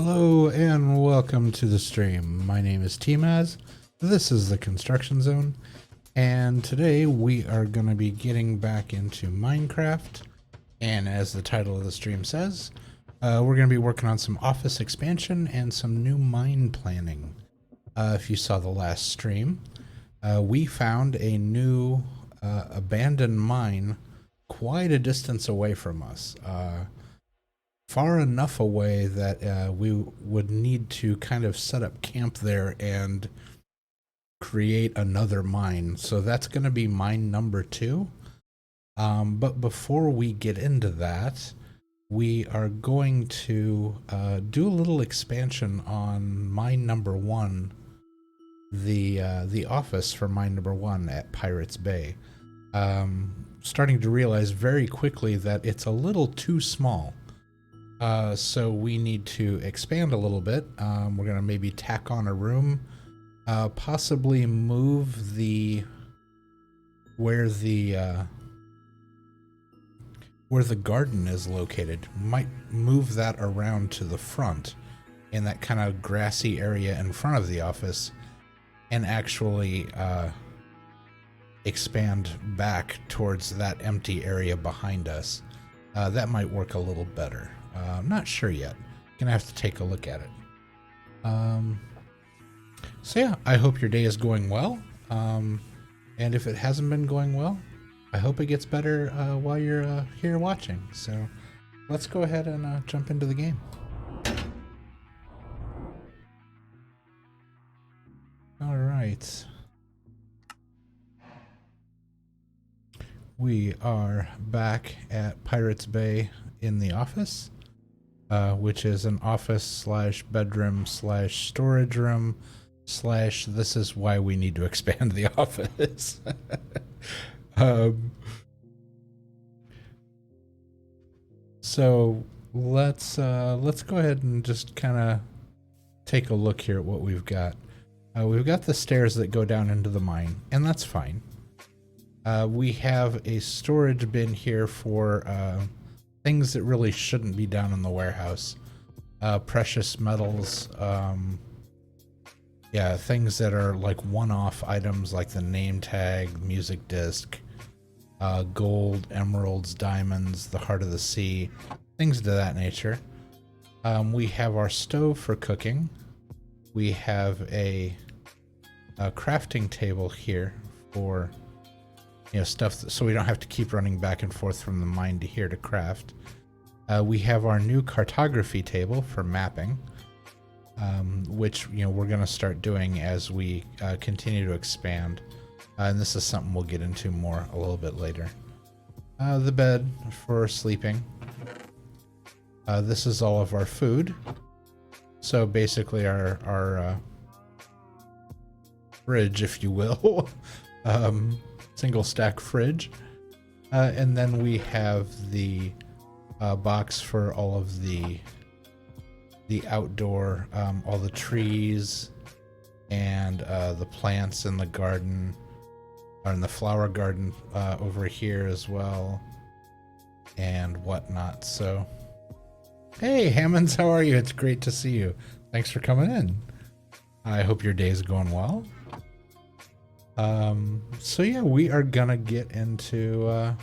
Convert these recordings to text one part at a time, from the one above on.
Hello and welcome to the stream. My name is tmaaz. This is the construction zone, and today we are going to be getting back into Minecraft. And as the title of the stream says, we're going to be working on some office expansion and some new mine planning. If you saw the last stream, we found a new abandoned mine quite a distance away from us. Far enough away that we would need to kind of set up camp there and create another mine. So that's going to be mine number 2. But before we get into that, we are going to do a little expansion on mine number 1, the office for mine number 1 at Pirates Bay. Starting to realize very quickly that it's a little too small. So we need to expand a little bit. We're going to maybe tack on a room, possibly move where the garden is located. Might move that around to the front in that kind of grassy area in front of the office and actually expand back towards that empty area behind us. That might work a little better. I'm not sure yet. Gonna have to take a look at it. So yeah, I hope your day is going well. And if it hasn't been going well, I hope it gets better while you're here watching. So let's go ahead and jump into the game. All right. We are back at Pirates Bay in the office. Which is an office slash bedroom slash storage room slash this is why we need to expand the office. So let's go ahead and just kind of take a look here at what we've got. We've got the stairs that go down into the mine, and that's fine. We have a storage bin here for things that really shouldn't be down in the warehouse. Precious metals, yeah, things that are like one-off items like the name tag, music disc, gold, emeralds, diamonds, the heart of the sea, things of that nature. We have our stove for cooking. We have a crafting table here for stuff so we don't have to keep running back and forth from the mine to here to craft. We have our new cartography table for mapping, which we're going to start doing as we continue to expand. And this is something we'll get into more a little bit later. The bed for sleeping. This is all of our food. So basically our fridge, if you will. Single stack fridge, and then we have the box for all of the outdoor, all the trees and the plants in the garden, or in the flower garden over here as well, and whatnot. So, hey Hammonds, how are you? It's great to see you. Thanks for coming in. I hope your day is going well. So yeah, we are gonna get into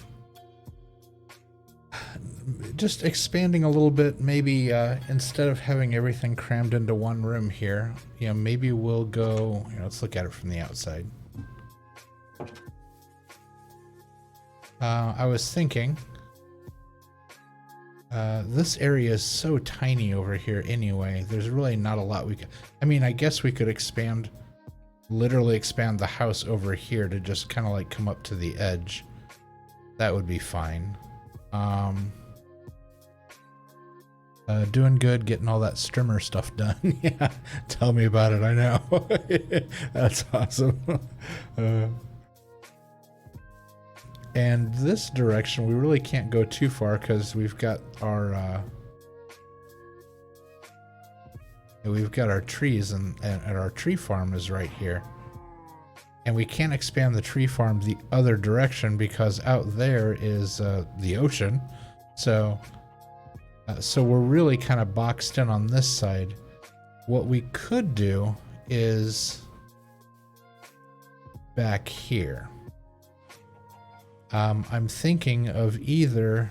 just expanding a little bit. Maybe instead of having everything crammed into one room here, maybe we'll go, let's look at it from the outside. I was thinking this area is so tiny over here anyway, there's really not a lot we could, I guess we could literally expand the house over here to just kind of like come up to the edge. That would be fine. Doing good, getting all that strimmer stuff done. Yeah, tell me about it. I know. That's awesome. And this direction, we really can't go too far because we've got our trees, and our tree farm is right here. And we can't expand the tree farm the other direction because out there is the ocean. So So we're really kind of boxed in on this side. What we could do is back here. I'm thinking of either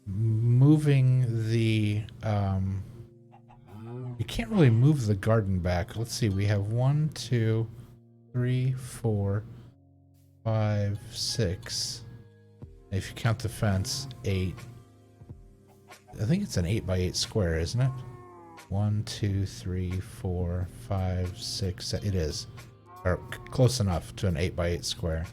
moving the... you can't really move the garden back. Let's see, we have 1, 2, 3, 4, 5, 6. If you count the fence, 8. I think it's an 8 by 8 square, isn't it? 1, 2, 3, 4, 5, 6. It is. Or close enough to an 8 by 8 square.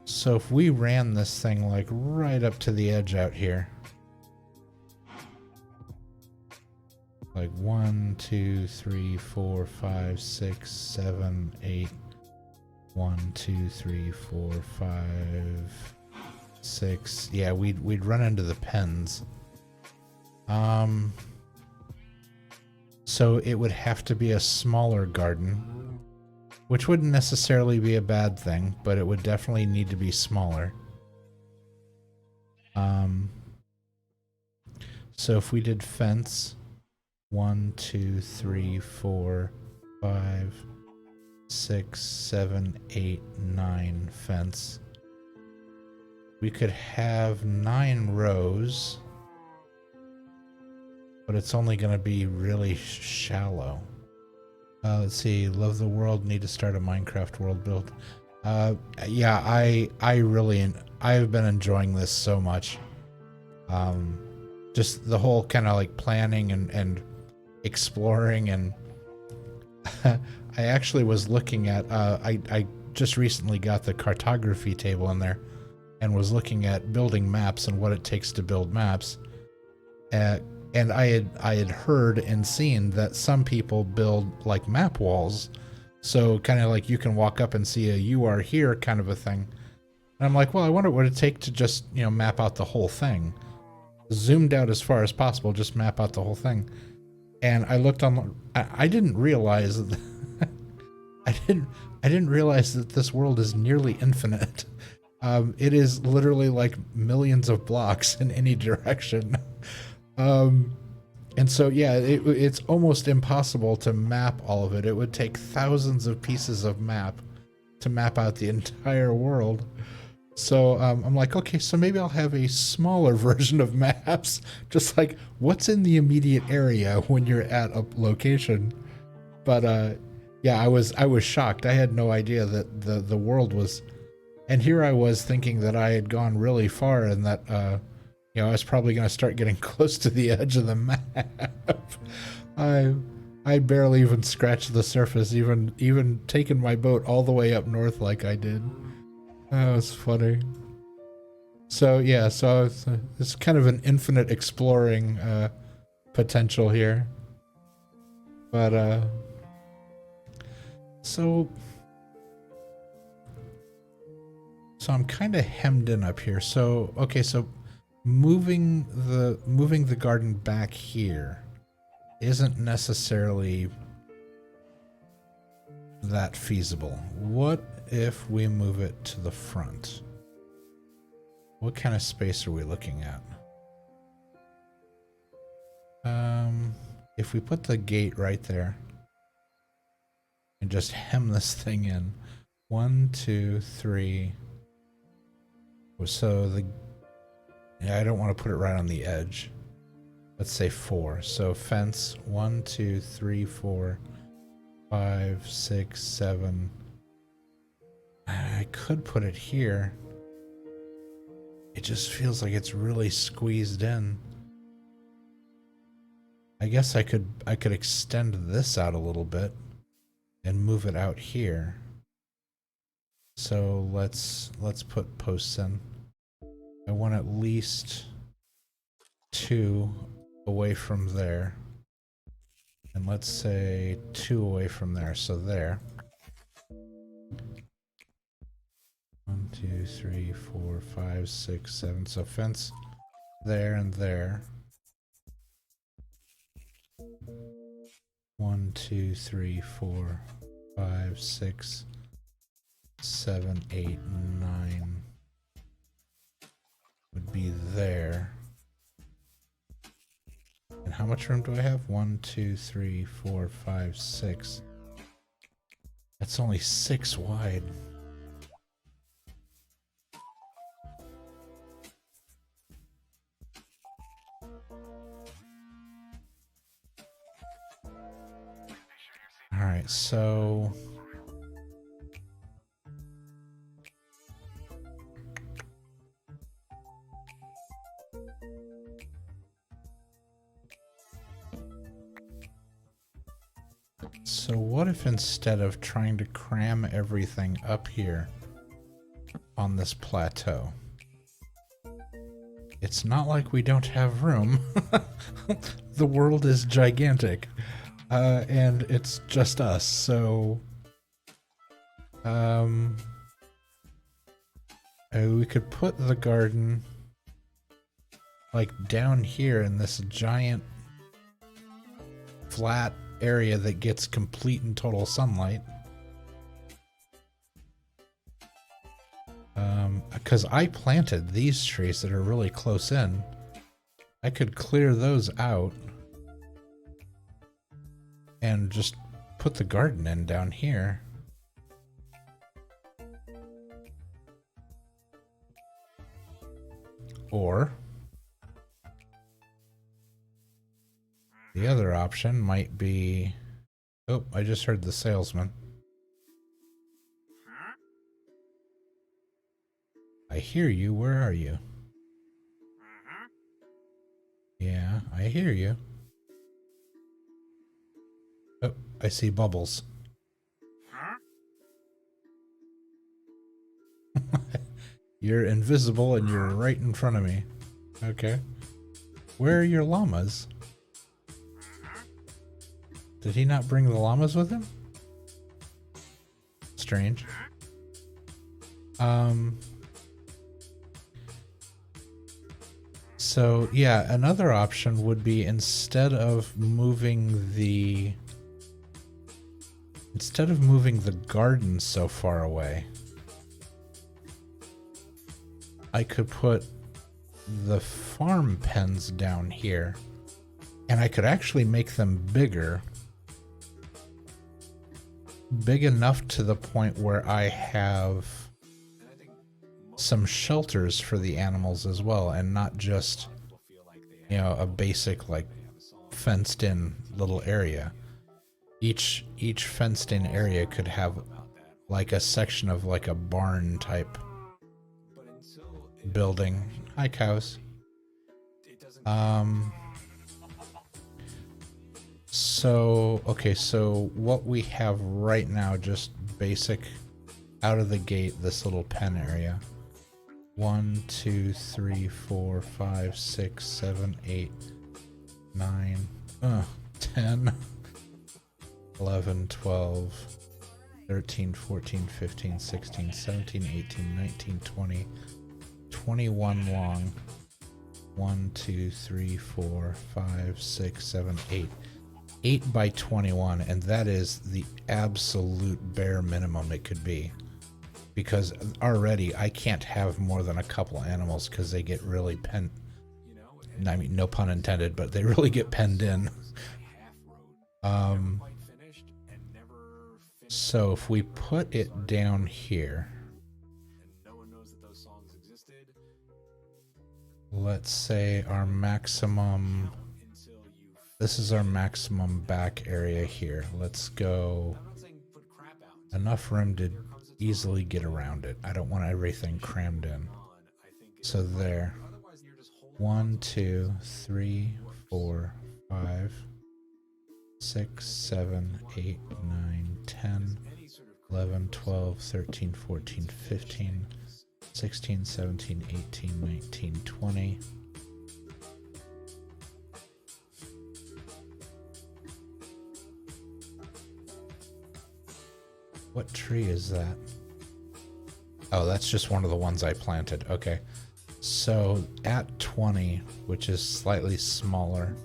So if we ran this thing like right up to the edge out here, like 1, 2, 3, 4, 5, 6, 7, 8. 1, 2, 3, 4, 5, 6. Yeah, we'd run into the pens. So it would have to be a smaller garden, which wouldn't necessarily be a bad thing, but it would definitely need to be smaller. So if we did fence, 1, 2, 3, 4, 5, 6, 7, 8, 9 fence. We could have 9 rows, but it's only going to be really shallow. Let's see. Love the world. Need to start a Minecraft world build. Yeah, I've been enjoying this so much. Just the whole kind of like planning and exploring, and I actually was looking at I just recently got the cartography table in there and was looking at building maps and what it takes to build maps. And I had heard and seen that some people build like map walls, so kind of like you can walk up and see a "you are here" kind of a thing. And I'm like, well, I wonder what it'd take to just, you know, map out the whole thing, zoomed out as far as possible, just map out the whole thing. And I looked on. I didn't realize that I didn't realize that this world is nearly infinite. It is literally like millions of blocks in any direction. And so, yeah, it's almost impossible to map all of it. It would take thousands of pieces of map to map out the entire world. So I'm like, okay, so maybe I'll have a smaller version of maps, just like what's in the immediate area when you're at a location. But yeah, I was shocked. I had no idea that the world was, and here I was thinking that I had gone really far and that you know, I was probably going to start getting close to the edge of the map. I barely even scratched the surface, even taking my boat all the way up north like I did. That was funny. So yeah, so it's kind of an infinite exploring potential here. But so I'm kind of hemmed in up here. So okay, so moving the garden back here isn't necessarily that feasible. What if we move it to the front? What kind of space are we looking at? If we put the gate right there and just hem this thing in, 1, 2, 3. So I don't want to put it right on the edge. Let's say 4. So fence 1, 2, 3, 4, 5, 6, 7. I could put it here. It just feels like it's really squeezed in. I guess I could extend this out a little bit and move it out here. So let's put posts in. I want at least 2 away from there. And let's say 2 away from there. So there. 1, 2, 3, 4, 5, 6, 7. So fence there and there. 1, 2, 3, 4, 5, 6, 7, 8, 9. would be there. And how much room do I have? 1, 2, 3, 4, 5, 6. That's only 6 wide. All right, so what if instead of trying to cram everything up here on this plateau, it's not like we don't have room. The world is gigantic, and it's just us, so we could put the garden like down here in this giant flat area that gets complete and total sunlight. Because I planted these trees that are really close in. I could clear those out and just put the garden in down here. Or the other option might be... Oh, I just heard the salesman. I hear you. Where are you? Yeah, I hear you. Oh, I see bubbles. You're invisible and you're right in front of me. Okay. Where are your llamas? Did he not bring the llamas with him? Strange. So yeah, another option would be instead of moving the garden so far away, I could put the farm pens down here, and I could actually make them bigger. Big enough to the point where I have some shelters for the animals as well, and not just, you know, a basic like fenced in little area. Each fenced in area could have like a section of like a barn type building. Hi, cows. So, okay, so what we have right now, just basic out of the gate, this little pen area. 1, 2, 3, 4, 5, 6, 7, 8, 9, 10, 11, 12, 13, 14, 15, 16, 17, 18, 19, 20, 21 long. 1, 2, 3, 4, 5, 6, 7, 8. 8 by 21, and that is the absolute bare minimum it could be. Because already I can't have more than a couple animals because they get really penned. I mean, no pun intended, but they really get penned in. So if we put it down here, let's say our maximum, this is our maximum back area here. Let's go enough room to easily get around it. I don't want everything crammed in. So there. 1, 2, 3, 4, 5, 6, 7, 8, 9, 10, 11, 12, 13, 14, 15, 16, 17, 18, 19, 20. What tree is that? Oh, that's just one of the ones I planted. Okay. So at 20, which is slightly smaller.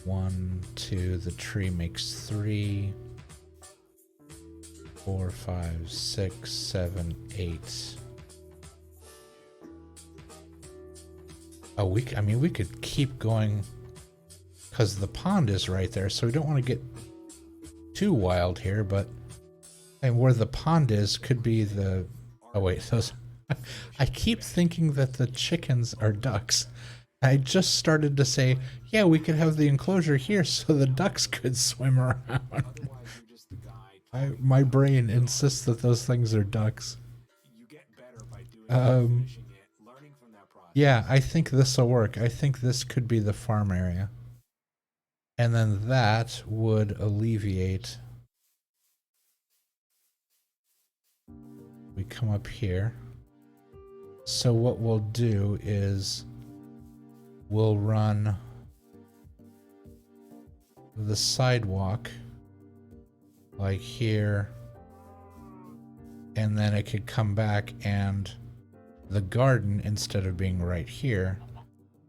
1, 2, the tree makes 3, 4, 5, 6, 7, 8. Oh, I mean, we could keep going because the pond is right there, so we don't want to get too wild here, but and where the pond is could be the... Oh, wait, those... I keep thinking that the chickens are ducks. I just started to say, yeah, we could have the enclosure here so the ducks could swim around. My brain insists that those things are ducks. Yeah, I think this will work. I think this could be the farm area. And then that would alleviate... We come up here. So what we'll do is we'll run the sidewalk like here, and then it could come back, and the garden, instead of being right here,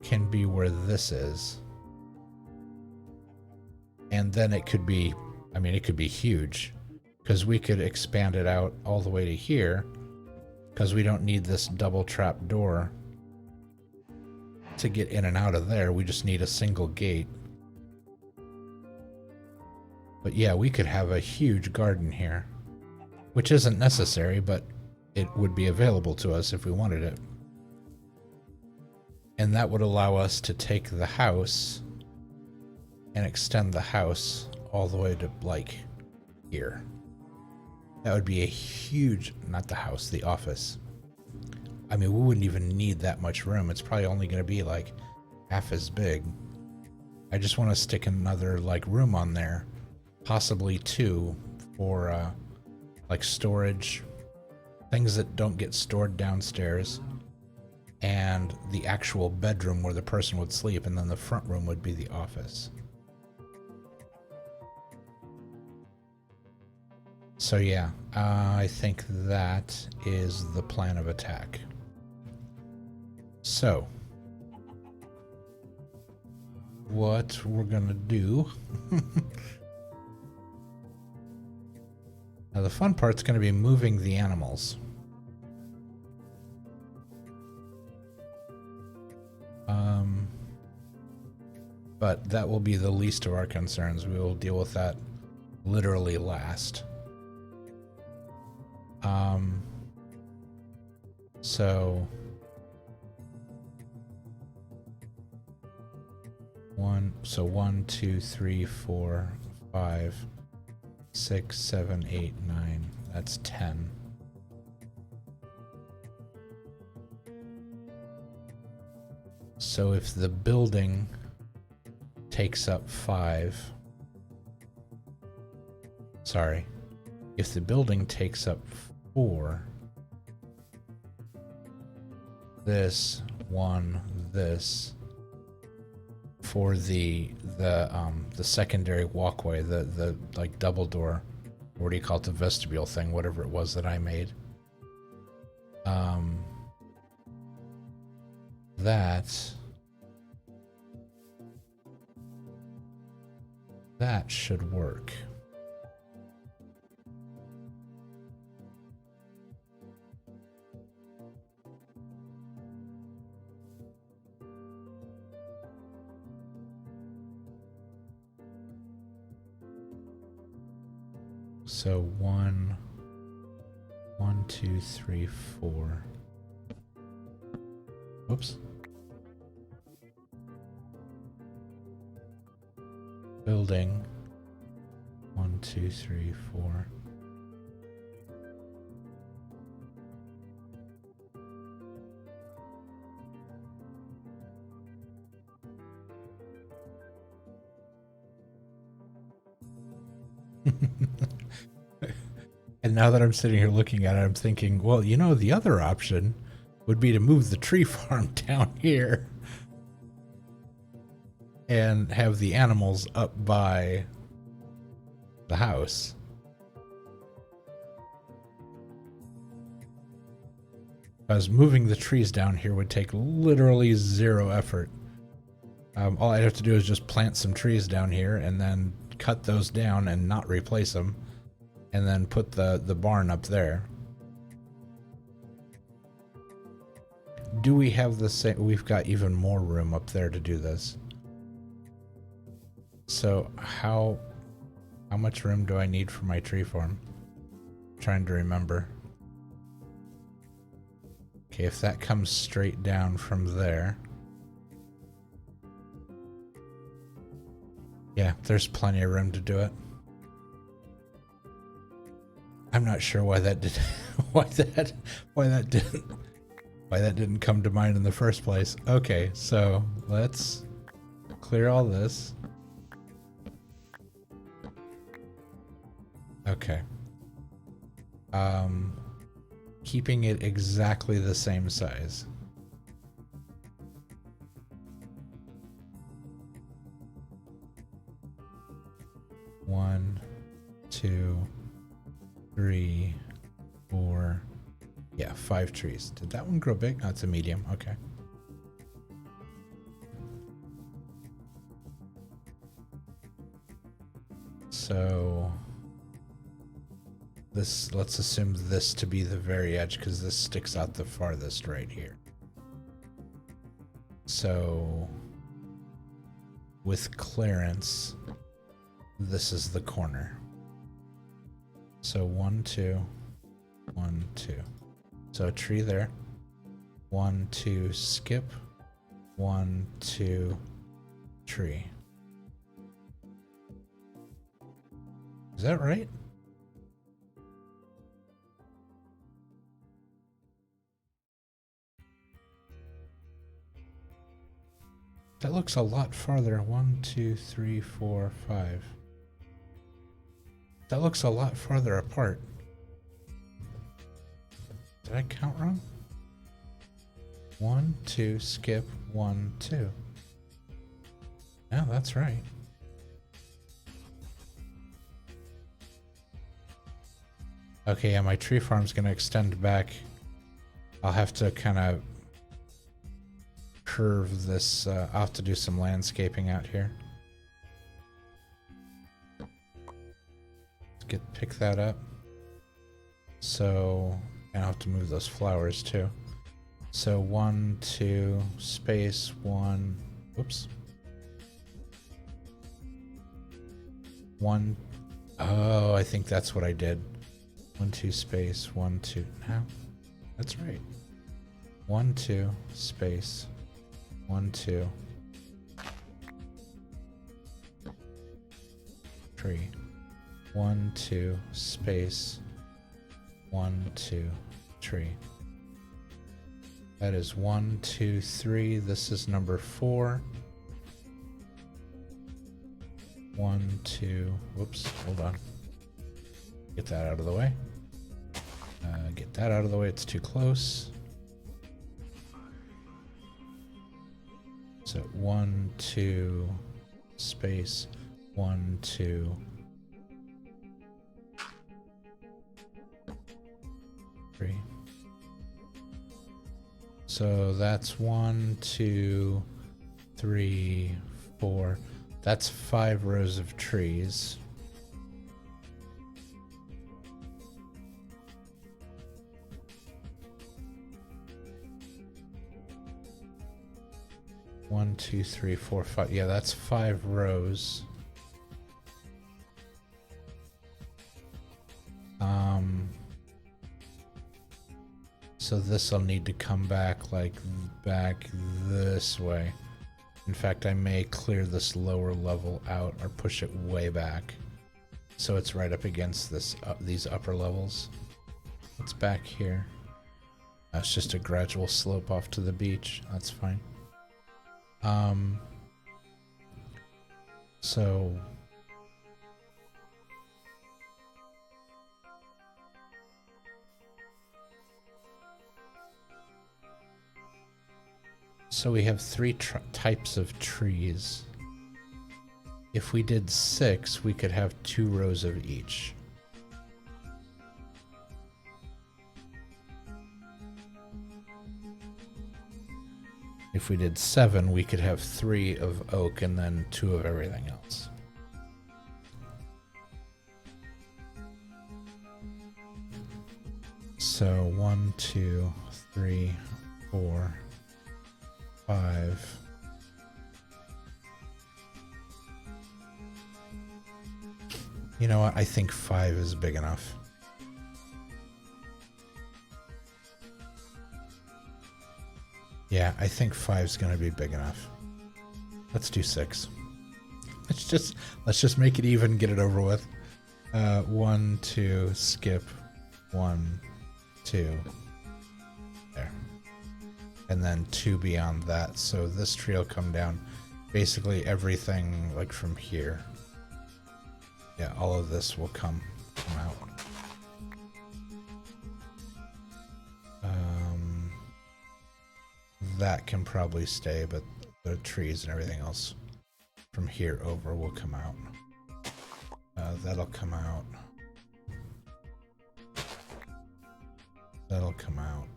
can be where this is. And then it could be, I mean, it could be huge, because we could expand it out all the way to here, because we don't need this double trap door to get in and out of there. We just need a single gate. But yeah, we could have a huge garden here, which isn't necessary, but it would be available to us if we wanted it. And that would allow us to take the house and extend the house all the way to, like, here. That would be a huge... Not the house, the office. I mean, we wouldn't even need that much room. It's probably only going to be, like, half as big. I just want to stick another, like, room on there. Possibly two for, like, storage. Things that don't get stored downstairs. And the actual bedroom where the person would sleep. And then the front room would be the office. So yeah, I think that is the plan of attack. So, what we're gonna do... Now the fun part's gonna be moving the animals. But that will be the least of our concerns. We will deal with that literally last. So one, two, three, 4, 5, 6, 7, 8, 9. That's 10. So if the building takes up 5, sorry, if the building takes up 4, this one, this for the secondary walkway, the like double door, what do you call it, the vestibule thing, whatever it was that I made. That should work. So 1, 2, 3, 4. Whoops. Building 1, 2, 3, 4. And now that I'm sitting here looking at it, I'm thinking, well, you know, the other option would be to move the tree farm down here and have the animals up by the house. Because moving the trees down here would take literally 0 effort. All I'd have to do is just plant some trees down here and then cut those down and not replace them. And then put the barn up there. do we have the same? We've got even more room up there to do this. So how much room do I need for my tree farm? I'm trying to remember. Okay, if that comes straight down from there. Yeah, there's plenty of room to do it. I'm not sure why that did why that didn't come to mind in the first place. Okay, so let's clear all this. Okay. Keeping it exactly the same size. One, 2, 3, 4. Yeah, 5 trees. Did that one grow big? Oh, it's a medium. Okay. So this, let's assume this to be the very edge because this sticks out the farthest right here. So with clearance, this is the corner. So 1, 2, 1, 2. So a tree there. 1, 2, skip. 1, 2, tree. Is that right? That looks a lot farther. 1, 2, 3, 4, 5. That looks a lot farther apart. Did I count wrong? 1, 2, skip, 1, 2. Yeah, that's right. Okay, yeah, my tree farm's gonna extend back. I'll have to kind of curve this. I'll have to do some landscaping out here. Let's pick that up. So, and I'll have to move those flowers too. So 1, 2, space 1. Whoops. 1. Oh, I think that's what I did. 1, 2, space 1, 2. No, that's right. 1, 2, space 1, 2. Tree. 1, 2, space 1, 2, tree. That is 1, 2, 3. This is number 4. 1, 2. Whoops, hold on. Get that out of the way. Get that out of the way. It's too close. So 1, 2, space 1, 2. 3. So that's 1, 2, 3, 4. That's 5 rows of trees. One, 2, 3, 4, 5. Yeah, that's 5 rows. So this will need to come back like back this way. In fact, I may clear this lower level out or push it way back so it's right up against this these upper levels. It's back here. That's just a gradual slope off to the beach. That's fine. So we have 3 types of trees. If we did 6, we could have 2 rows of each. If we did 7, we could have 3 of oak and then 2 of everything else. So 1, 2, 3, 4, 5. You know what? I think 5 is big enough. Yeah, I think 5 is going to be big enough. Let's do 6. Let's just make it even, get it over with. 1, 2, skip. 1, 2. There. And then 2 beyond that. So this tree will come down. Basically everything like from here. Yeah, all of this will come out. That can probably stay, but the trees and everything else from here over will come out. That'll come out. That'll come out.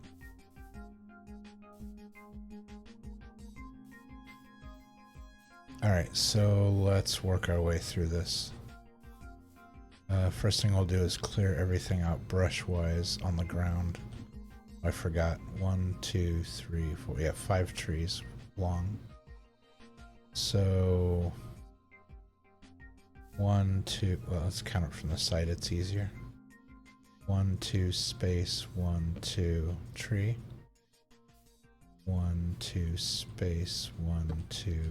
Alright, so let's work our way through this. First thing I'll do is clear everything out brush-wise on the ground. I forgot. 1, 2, 3, 4. Yeah, 5 trees long. So 1, 2. Well, let's count it from the side. It's easier. 1, 2, space. 1, 2, tree. 1, 2, space. 1, 2,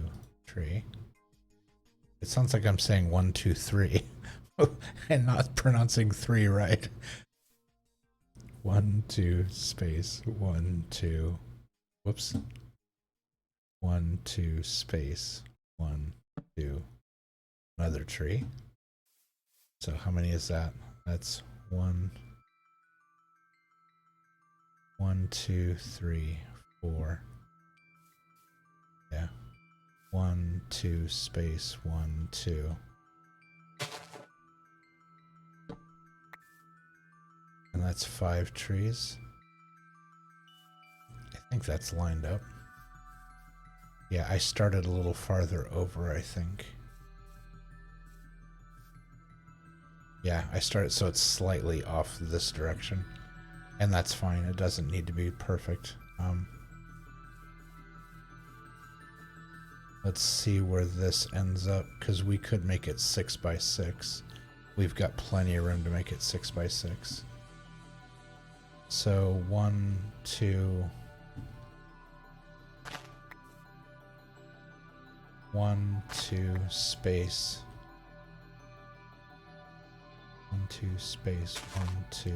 tree. It sounds like I'm saying 1, 2, 3, and not pronouncing 3 right. 1, 2, space, 1, 2, whoops. 1, 2, space, 1, 2, another tree. So how many is that? That's 1, 2, 3, 4. Yeah. 1, 2, space, 1, 2. And that's 5 trees. I think that's lined up. Yeah, I started a little farther over, I think. Yeah, I started so it's slightly off this direction. And that's fine. It doesn't need to be perfect. Let's see where this ends up, because we could make it 6 by 6. We've got plenty of room to make it 6 by 6. So 1, 2, 1, 2, space. 1, 2, space, 1, 2.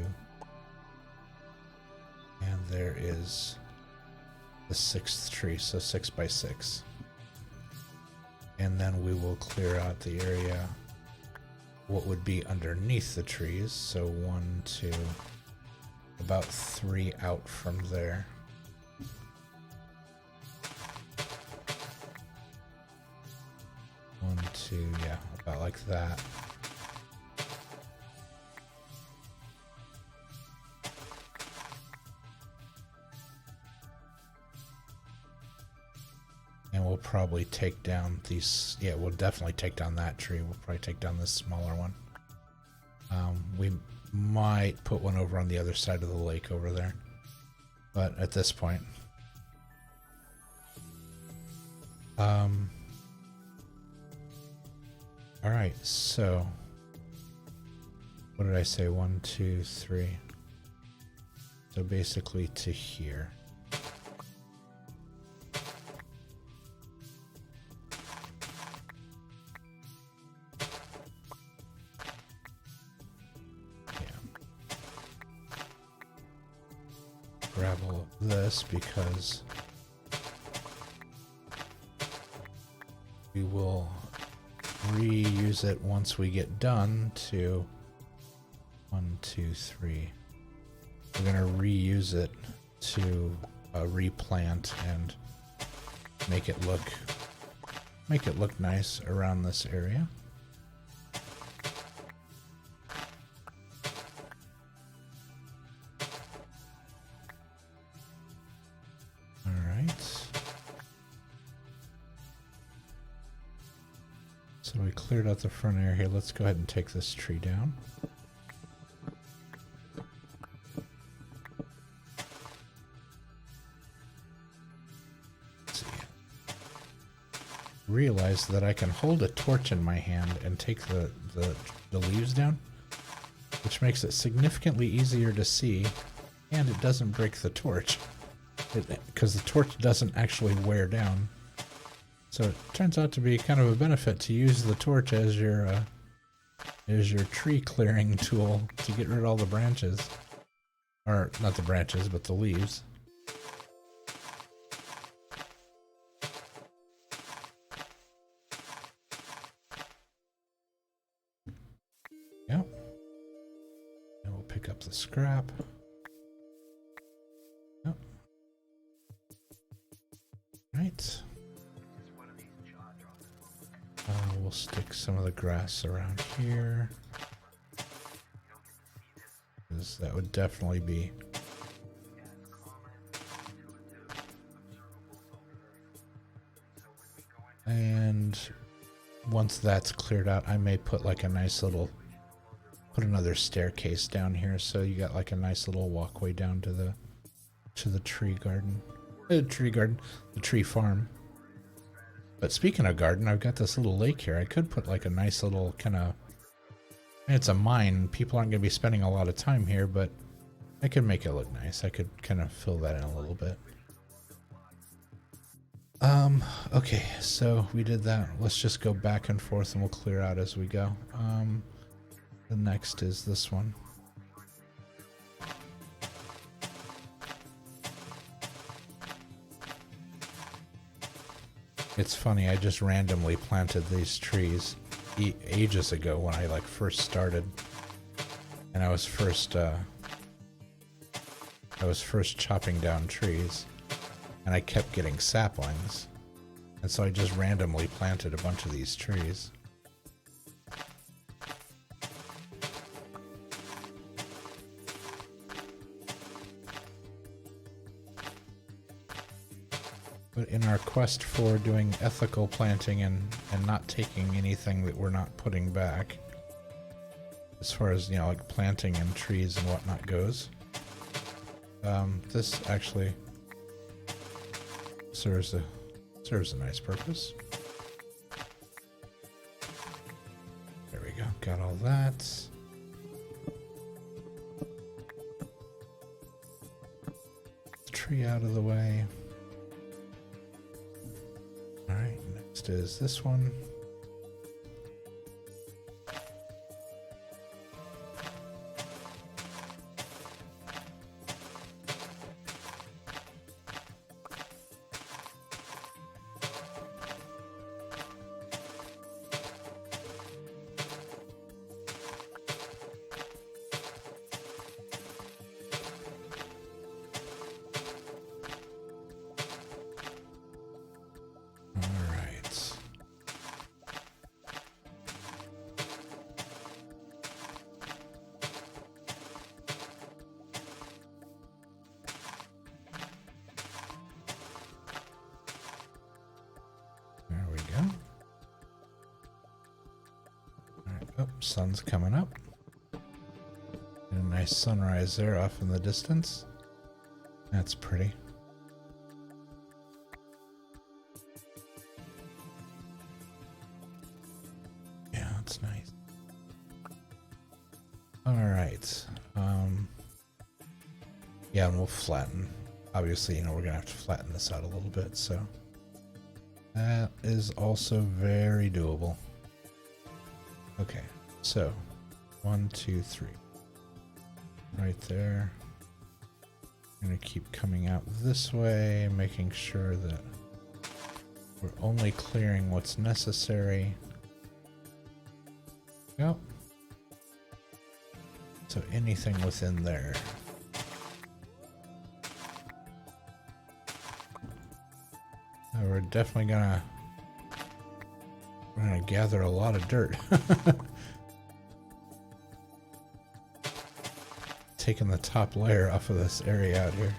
And there is the 6th tree, so 6 by 6. And then we will clear out the area, what would be underneath the trees. So 1, 2, about 3 out from there. One, 2, yeah, about like that. And we'll probably take down these. Yeah, we'll definitely take down that tree. We'll probably take down this smaller one. We might put one over on the other side of the lake over there. But at this point. Alright, so. What did I say? 1, 2, 3. So basically to here. Gravel this because we will reuse it once we get done to 1, 2, 3. We're going to reuse it to replant and make it look nice around this area. So we cleared out the front area here. Let's go ahead and take this tree down. Let's see. realized that I can hold a torch in my hand and take the leaves down, which makes it significantly easier to see, and it doesn't break the torch, because the torch doesn't actually wear down. So it turns out to be kind of a benefit to use the torch as your tree clearing tool to get rid of all the branches. Or, not the branches, but the leaves. Yep. And we'll pick up the scrap. Yep. Right. We'll stick some of the grass around here. Because that would definitely be and once that's cleared out, I may put like a nice little put another staircase down here, so you got like a nice little walkway down to the tree garden. The tree farm. But speaking of garden, I've got this little lake here. I could put like a nice little kind of... It's a mine. People aren't going to be spending a lot of time here, but I could make it look nice. I could kind of fill that in a little bit. Okay, so we did that. Let's just go back and forth and we'll clear out as we go. The next is this one. It's funny, I just randomly planted these trees ages ago when I like first started, and I was first chopping down trees, and I kept getting saplings, and so I just randomly planted a bunch of these trees. But in our quest for doing ethical planting and not taking anything that we're not putting back, as far as, you know, like planting and trees and whatnot goes, this actually serves a nice purpose. There we go, got all that. Tree out of the way. Alright, next is this one. Sun's coming up. And a nice sunrise there off in the distance. That's pretty. Yeah, that's nice. Alright. Yeah, and we'll flatten. Obviously, you know, we're gonna have to flatten this out a little bit, so that is also very doable. Okay. So, 1, 2, 3. Right there. I'm going to keep coming out this way, making sure that we're only clearing what's necessary. Yep. So anything within there. Now we're definitely gonna gather a lot of dirt. Taking the top layer off of this area out here.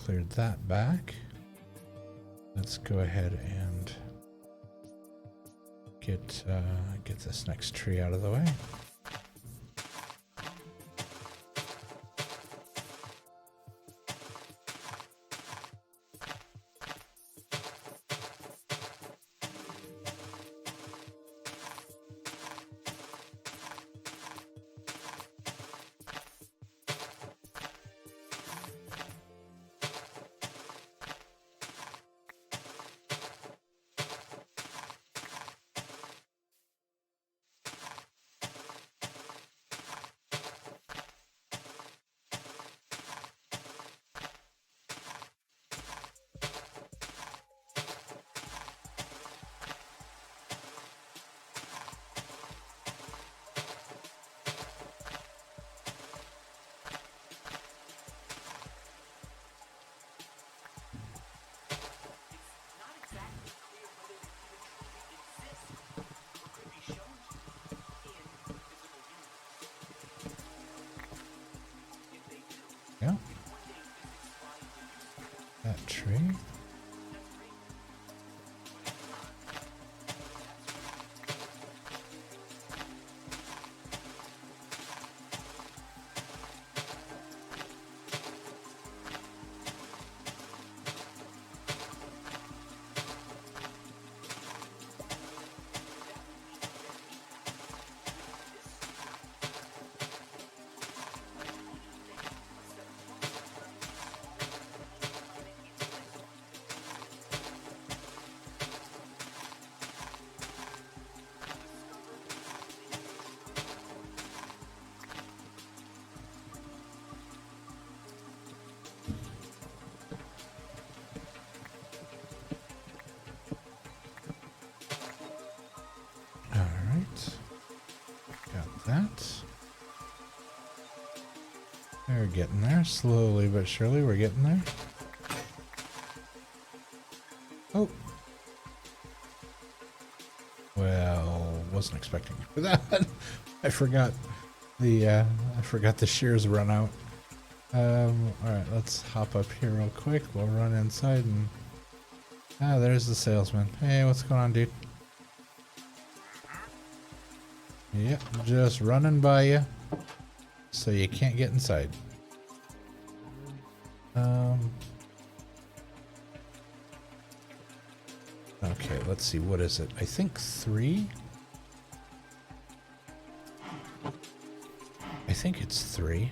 cleared that back. Let's go ahead and get this next tree out of the way. Yeah. That tree. That. We're getting there, slowly but surely we're getting there. Oh. Well, wasn't expecting that. I forgot the shears run out. Alright, let's hop up here real quick. We'll run inside and there's the salesman. Hey, what's going on, dude? Yep, just running by you, so you can't get inside. Okay, let's see, what is it? I think 3? I think it's 3.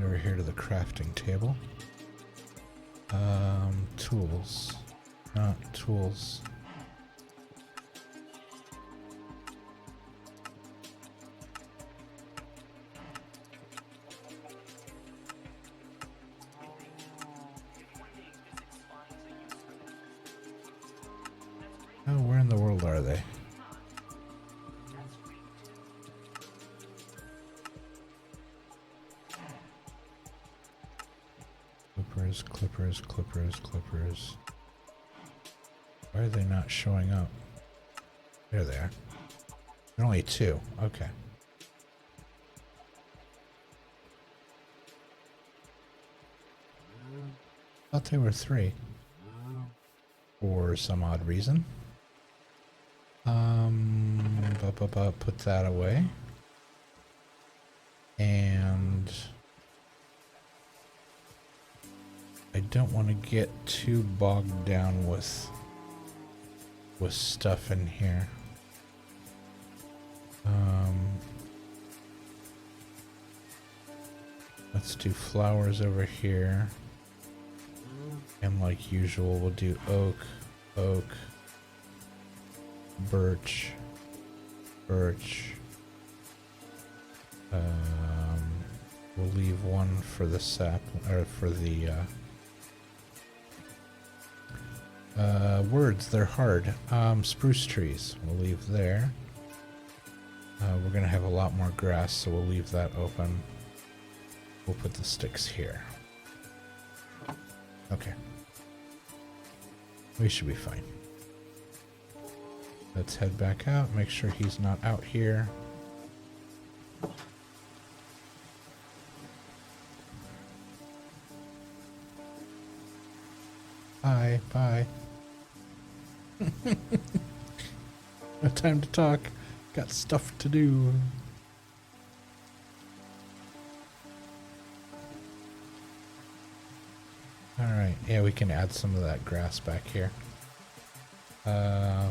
Over here to the crafting table. Tools. Not tools. Oh, where in the world are they? Clippers. Why are they not showing up? There they are. There are only 2. Okay. Thought they were 3. For some odd reason. Put that away. And I don't want to get too bogged down with stuff in here. Let's do flowers over here. And like usual, we'll do oak, birch. We'll leave one for the sap, or for the words. They're hard. Spruce trees we'll leave there. We're gonna have a lot more grass, so we'll leave that open. We'll put the sticks here. Okay. We should be fine. Let's head back out, make sure he's not out here. Bye, bye. No time to talk. Got stuff to do. Alright, yeah, we can add some of that grass back here.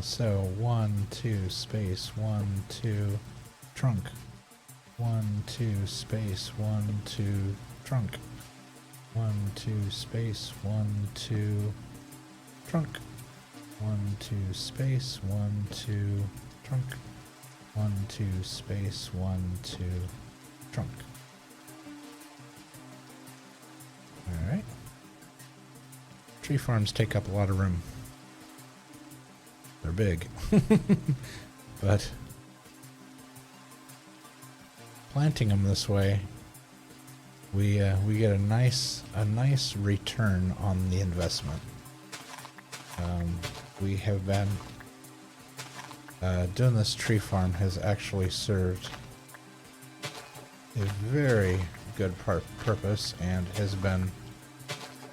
So 1, 2, space, 1, 2, trunk. 1, 2, space, 1, 2, trunk. 1, 2, space, 1, 2, trunk. 1, 2, space, 1, 2, trunk. 1, 2, space, 1, 2, trunk. Alright. Tree farms take up a lot of room. They're big. But planting them this way, we get a nice return on the investment. We have been doing this tree farm has actually served a very good purpose and has been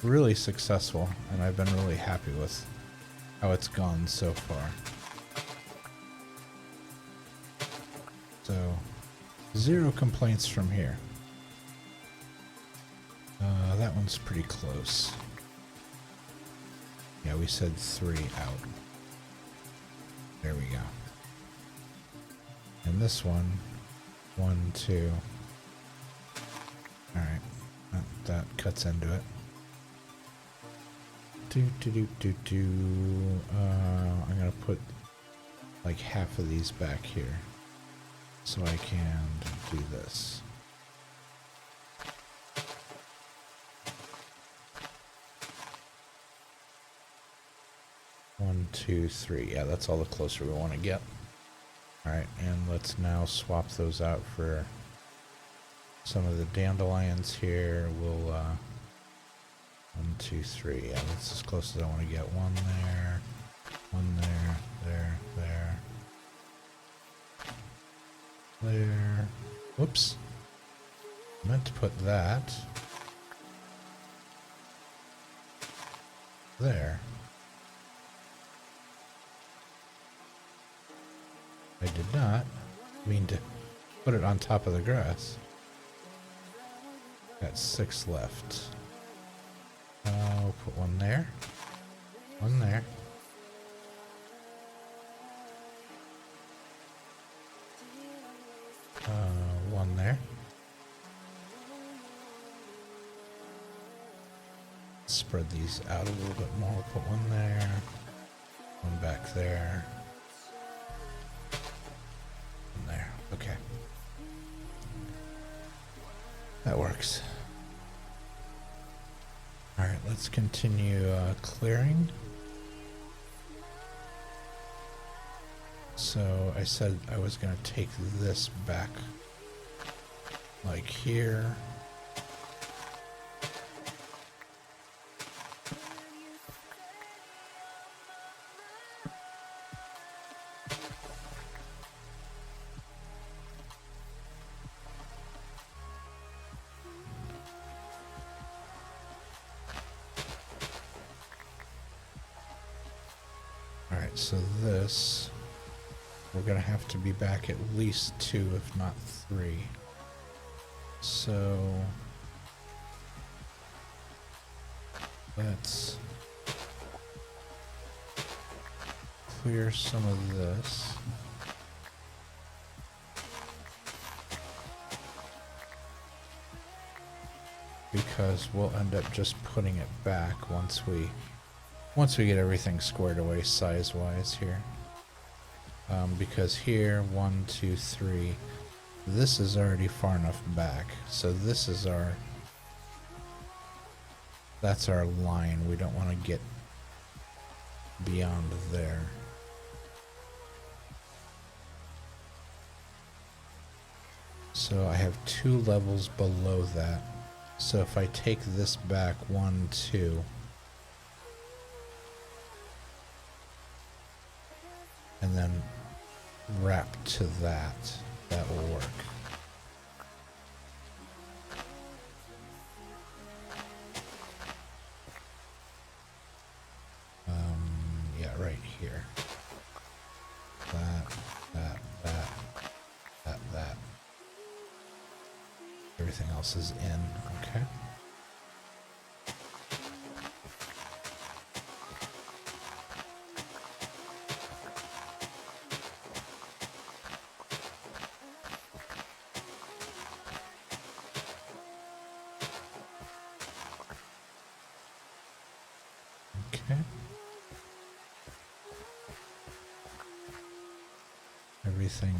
really successful, and I've been really happy with how it's gone so far. So 0 complaints from here. That one's pretty close. Yeah, we said 3 out. There we go. And this one, 1, 2. Alright, that cuts into it. I'm gonna put like half of these back here so I can do this. One, 2, 3. Yeah, that's all the closer we want to get. Alright, and let's now swap those out for some of the dandelions here. We'll 1, 2, 3. Yeah, that's as close as I want to get. 1 there, 1 there, there. There. Whoops. I meant to put that there. I did not mean to put it on top of the grass. Got 6 left. I'll put 1 there. 1 there. One there. Spread these out a little bit more. Put 1 there. 1 back there. 1 there. Okay. That works. Alright, let's continue clearing. So I said I was going to take this back like here. Alright, so this, we're going to have to be back at least 2, if not 3. So let's clear some of this. Because we'll end up just putting it back once we get everything squared away size-wise here. Because here, 1, 2, 3, this is already far enough back. So this is that's our line. We don't want to get beyond there. So I have 2 levels below that. So if I take this back 1, 2, and then wrap to that, that will work. Everything else is in. Okay. Okay. Everything,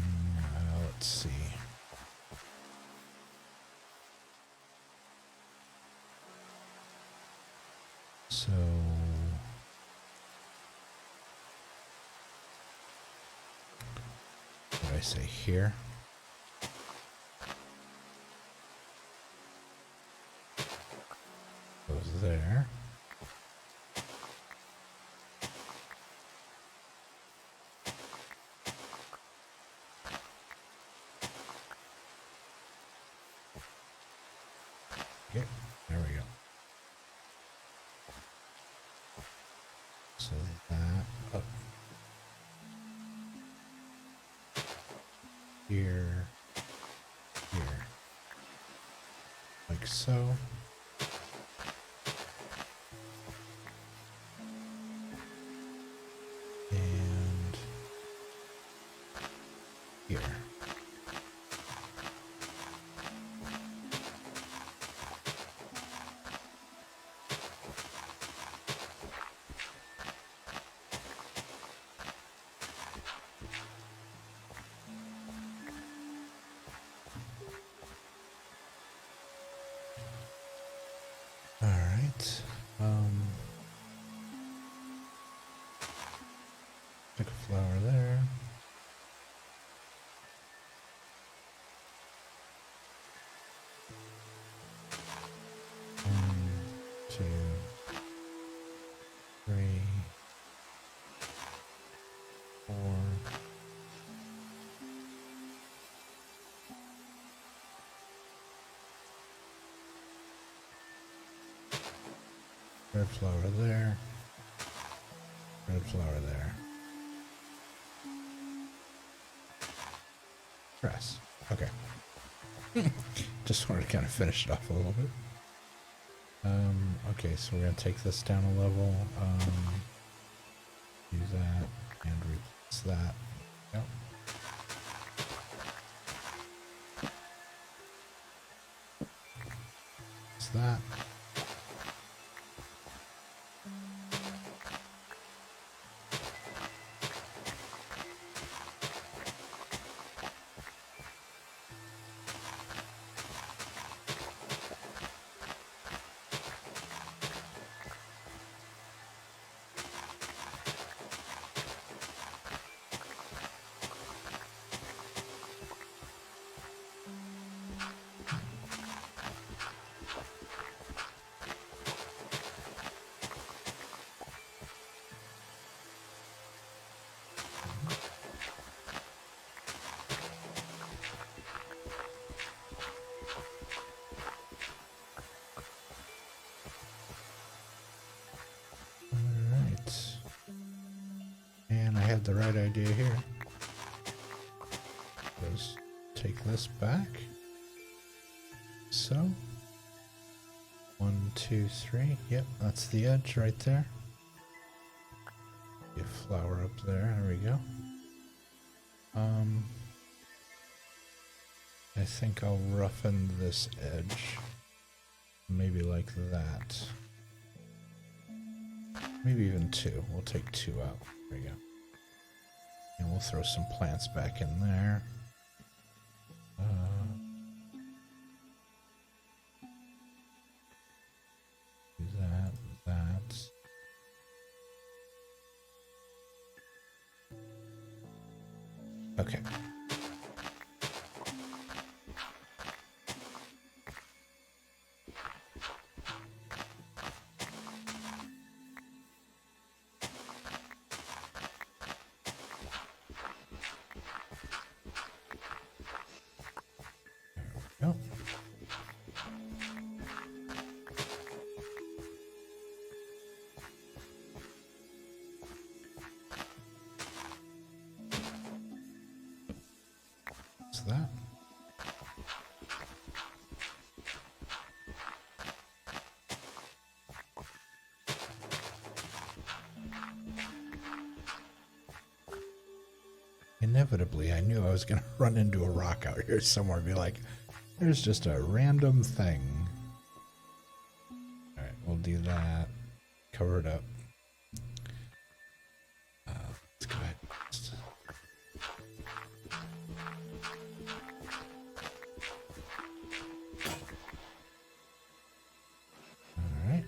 let's see. So, what did I say here? Goes there. Okay, there we go. So that up here, here, like so. And here. All right. Pick a flower there. One, two, three, four. Red flower there. Red flower there. Grass. Okay. Just wanted to kind of finish it off a little bit. Okay, so we're gonna take this down a level. Use that and replace that. Yep. It's that. And I had the right idea here. Just take this back. So, 1, 2, 3. Yep, that's the edge right there. Get a flower up there. There we go. I think I'll roughen this edge. Maybe like that. Maybe even 2. We'll take 2 out. There we go. And we'll throw some plants back in there. Do that, that. Okay. Go. So that. inevitably, I knew I was going to run into a rock out here somewhere and be like, there's just a random thing. Alright, we'll do that. Cover it up. Let's go ahead. Alright.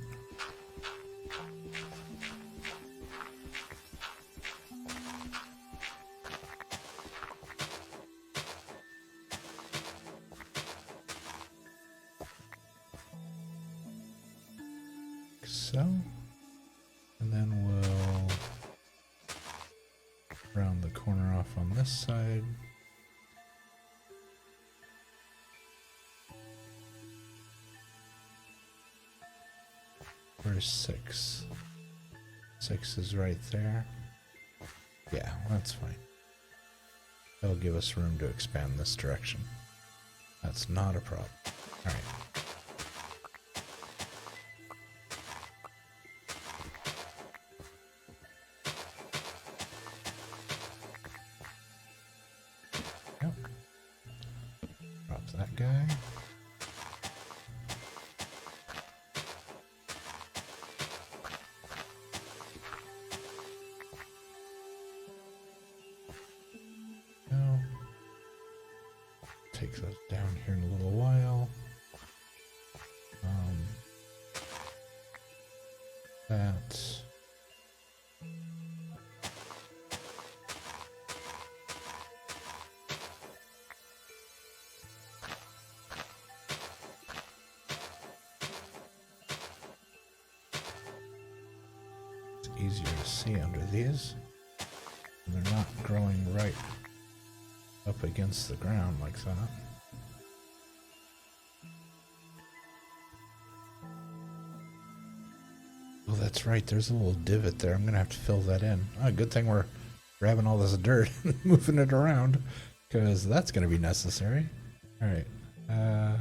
So, and then we'll round the corner off on this side. Where's 6? 6 is right there. Yeah, that's fine. That'll give us room to expand this direction. That's not a problem. Alright. Drop that guy. No. Take those down here in a little while. That. Easier to see under these. They're not growing right up against the ground like that. Oh, that's right. There's a little divot there. I'm going to have to fill that in. Oh, good thing we're grabbing all this dirt and moving it around, because that's going to be necessary. All right. Oh,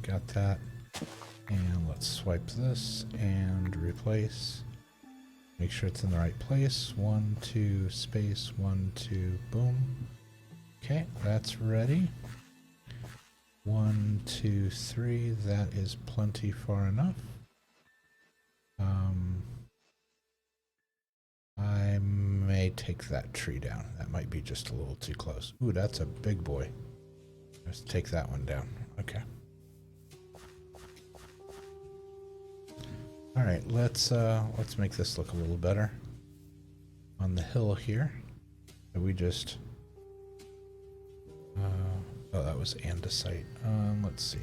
got that. And let's swipe this and replace. Make sure it's in the right place. 1, 2, space, 1, 2, boom. Okay, that's ready. 1, 2, 3, that is plenty far enough. I may take that tree down. That might be just a little too close. Ooh, that's a big boy. Let's take that one down. Okay. All right, let's make this look a little better. On the hill here, we just oh, that was andesite. Let's see.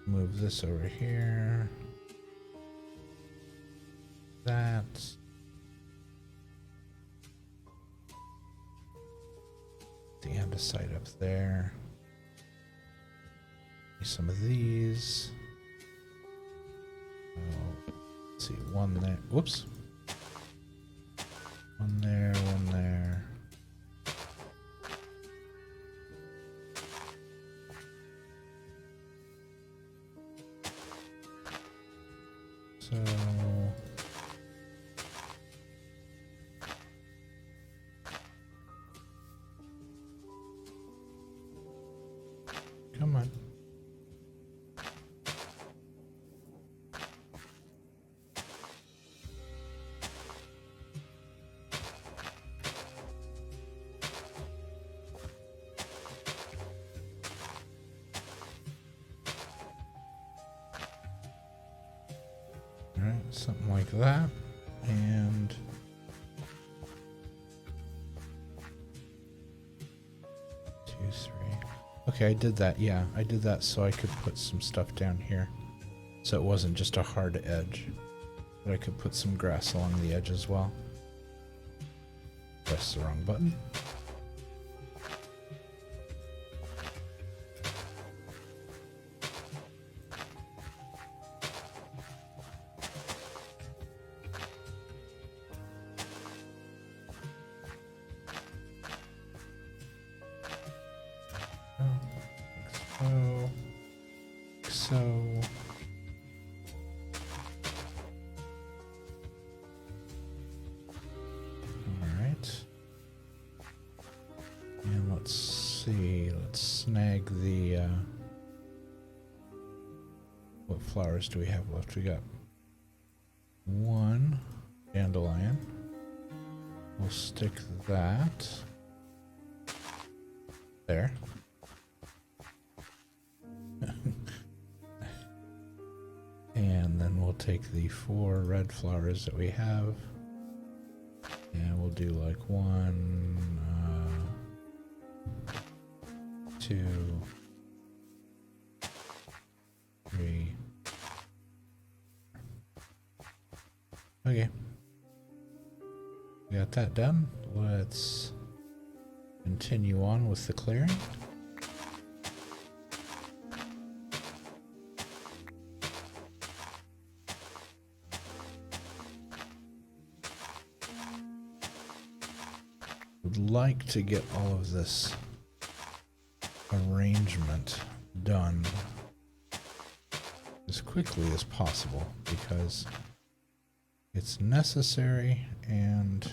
Move this over here. That. The andesite up there. Some of these. Let's see, one there. Whoops. One there, one there. So come on. Alright, something like that. And 2, 3. Okay, I did that. Yeah, I did that so I could put some stuff down here. So it wasn't just a hard edge. But I could put some grass along the edge as well. Press the wrong button. so alright. And let's see, let's snag the what flowers do we have left? We got one dandelion. We'll stick that there. And then we'll take the 4 red flowers that we have, and we'll do like 1, 2, 3. Okay. We got that done. Let's continue on with the clearing. Would like to get all of this arrangement done as quickly as possible because it's necessary and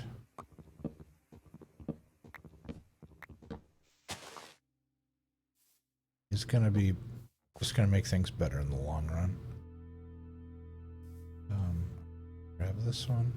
it's going to be just going to make things better in the long run. Grab this one.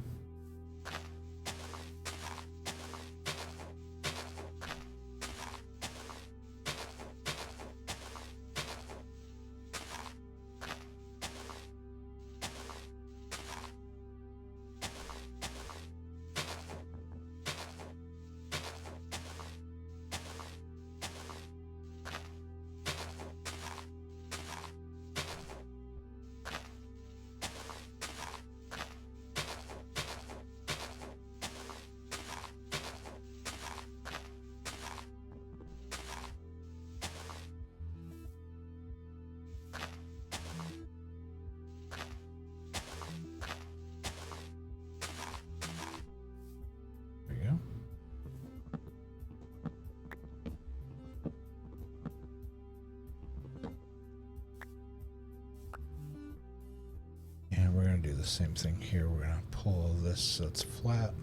Do the same thing here. We're gonna pull this so it's flat.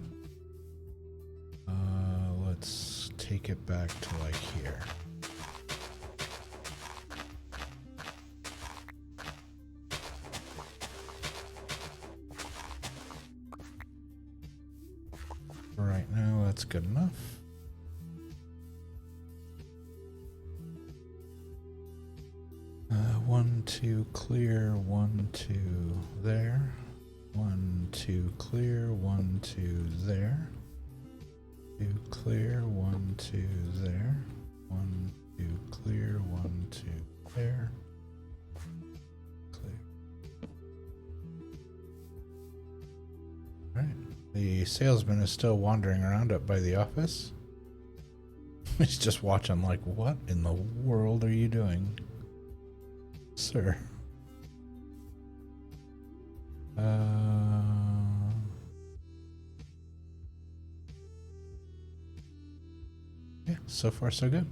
Let's take it back to like here. Right now, that's good enough. One, two, clear, 1, 2, there. 1, 2, clear, 1, 2, there. 2, clear, 1, 2, there. 1, 2, clear, 1, 2, there. Clear. Alright. The salesman is still wandering around up by the office. He's just watching like, what in the world are you doing, sir? Yeah, so far so good.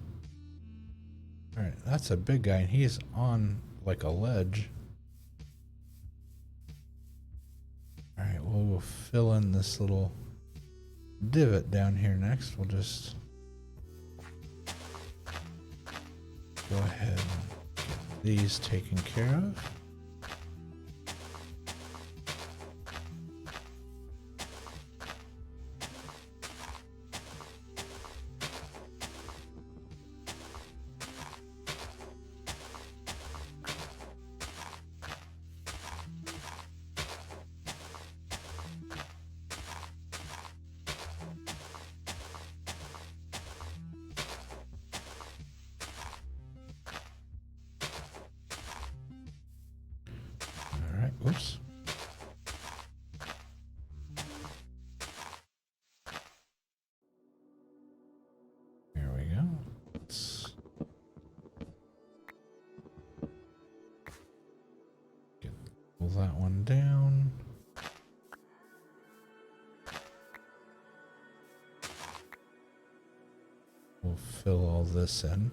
Alright, that's a big guy, and he's on like a ledge. Alright, well, we'll fill in this little divot down here next. We'll just go ahead and get these taken care of. Oops. There we go. Let's pull that one down. We'll fill all this in.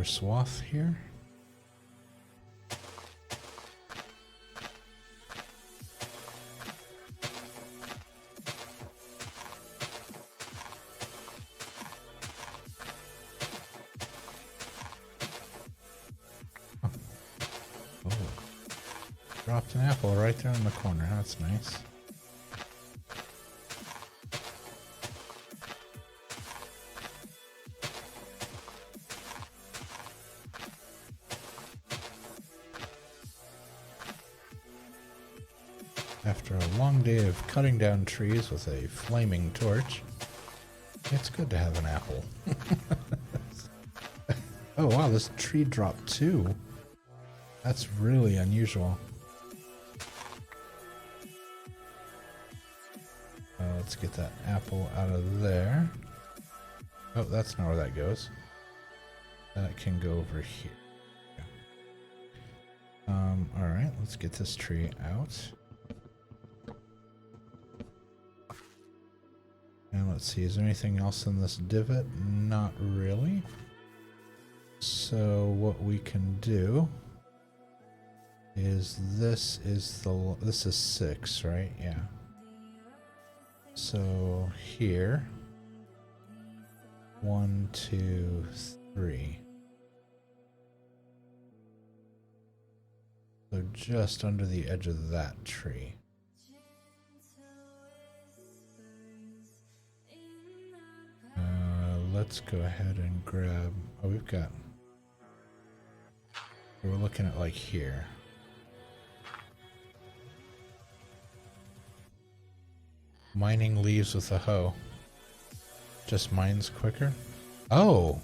swath here. Oh, dropped an apple right there in the corner. That's nice. After a long day of cutting down trees with a flaming torch, it's good to have an apple. Oh wow, this tree dropped too. That's really unusual. Let's get that apple out of there. Oh, that's not where that goes. That can go over here. Alright, let's get this tree out. And let's see, is there anything else in this divot? Not really. So what we can do is this is 6, right? Yeah. So here, 1, 2, 3. So just under the edge of that tree. Let's go ahead and grab, oh, we're looking at like here. Mining leaves with a hoe. Just mines quicker. Oh!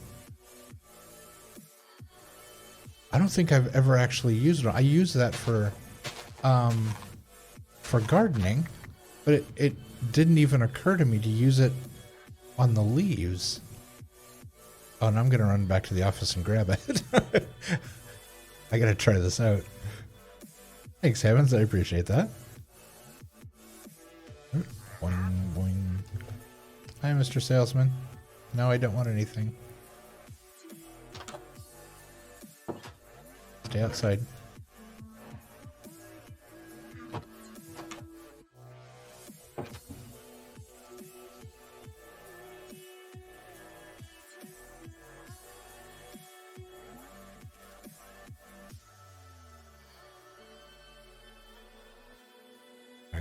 I don't think I've ever actually used it. I use that for gardening, but it didn't even occur to me to use it on the leaves. Oh, and I'm gonna run back to the office and grab it. I gotta try this out. Thanks, Heavens. I appreciate that. Boing, boing. Hi, Mr. Salesman. No, I don't want anything. Stay outside.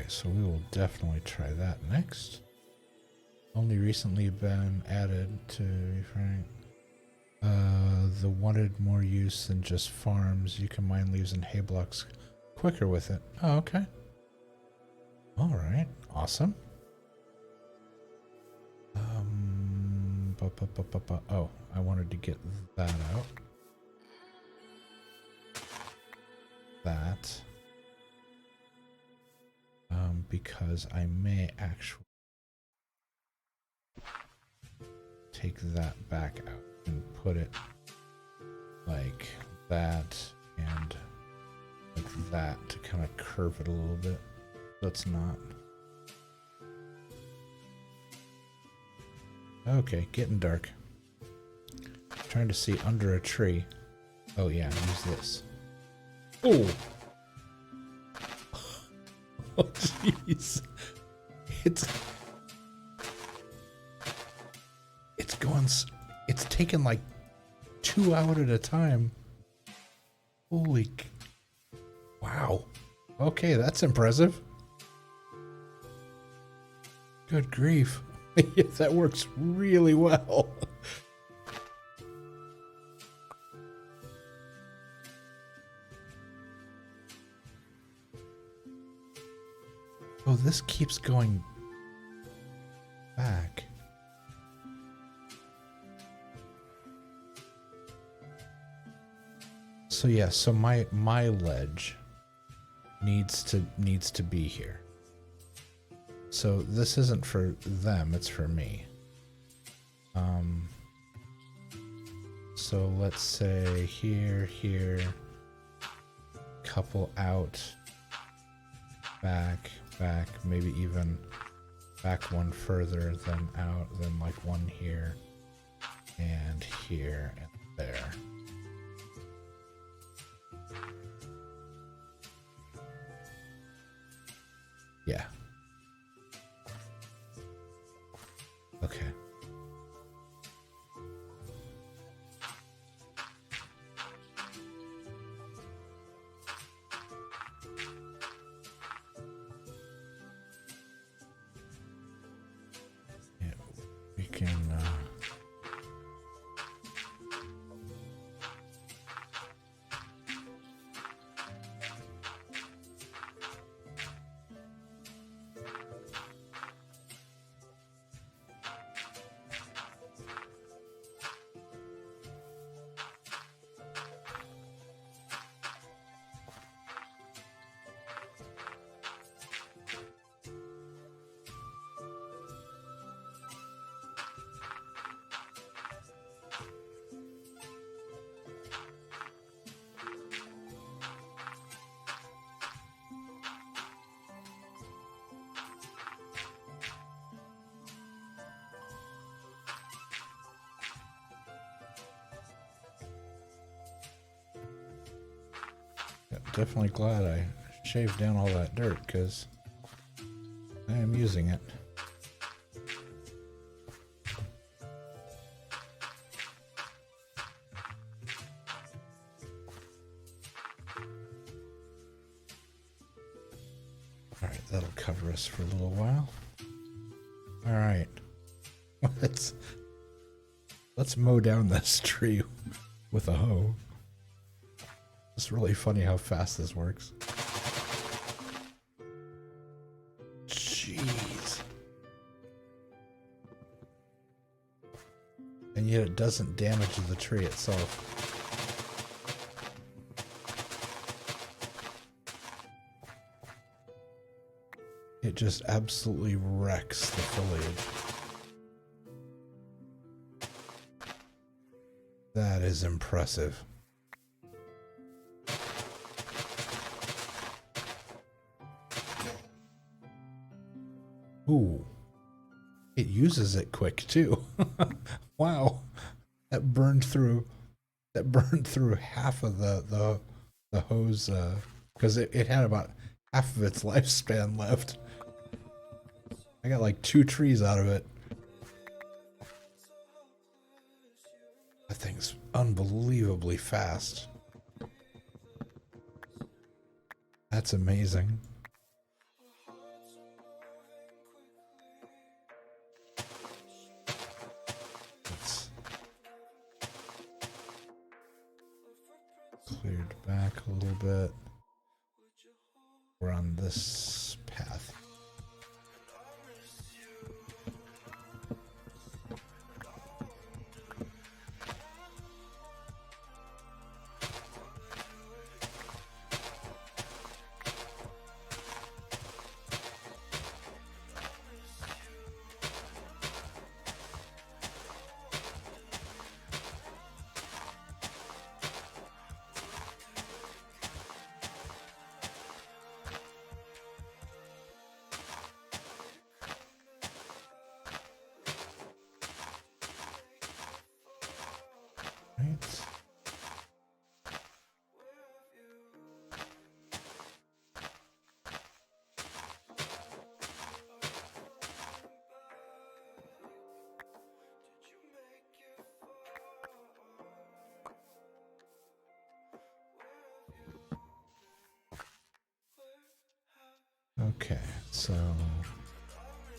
So we will definitely try that next. Only recently been added to the wanted more use than just farms. You can mine leaves and hay blocks quicker with it. Oh, okay. All right. Awesome. Oh, I wanted to get that out. That. Because I may actually take that back out and put it like that and like that to kind of curve it a little bit. Let's not. Okay, getting dark. Trying to see under a tree. Oh yeah, use this. Oh! Oh jeez. It's taken like 2 out at a time. Holy wow. Okay, that's impressive. Good grief. That works really well. Oh, this keeps going back. So yeah, so my ledge needs to be here. So this isn't for them, it's for me. So let's say here, couple out, back, maybe even back one further, then out, then like one here, and there. Yeah. Okay. Yeah, we can. Definitely glad I shaved down all that dirt because I am using it. Alright, that'll cover us for a little while. Alright. Let's mow down this tree with a hoe. It's really funny how fast this works. Jeez. And yet it doesn't damage the tree itself. It just absolutely wrecks the foliage. That is impressive. Ooh. It uses it quick too. Wow. That burned through half of the hose because it had about half of its lifespan left. I got like 2 trees out of it. That thing's unbelievably fast. That's amazing. It's cleared back a little bit. We're on this path. Okay, so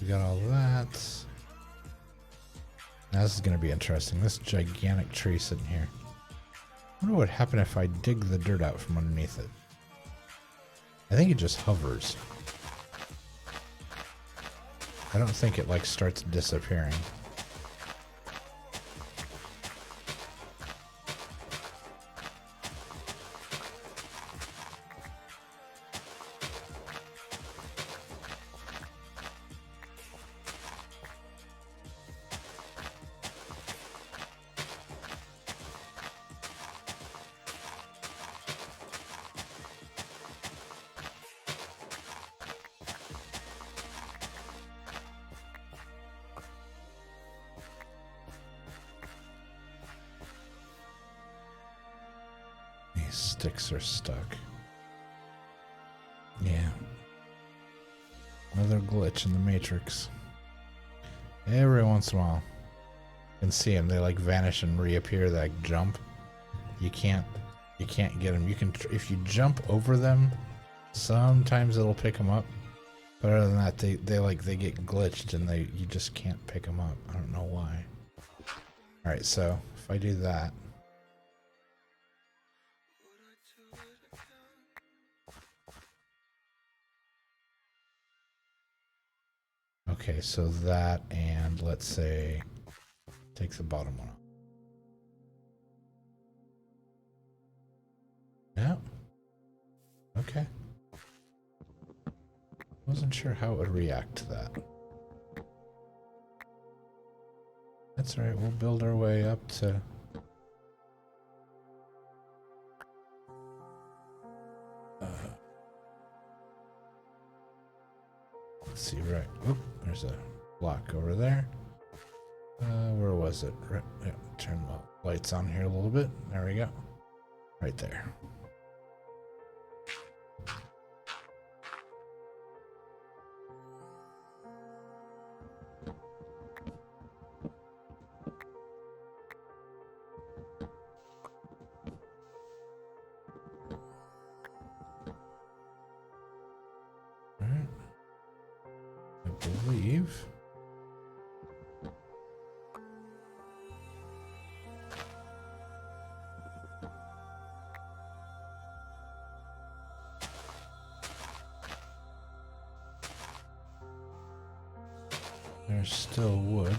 we got all that. Now this is going to be interesting. This gigantic tree sitting here. I wonder what would happen if I dig the dirt out from underneath it. I think it just hovers. I don't think it like starts disappearing. Sticks are stuck. Yeah. Another glitch in the Matrix. Every once in a while. You can see them. They like vanish and reappear. They like jump. You can't get them. You can, if you jump over them, sometimes it'll pick them up. But other than that, they get glitched and you just can't pick them up. I don't know why. Alright, so if I do that. Okay, so that, and let's say take the bottom one off. No. Okay. Wasn't sure how it would react to that. That's all right. We'll build our way up to. Let's see, right. Oop, there's a block over there. Where was it? Right, yeah, turn the lights on here a little bit. There we go. Right there. Believe. There's still wood.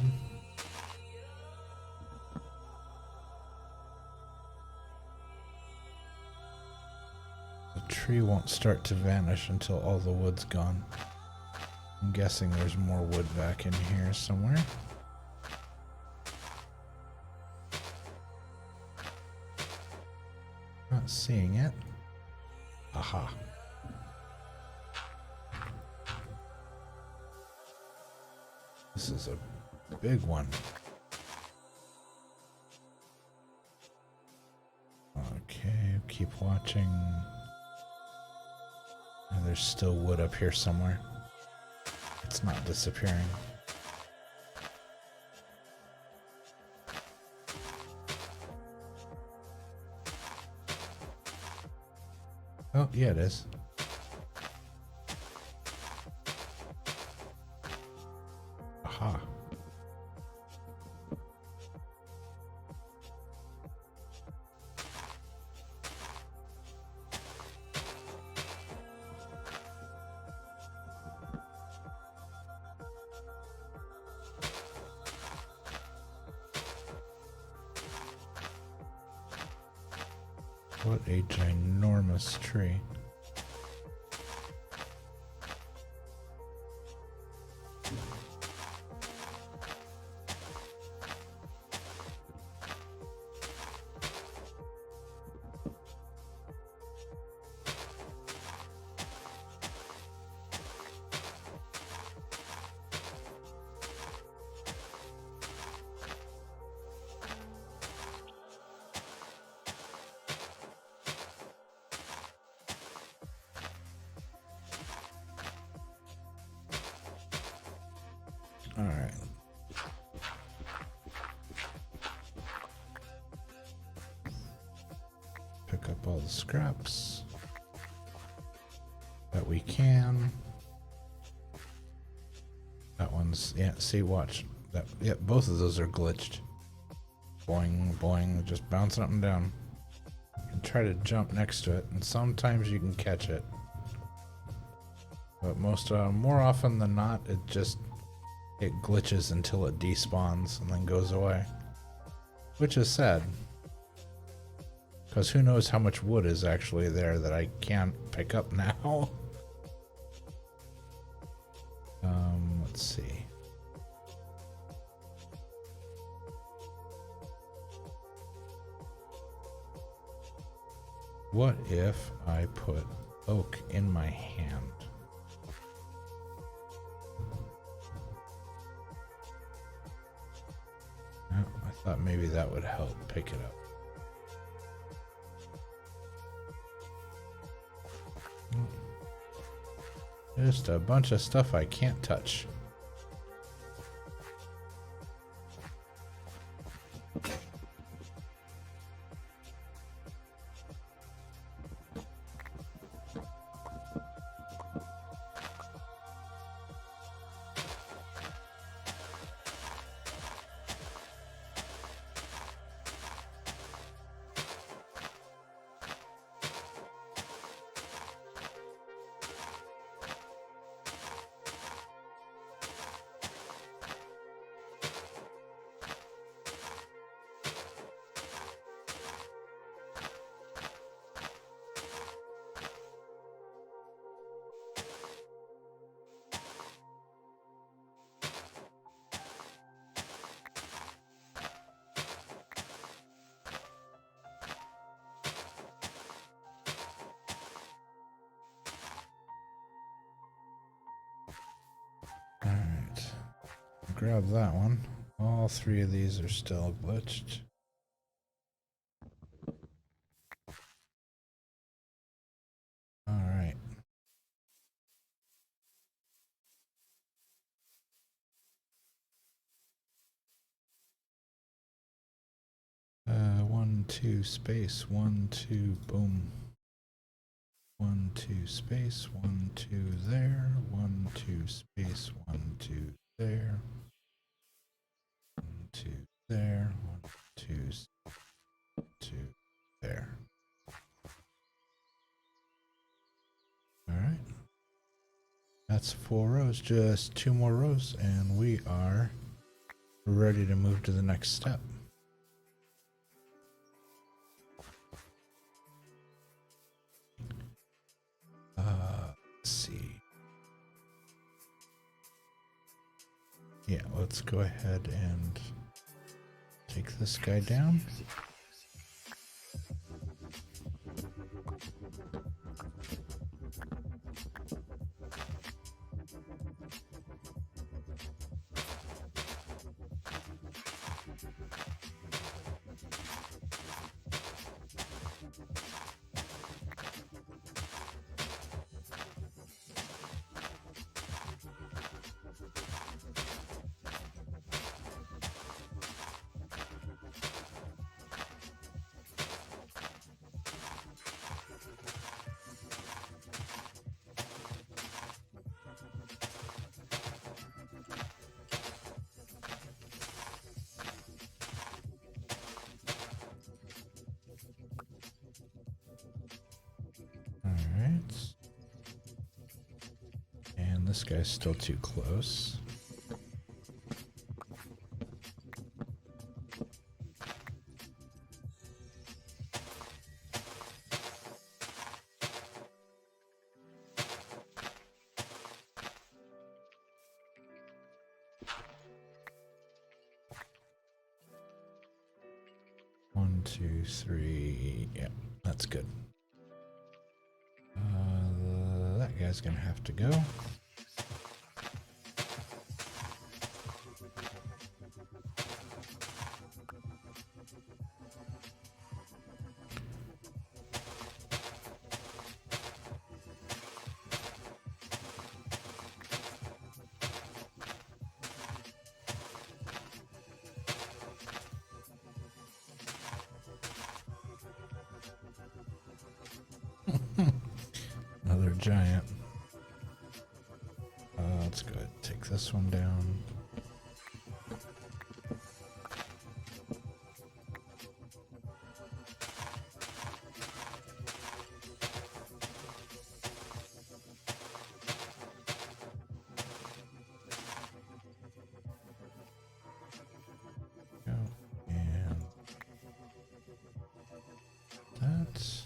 The tree won't start to vanish until all the wood's gone. I'm guessing there's more wood back in here somewhere. Not seeing it. Aha. This is a big one. Okay, keep watching. And there's still wood up here somewhere. It's not disappearing. Oh, yeah, it is. Aha. What a ginormous tree. All right. Pick up all the scraps that we can. That one's, yeah, see, watch. That, yeah, both of those are glitched. Boing, boing, just bouncing up and down. And try to jump next to it, and sometimes you can catch it. But more often than not, it glitches until it despawns and then goes away, which is sad, because who knows how much wood is actually there that I can't pick up now. Let's see. What if I put oak in my hand? I thought maybe that would help pick it up. Just a bunch of stuff I can't touch. Alright. Grab that one. All three of these are still glitched. Alright. One, two, space, one, two, boom. 1, 2, space, 1, 2 there, 1, 2, space, 1, 2 there, 1, 2 there, 1, 2, 2 there. Alright. That's 4 rows, just 2 more rows, and we are ready to move to the next step. Let's see. Yeah, let's go ahead and take this guy down. Alright. And this guy's still too close. One, two, three. Yeah, that's good. That guy's gonna have to go. Another giant. Let's go ahead and take this one down. Go. And that.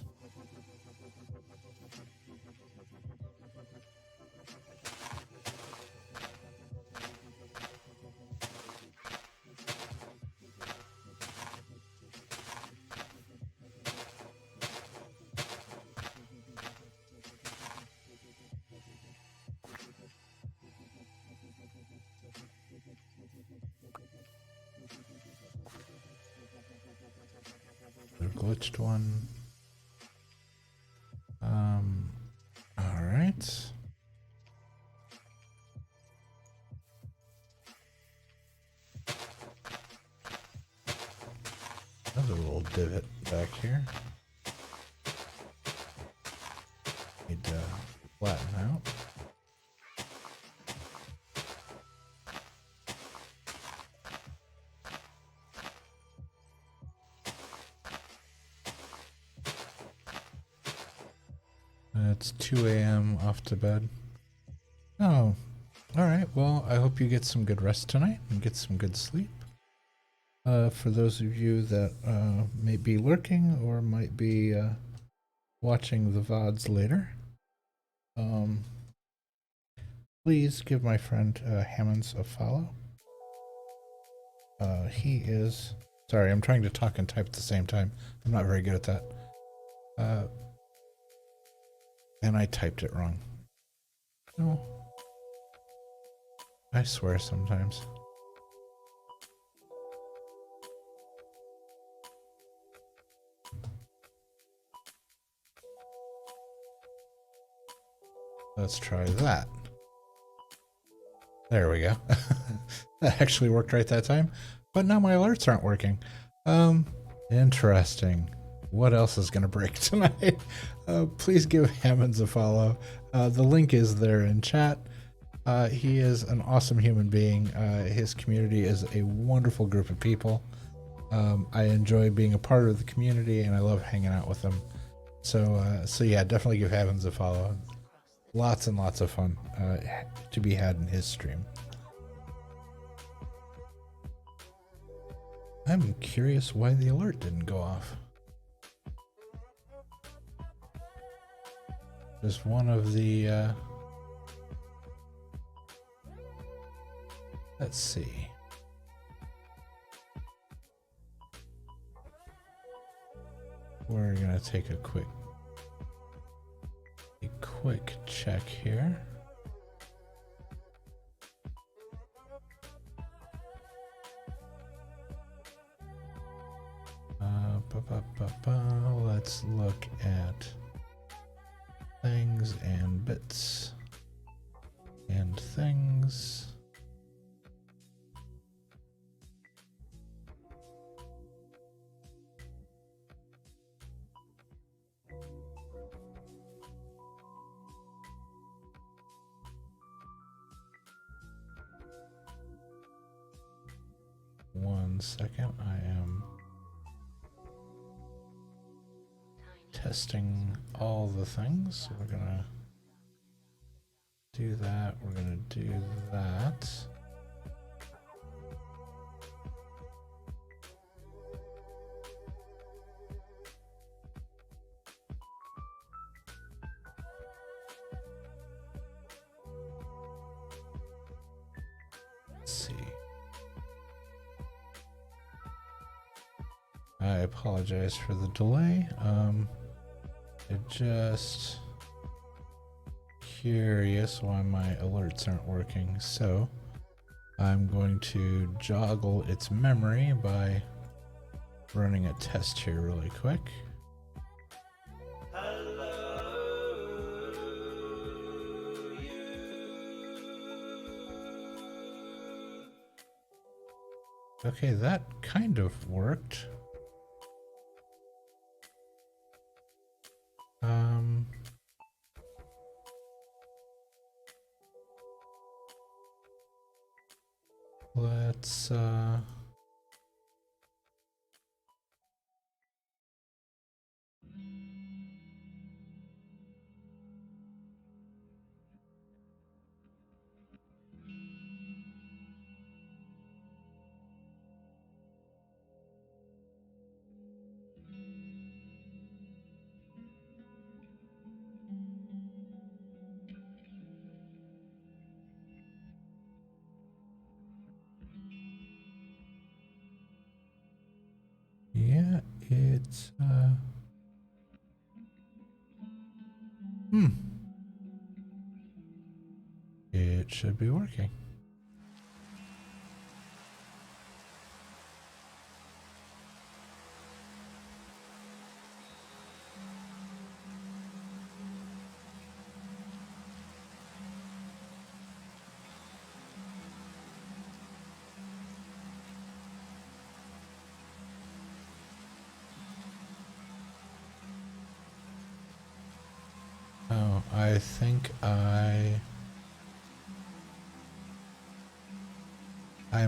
Glitched one. All right. divot back here. Need to flatten out. It's 2 a.m. off to bed. Oh, alright. Well, I hope you get some good rest tonight and get some good sleep. For those of you that may be lurking or might be watching the VODs later, please give my friend Hammonds a follow. He is... Sorry, I'm trying to talk and type at the same time. I'm not very good at that. And I typed it wrong. No. I swear sometimes. Let's try that. There we go. That actually worked right that time. But now my alerts aren't working. Interesting. What else is going to break tonight? Please give Hammonds a follow. The link is there in chat. He is an awesome human being. His community is a wonderful group of people. I enjoy being a part of the community, and I love hanging out with them. So yeah, definitely give Hammonds a follow. Lots and lots of fun to be had in his stream. I'm curious why the alert didn't go off. Just one of the... let's see. We're gonna take a quick check here. Let's look at things and bits and things. One second, I am testing all the things. We're gonna do that. We're gonna do that. Let's see. I apologize for the delay. Just curious why my alerts aren't working, so I'm going to joggle its memory by running a test here really quick. Okay, that kind of worked. Let's yeah, it's it should be working. Oh, I think I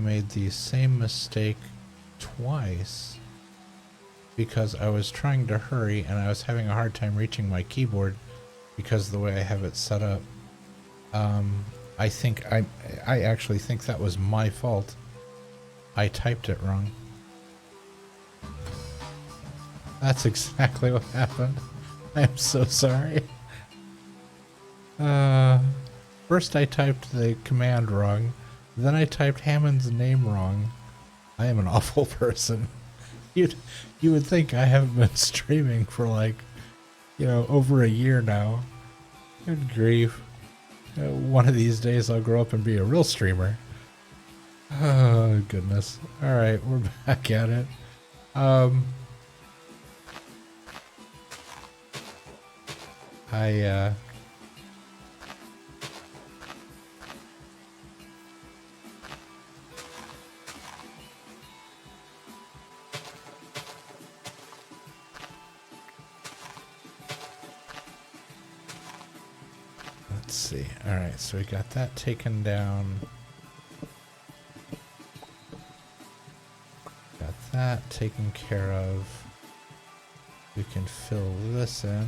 made the same mistake twice because I was trying to hurry and I was having a hard time reaching my keyboard because of the way I have it set up. I think I actually think that was my fault. I typed it wrong. That's exactly what happened. I'm so sorry. First I typed the command wrong, then I typed Hammond's name wrong. I am an awful person. You would think I haven't been streaming for like, over a year now. Good grief. One of these days I'll grow up and be a real streamer. Oh, goodness. Alright, we're back at it. Let's see. Alright, so we got that taken down. Got that taken care of. We can fill this in.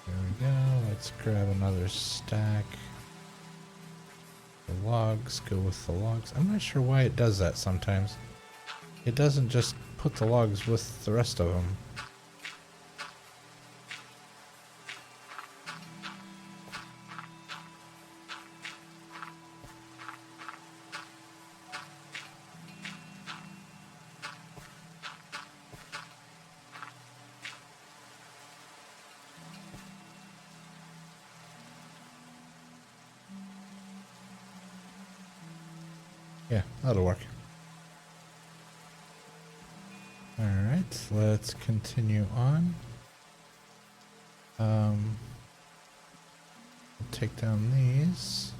There we go. Let's grab another stack. The logs go with the logs. I'm not sure why it does that sometimes. It doesn't just put the logs with the rest of them. Yeah, that'll work. Alright, let's continue on. We'll take down these.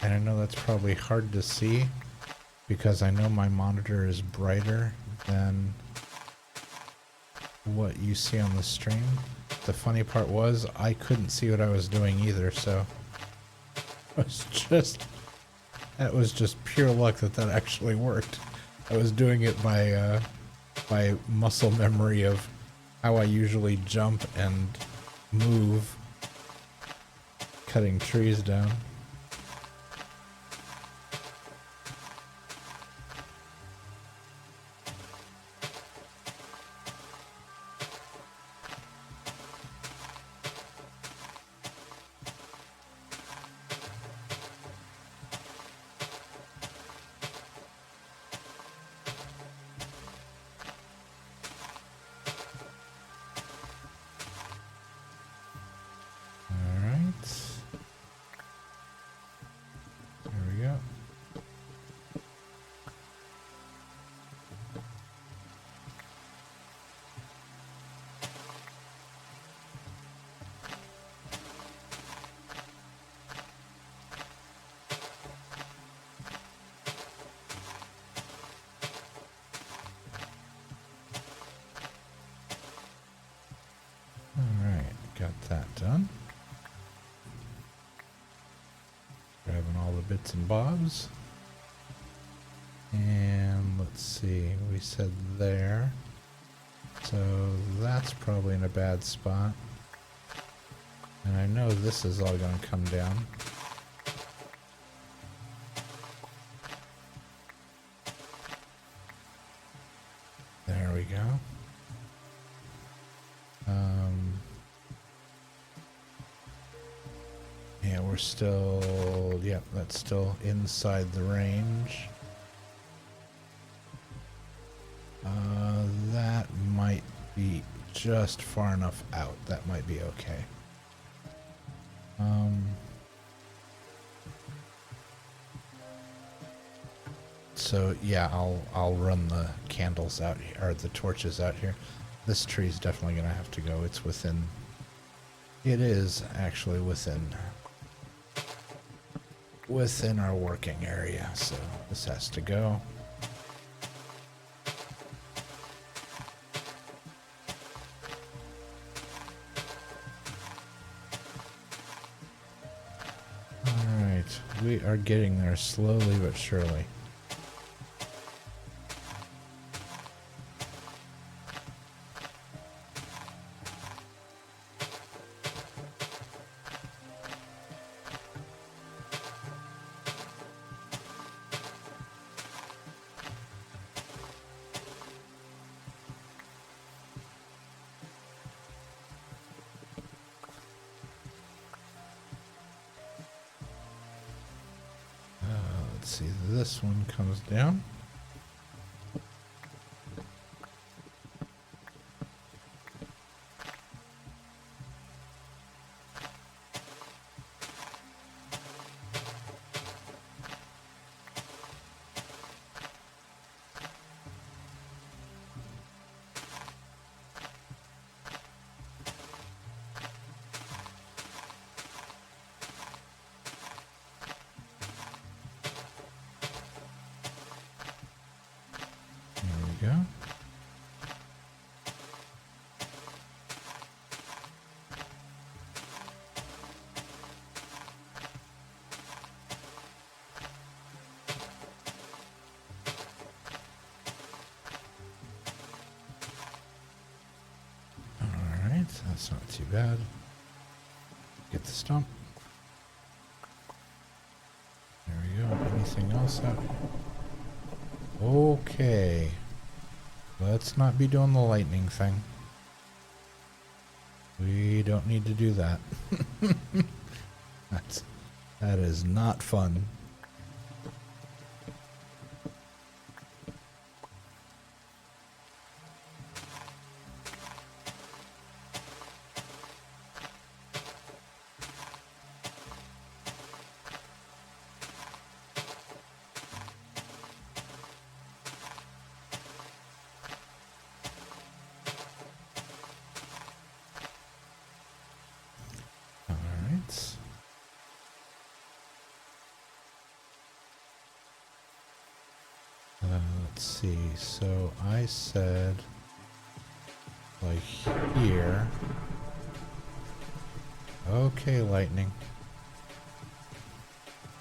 And I know that's probably hard to see because I know my monitor is brighter than what you see on the stream. The funny part was I couldn't see what I was doing either, so that was just pure luck that actually worked. I was doing it by muscle memory of how I usually jump and move, cutting trees down. Got that done. Grabbing all the bits and bobs. And let's see, we said there. So that's probably in a bad spot. And I know this is all going to come down. There we go. Yeah, we're still, yep, that's still inside the range. That might be just far enough out. That might be okay. So yeah, I'll run the candles out here, or the torches out here. This tree's definitely gonna have to go. It's within. It is actually within within our working area, so this has to go. Alright, we are getting there slowly but surely. Let's see, this one comes down. Go. All right, that's not too bad. Get the stump. There we go. Anything else out? Okay. Let's not be doing the lightning thing. We don't need to do that. That is not fun. Let's see, so I said like here. Okay, lightning.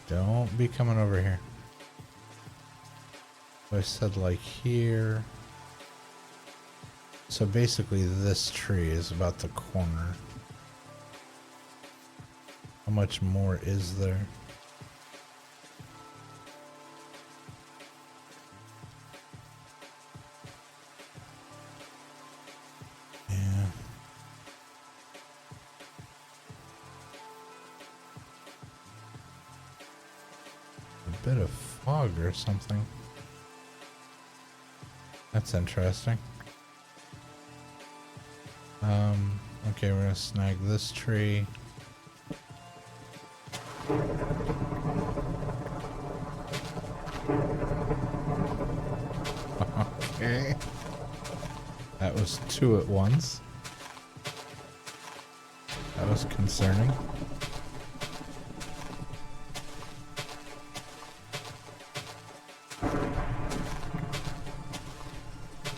Don't be coming over here. I said like here. So basically this tree is about the corner. How much more is there? Yeah. A bit of fog or something. That's interesting. Okay, we're gonna snag this tree. Okay. That was two at once. That was concerning.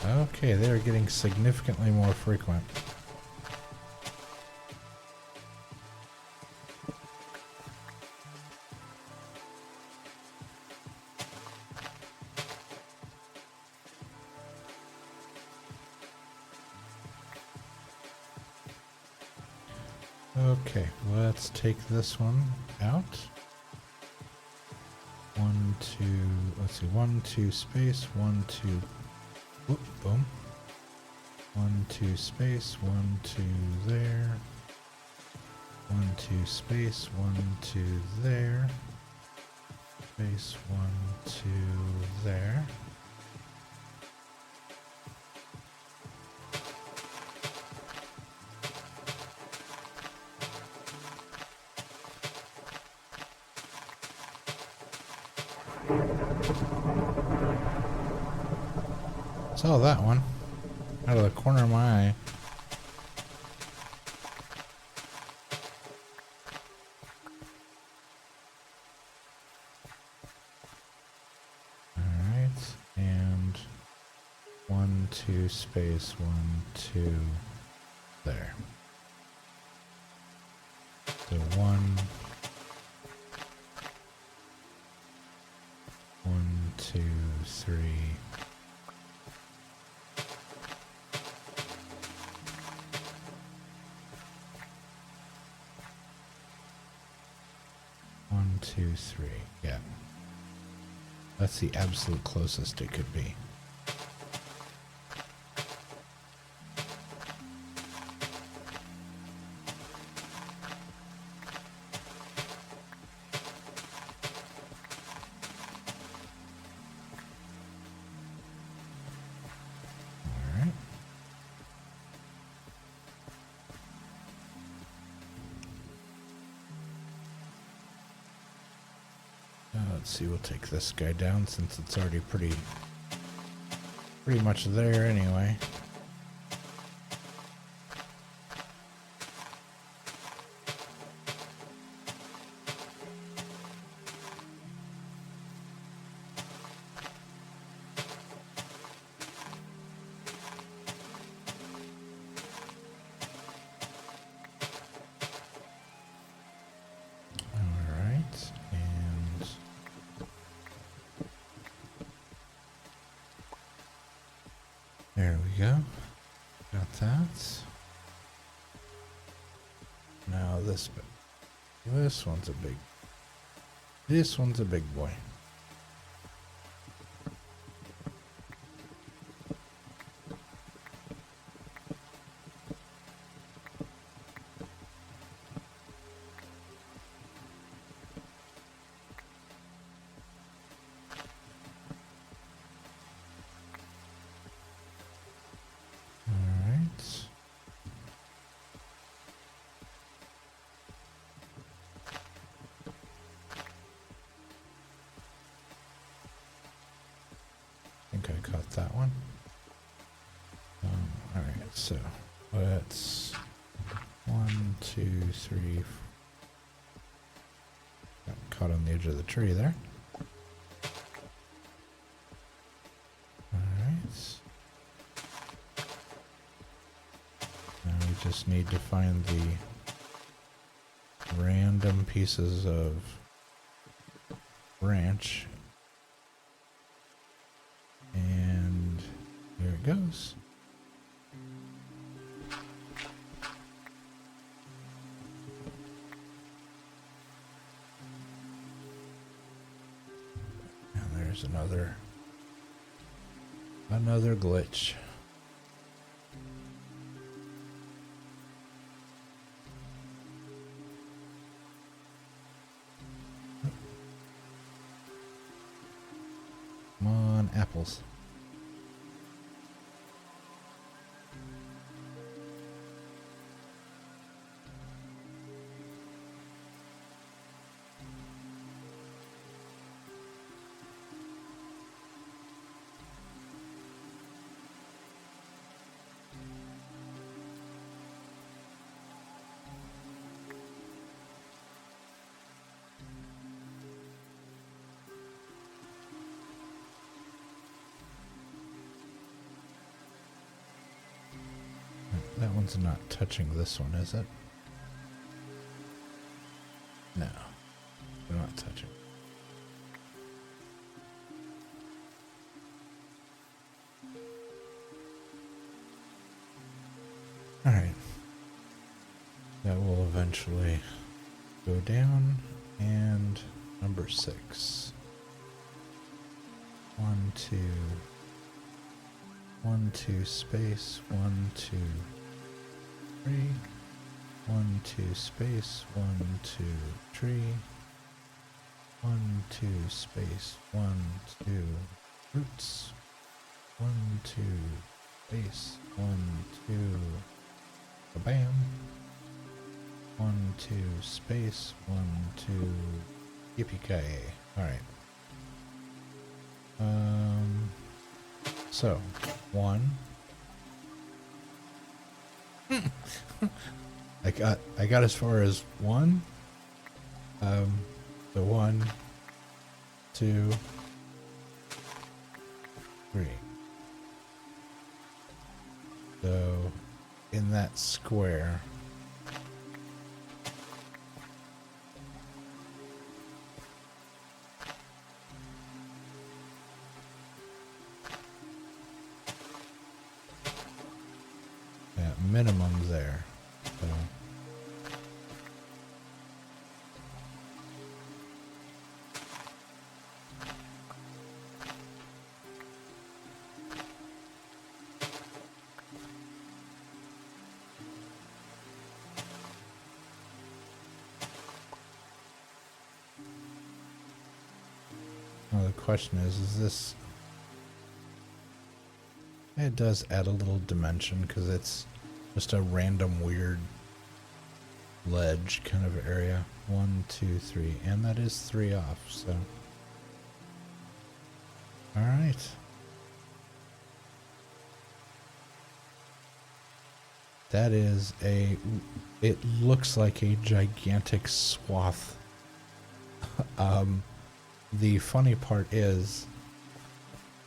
Okay, they're getting significantly more frequent. Okay, let's take this one out. 1, 2, let's see, 1, 2 space, 1, 2, whoop, boom. 1, 2 space, 1, 2 there. 1, 2 space, 1, 2 there. Space, 1, 2 there. Saw that one out of the corner of my eye. 1, 2, space, 1, 2, there. So 1, 2, 3. One, two, three. Yeah. That's the absolute closest it could be. Alright. Let's see, we'll take this guy down since it's already pretty much there anyway. There we go. Got that. Now this one's a big boy. I think I caught that one. Alright, so let's 1, 2, 3. Got caught on the edge of the tree there. Alright. Now we just need to find the random pieces of branch. And here it goes. And there's another glitch. Come on, apples. That one's not touching this one, is it? No, they're not touching. All right. That will eventually go down. And number 6. 1, 2. 1, 2, space, 1, 2, 3. 1, 2, space, 1, 2, tree. 1, 2, space, 1, 2, roots. 1, 2, space, 1, 2, bam. 1, 2, space, 1, 2, yippee-ki-yay. Alright. So, 1. I got as far as 1. The 1, 2, 3. So in that square, yeah, minimum there. So now the question is this, it does add a little dimension because it's just a random weird ledge kind of area. 1, 2, 3, and that is 3 off, so. All right. That is it looks like a gigantic swath. The funny part is,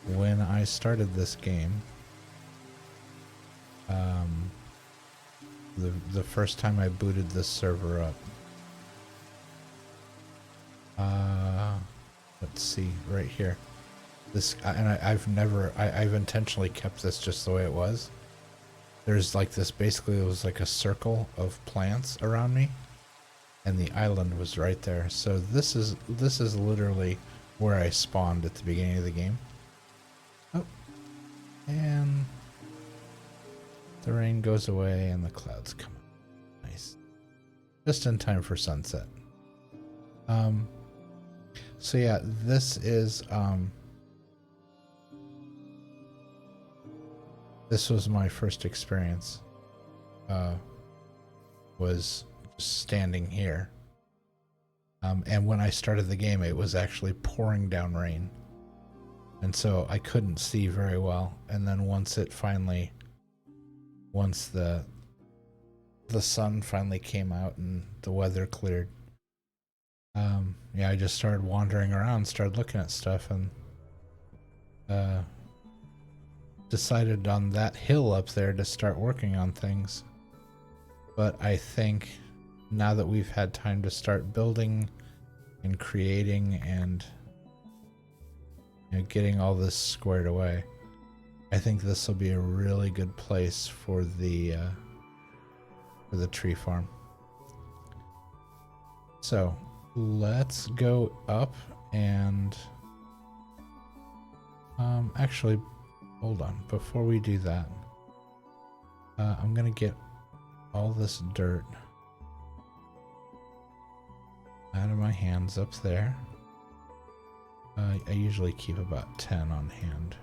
when I started this game, the first time I booted this server up, let's see, right here. This, and I've intentionally kept this just the way it was. There's like this, basically it was like a circle of plants around me, and the island was right there. So this is literally where I spawned at the beginning of the game. Oh, and the rain goes away and the clouds come up. Nice. Just in time for sunset. So yeah, this is this was my first experience, was standing here. And when I started the game, it was actually pouring down rain. And so I couldn't see very well. And then once the sun finally came out and the weather cleared, yeah, I just started wandering around, started looking at stuff, and decided on that hill up there to start working on things. But I think now that we've had time to start building and creating and, you know, getting all this squared away, I think this will be a really good place for the tree farm. So let's go up and actually, hold on, before we do that, I'm gonna get all this dirt out of my hands up there. I usually keep about 10 on hand.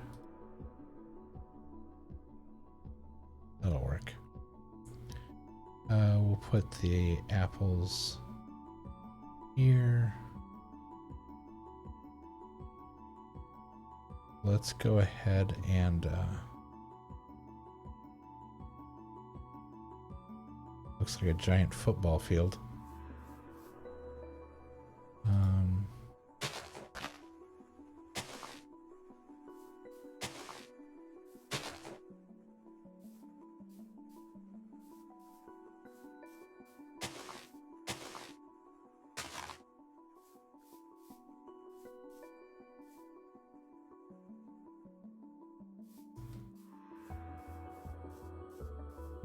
That'll work. We'll put the apples here. Let's go ahead and looks like a giant football field.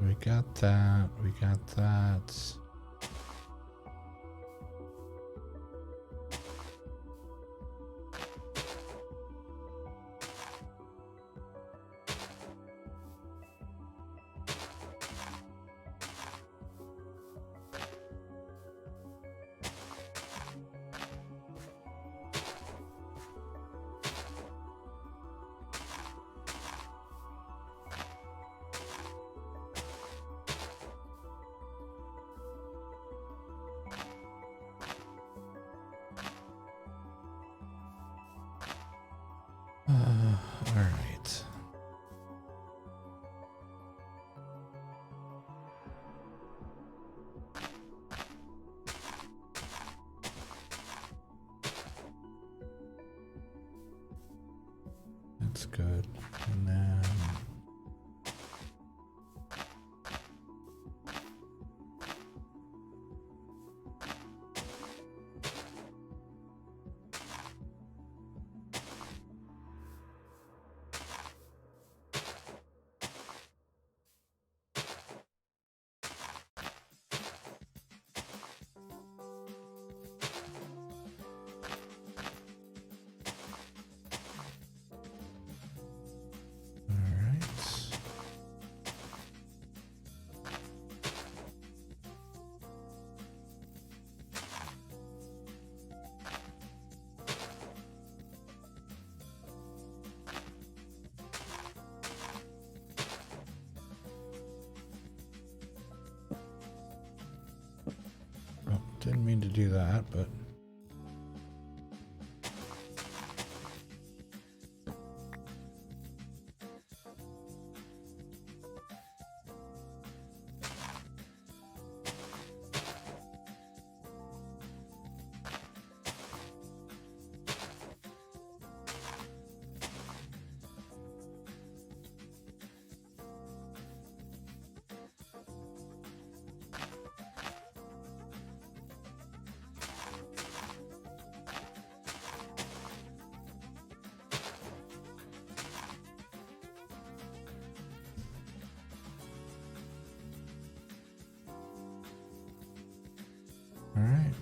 We got that. We got that. All right. That's good. And then do that, but all right.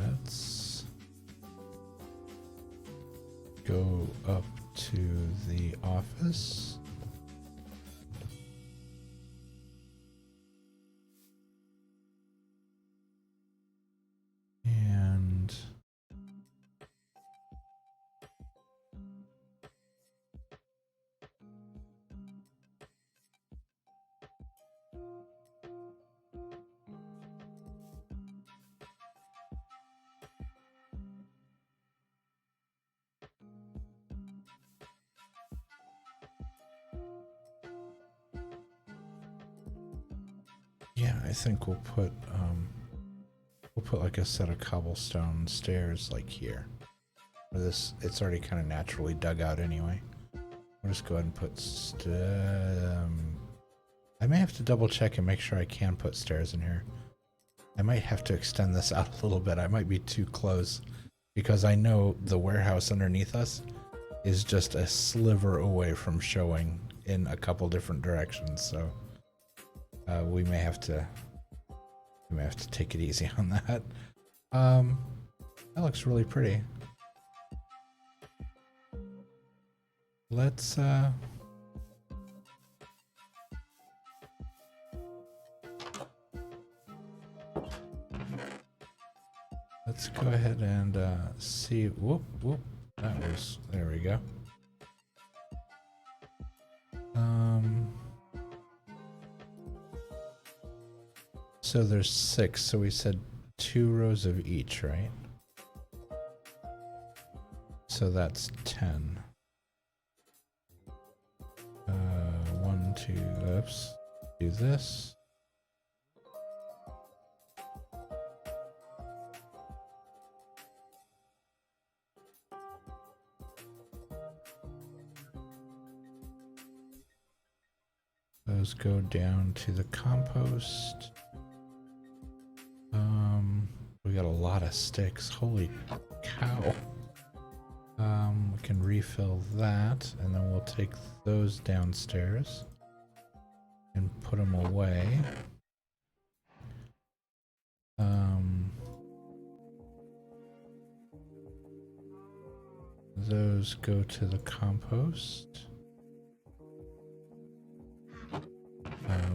Let's go up to the office. And yeah, I think we'll put like a set of cobblestone stairs like here. This, it's already kind of naturally dug out anyway. We'll just go ahead and put I may have to double check and make sure I can put stairs in here. I might have to extend this out a little bit. I might be too close because I know the warehouse underneath us is just a sliver away from showing in a couple different directions. So we may have to take it easy on that. That looks really pretty. Let's go ahead and see. Whoop. That was, there we go. So there's 6, so we said 2 rows of each, right? So that's 10. 1, 2, oops. Do this. Those go down to the compost. We got a lot of sticks. Holy cow. We can refill that, and then we'll take those downstairs and put them away. Those go to the compost.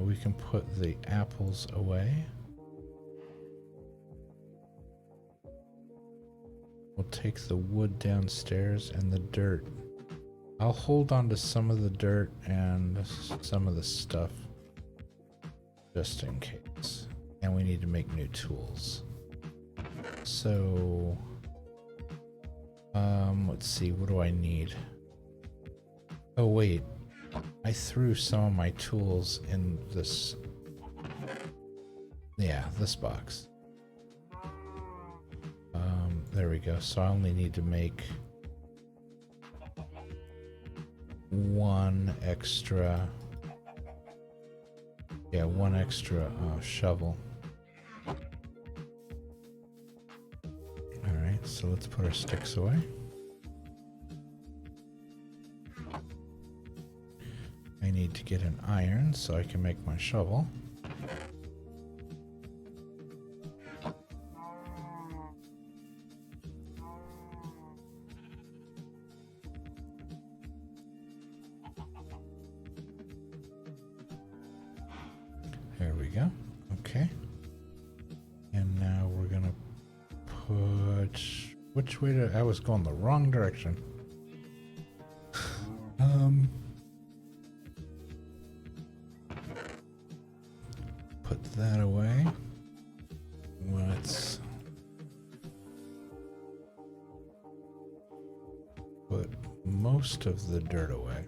We can put the apples away. We'll take the wood downstairs and the dirt. I'll hold on to some of the dirt and some of the stuff just in case. And we need to make new tools. So, let's see, what do I need? Oh wait, I threw some of my tools in this, yeah, this box. There we go. So I only need to make 1 extra, yeah, 1 extra shovel. All right, so let's put our sticks away. I need to get an iron so I can make my shovel. There we go. Okay. And now we're gonna put Which way did I was going the wrong direction. Put that away. Let's put most of the dirt away.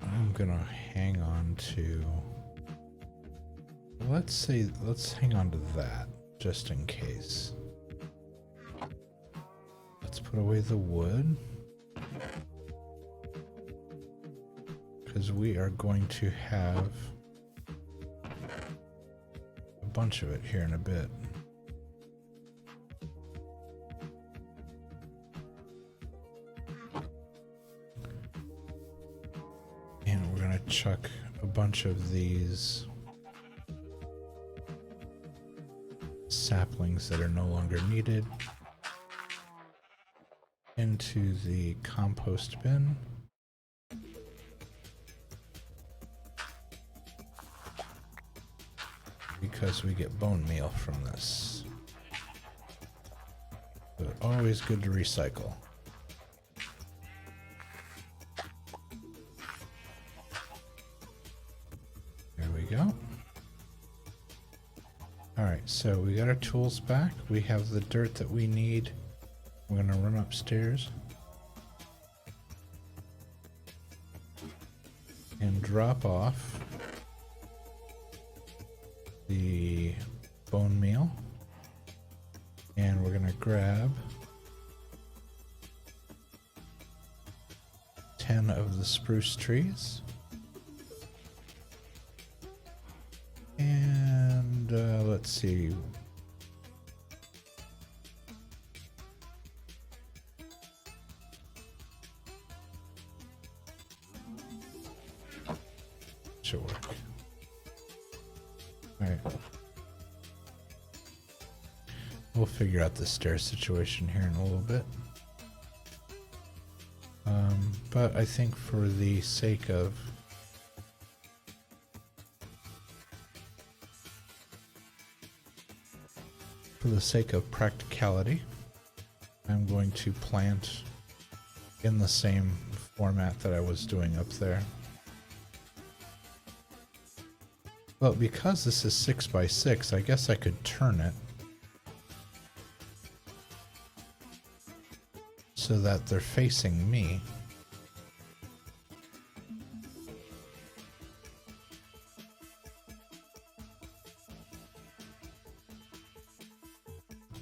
I'm gonna hang on to, let's hang on to that just in case. Let's put away the wood, because we are going to have a bunch of it here in a bit. And we're going to chuck a bunch of these saplings that are no longer needed into the compost bin. Because we get bone meal from this. So always good to recycle. There we go. Alright, so we got our tools back. We have the dirt that we need. We're gonna run upstairs and drop off the bone meal, and we're gonna grab 10 of the spruce trees, and let's see, should work. Alright. We'll figure out the stair situation here in a little bit. But I think for the sake of practicality, I'm going to plant in the same format that I was doing up there. Well, because this is 6 by 6, I guess I could turn it so that they're facing me.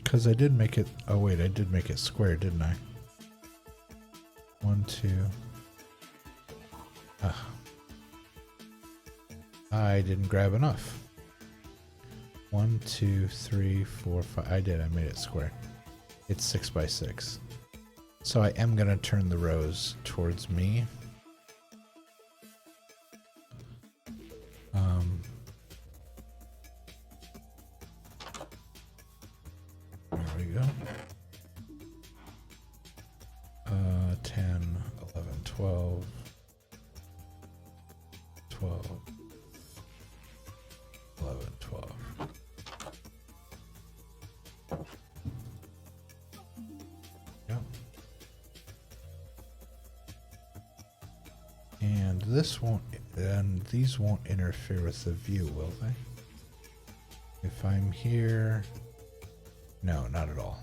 Because I did make it, oh wait, I did make it square, didn't I? 1, 2. I didn't grab enough. 1, 2, 3, 4, 5. I did. I made it square. It's 6 by 6. So I am going to turn the rows towards me. There we go. 10, 11, 12, 12. 11, 12. Yep. And this won't, and these won't interfere with the view, will they? If I'm here, no, not at all.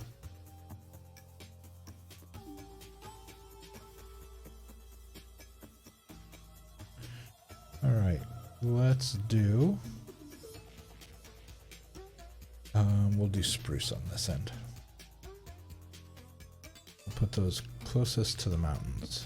All right, let's do. We'll do spruce on this end. We'll put those closest to the mountains.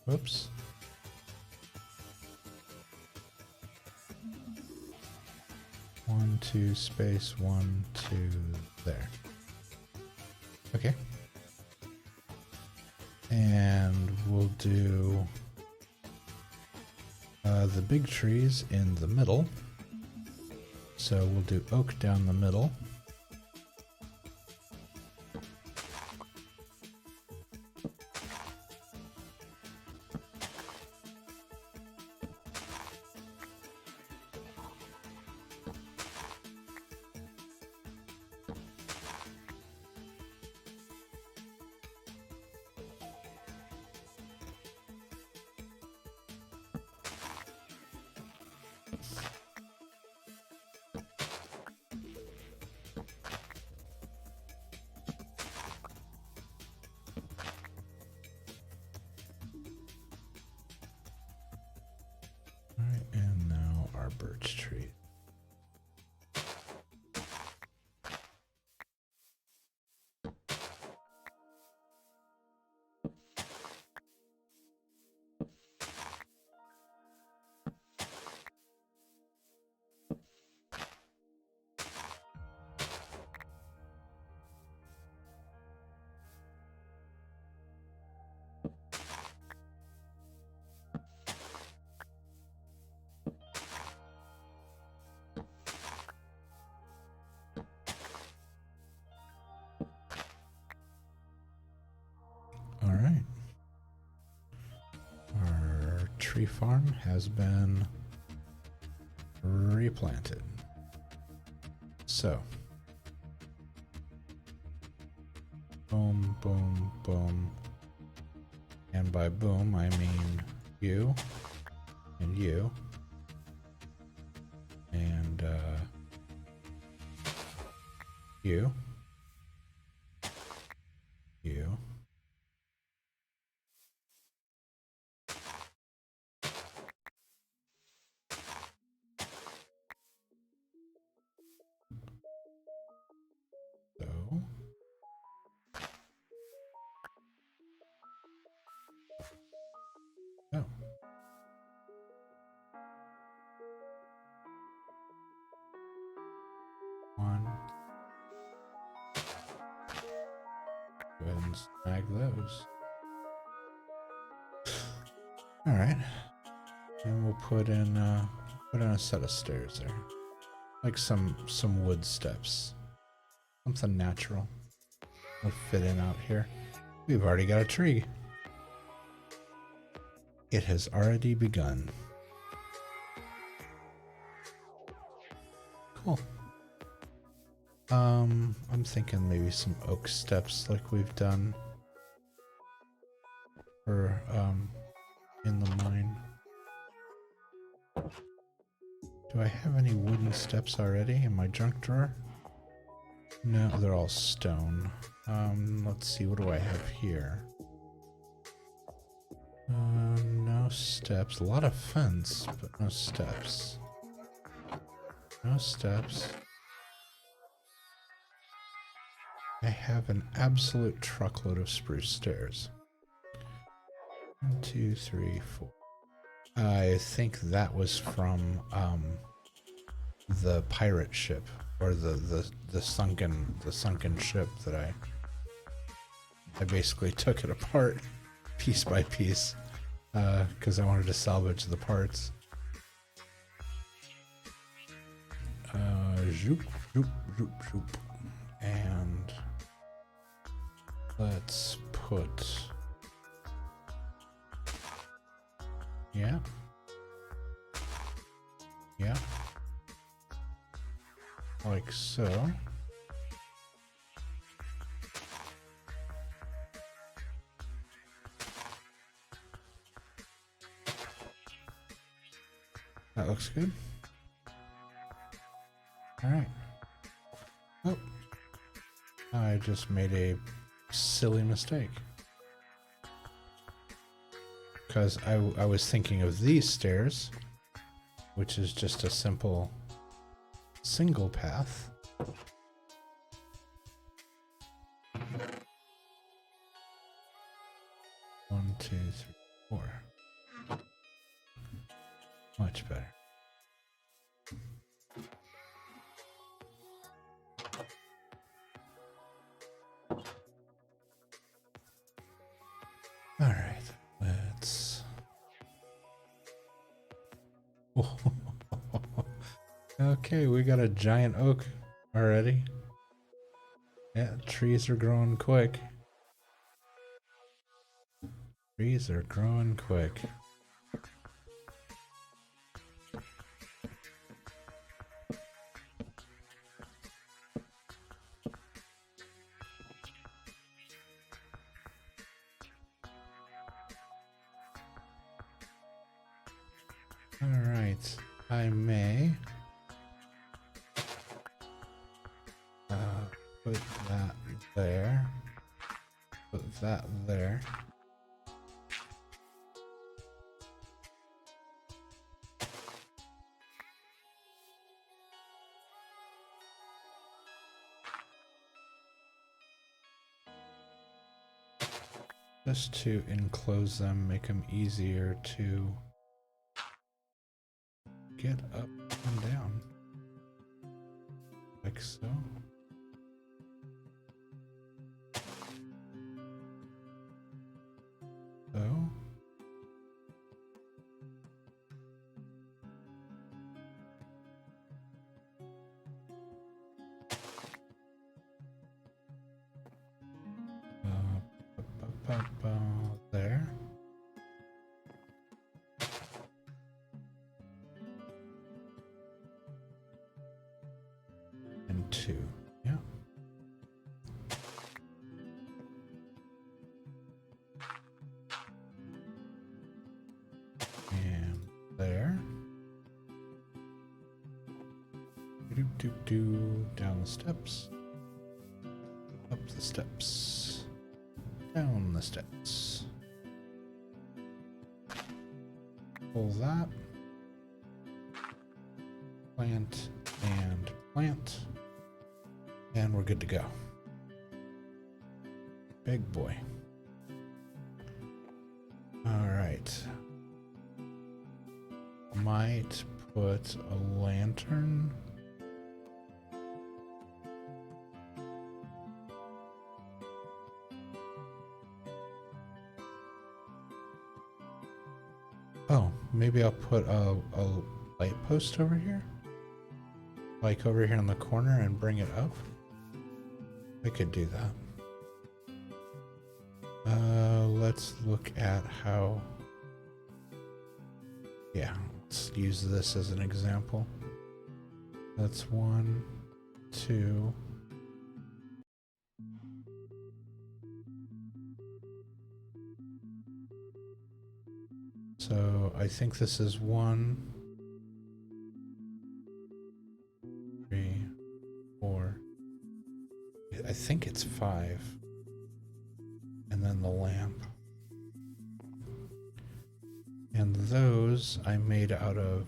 Whoops. One, 1, 2, space 1, 2, there. Okay. And we'll do the big trees in the middle. So we'll do oak down the middle. Alright, and now our birch tree. Alright. Our tree farm has been replanted. So, boom, boom, boom. And by boom, I mean you and you. And you. You. So, oh. One. Go ahead and snag those. All right. And we'll put in a set of stairs there. Like some wood steps. Something natural. Will fit in out here. We've already got a tree. It has already begun. Cool. I'm thinking maybe some oak steps like we've done for in the mine. Do I have any wooden steps already in my junk drawer? No, they're all stone. Let's see, what do I have here? No steps. A lot of fence, but no steps. No steps. I have an absolute truckload of spruce stairs. 1, 2, 3, 4. I think that was from the pirate ship, or the sunken ship that I basically took it apart piece by piece because I wanted to salvage the parts. Zoop, zoop, zoop, zoop. And let's put, yeah, like so. That looks good. All right. Oh, I just made a silly mistake. Because I was thinking of these stairs, which is just a simple single path. One, two, three, four. Much better. Okay, we got a giant oak already. Yeah, trees are growing quick. Trees are growing quick. Alright, I may put that there, put that there. Just to enclose them, make them easier to get up and down. Like so. So. There. And 2. Yeah. And there. Down the steps. Up the steps. Down the steps. Pull that. Plant and plant. And we're good to go. Big boy. Alright. Might put a lantern. Oh, maybe I'll put a light post over here? Like over here in the corner and bring it up? I could do that. Let's look at how... Yeah, let's use this as an example. That's 1, 2... So I think this is 1, 3, 4. I think it's 5. And then the lamp. And those I made out of...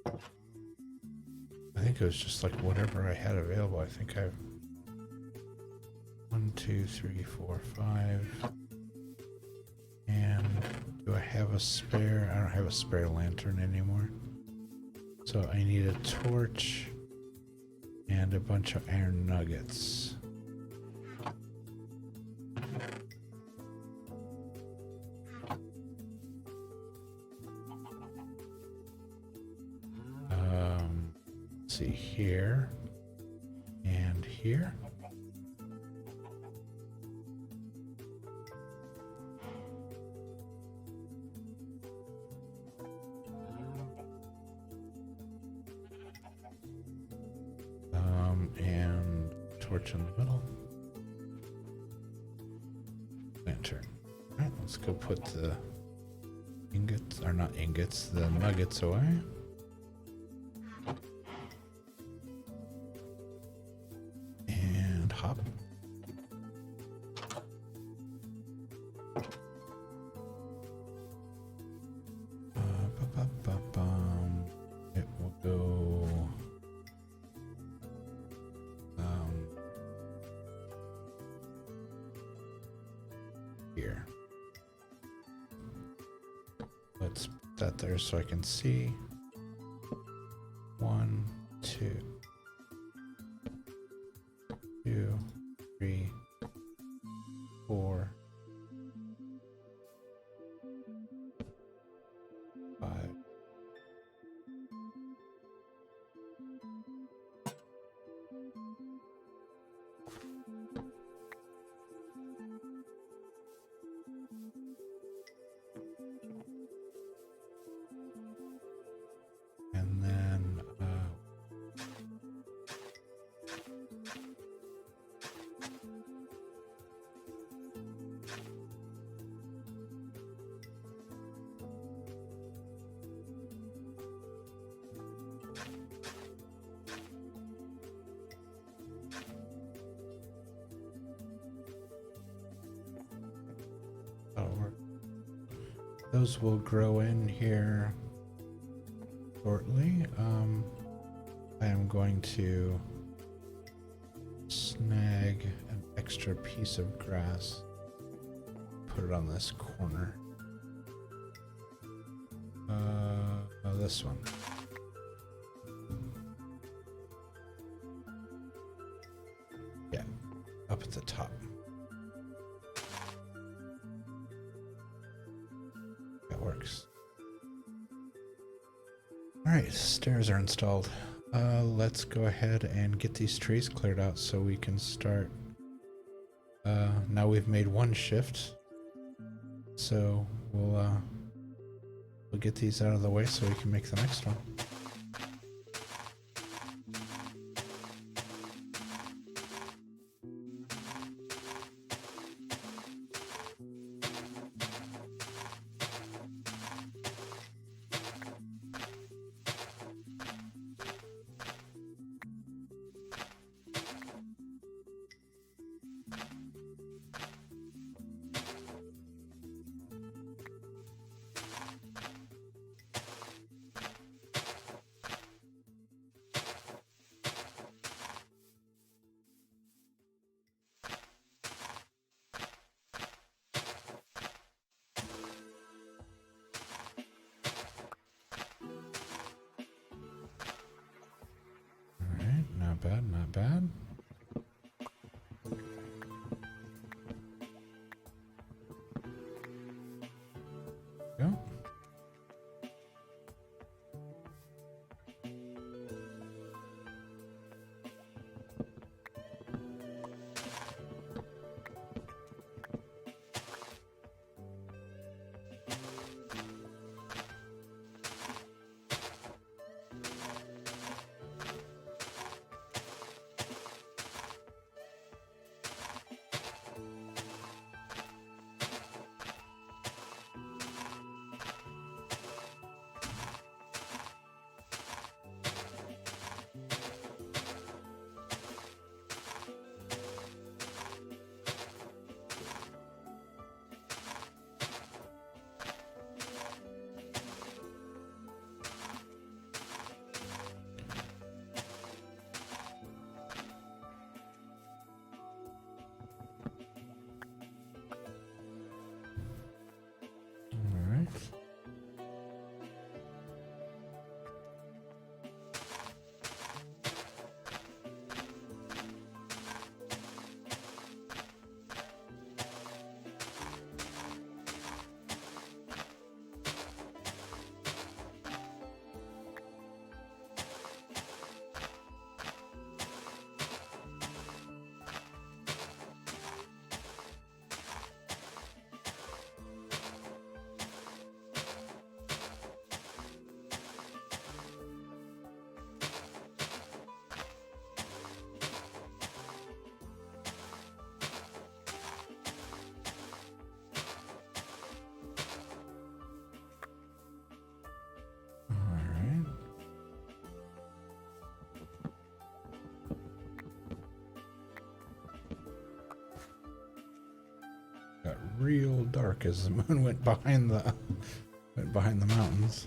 I think it was just like whatever I had available. I think I've... 1, 2, 3, 4, 5... And do I have a spare? I don't have a spare lantern anymore. So I need a torch and a bunch of iron nuggets. Let's see here and here. And torch in the middle. Lantern. Alright, let's go put the ingots, or not ingots, the nuggets away. And hop. It will go... here. Let's put that there so I can see. 1, 2, 2, 3, 4, 5, those will grow in here shortly. I am going to snag an extra piece of grass, put it on this corner. This one. Yeah, up at the top. That works. All right, stairs are installed. Let's go ahead and get these trees cleared out so we can start. Now we've made one shift, so we'll get these out of the way so we can make the next one. Not bad, not bad. Go. Got real dark as the moon went behind the mountains.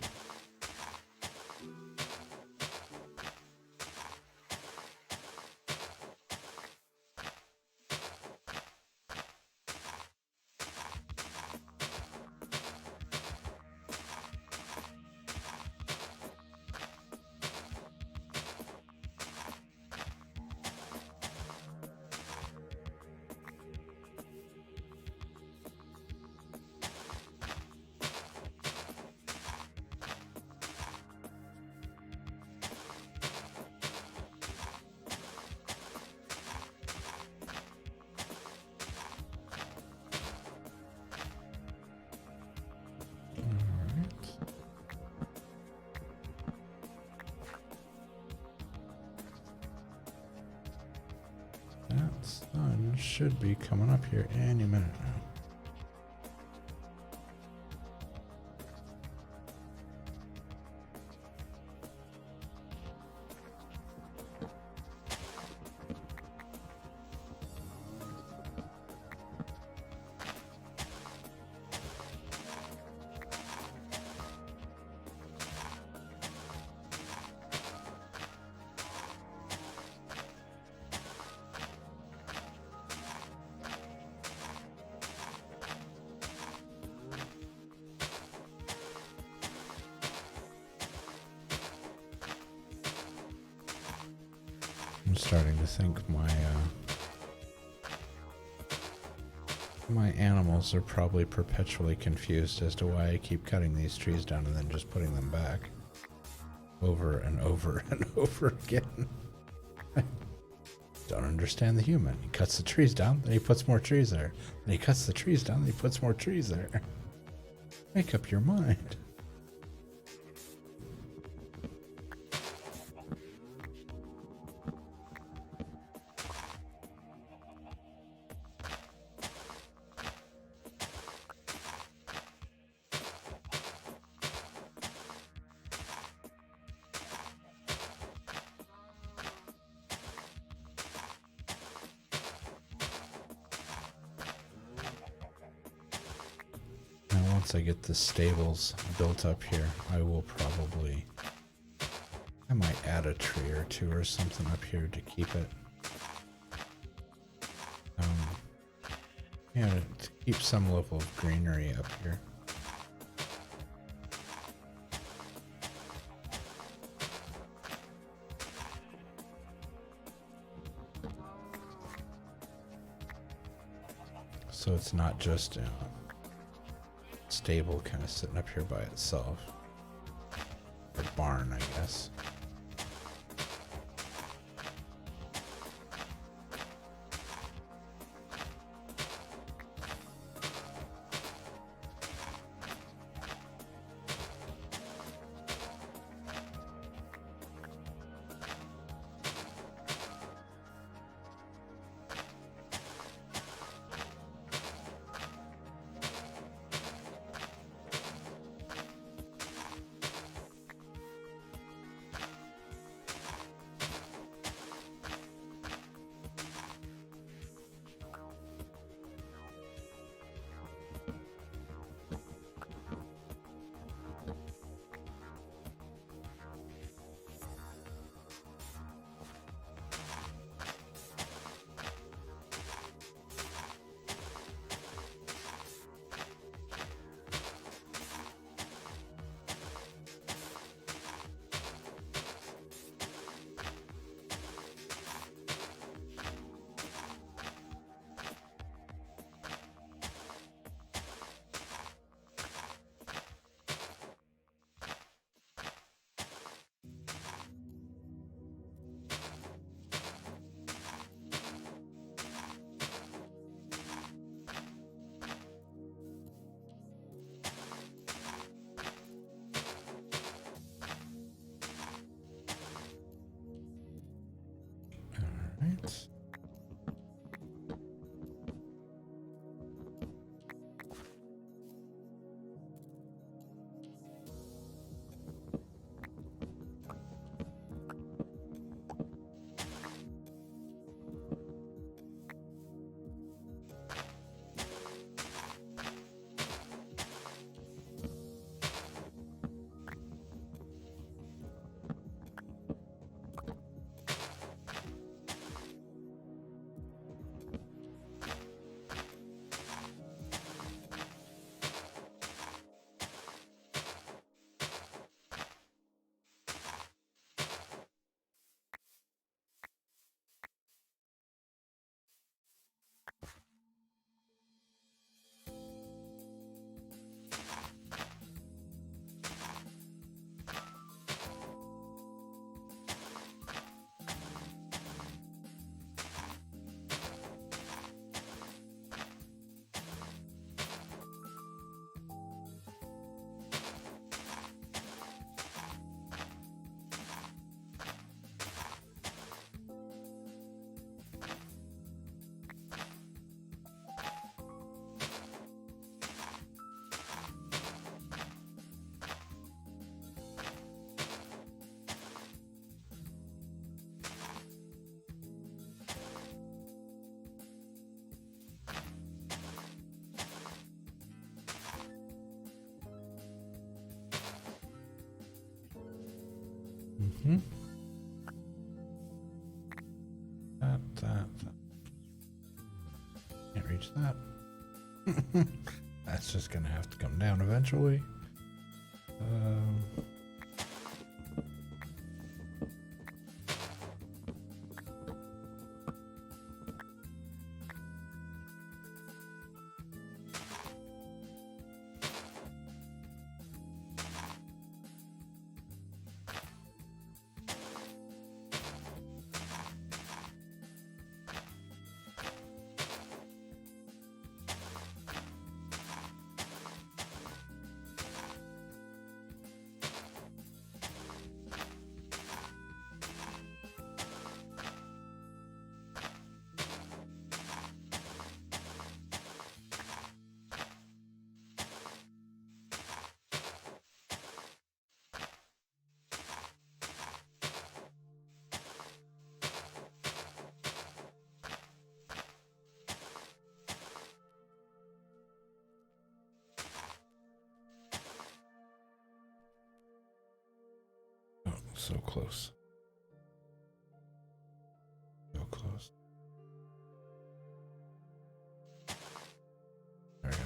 That sun should be coming up here any minute now. starting to think my animals are probably perpetually confused as to why I keep cutting these trees down and then just putting them back over and over and over again. I don't understand the human. He cuts the trees down, then he puts more trees there. Then he cuts the trees down, then he puts more trees there. Make up your mind. Once I get the stables built up here, I might add a tree or two or something up here to keep it. Yeah, to keep some level of greenery up here. So it's not just stable kind of sitting up here by itself. Or barn, I guess. Right. Mm-hmm. That. Can't reach that. That's just gonna have to come down eventually. so close. So close. There we go.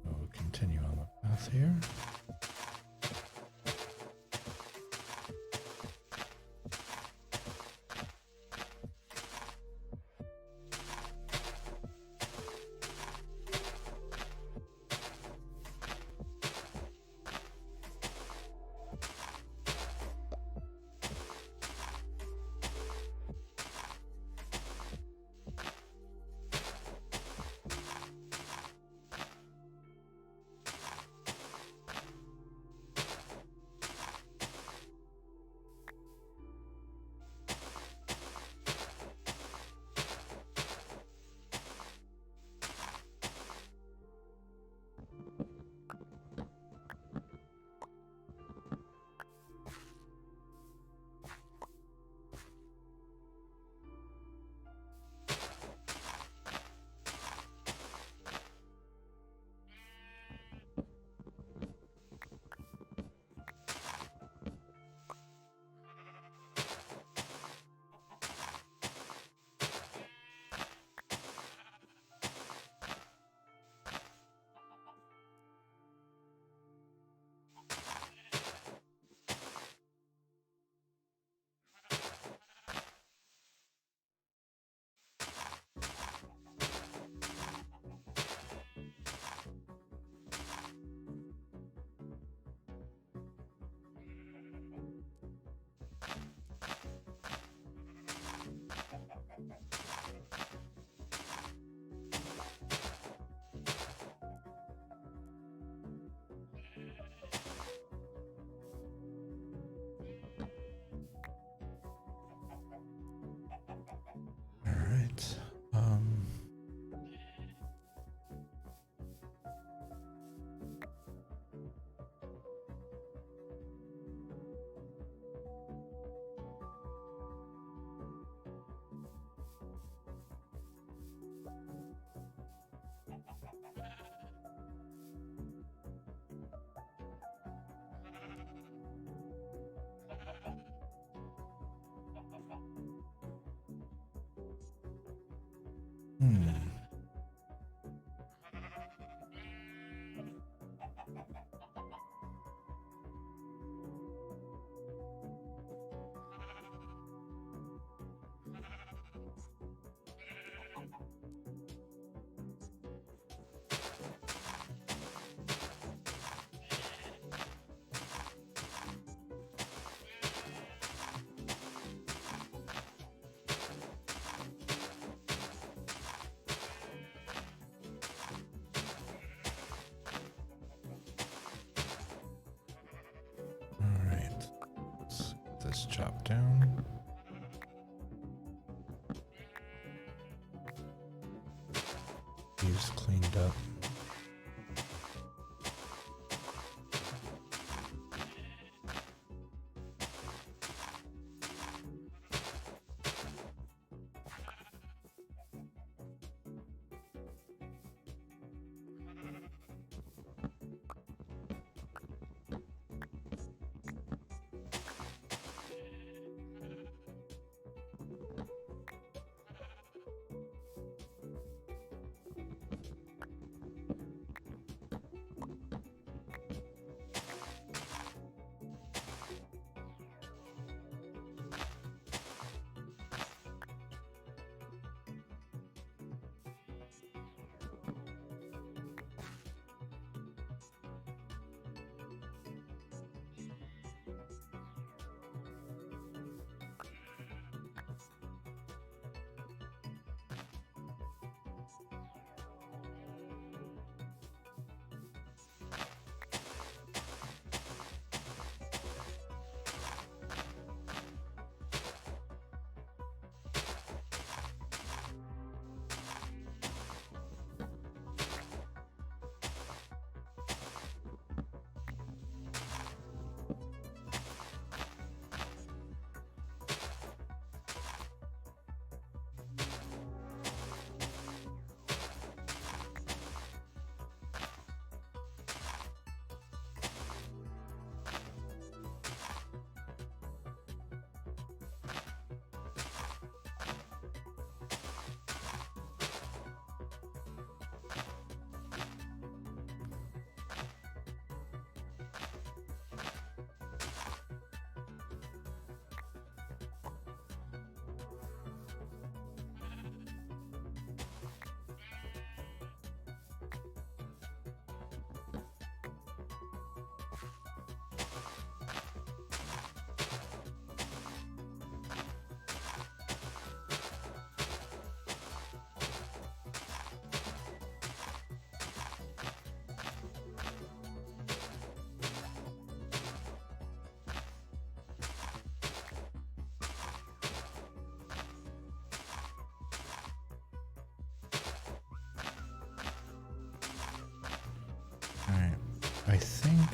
We'll continue on the path here. All right. top down. Leaves cleaned up. Alright, I think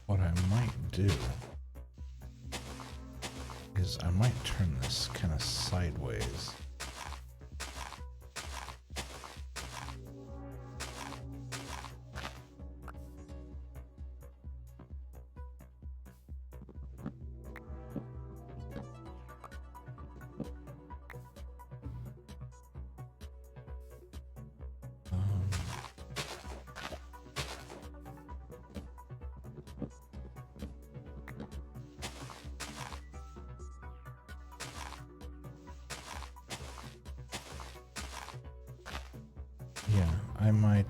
what I might do is I might turn this kind of sideways. Yeah, I might,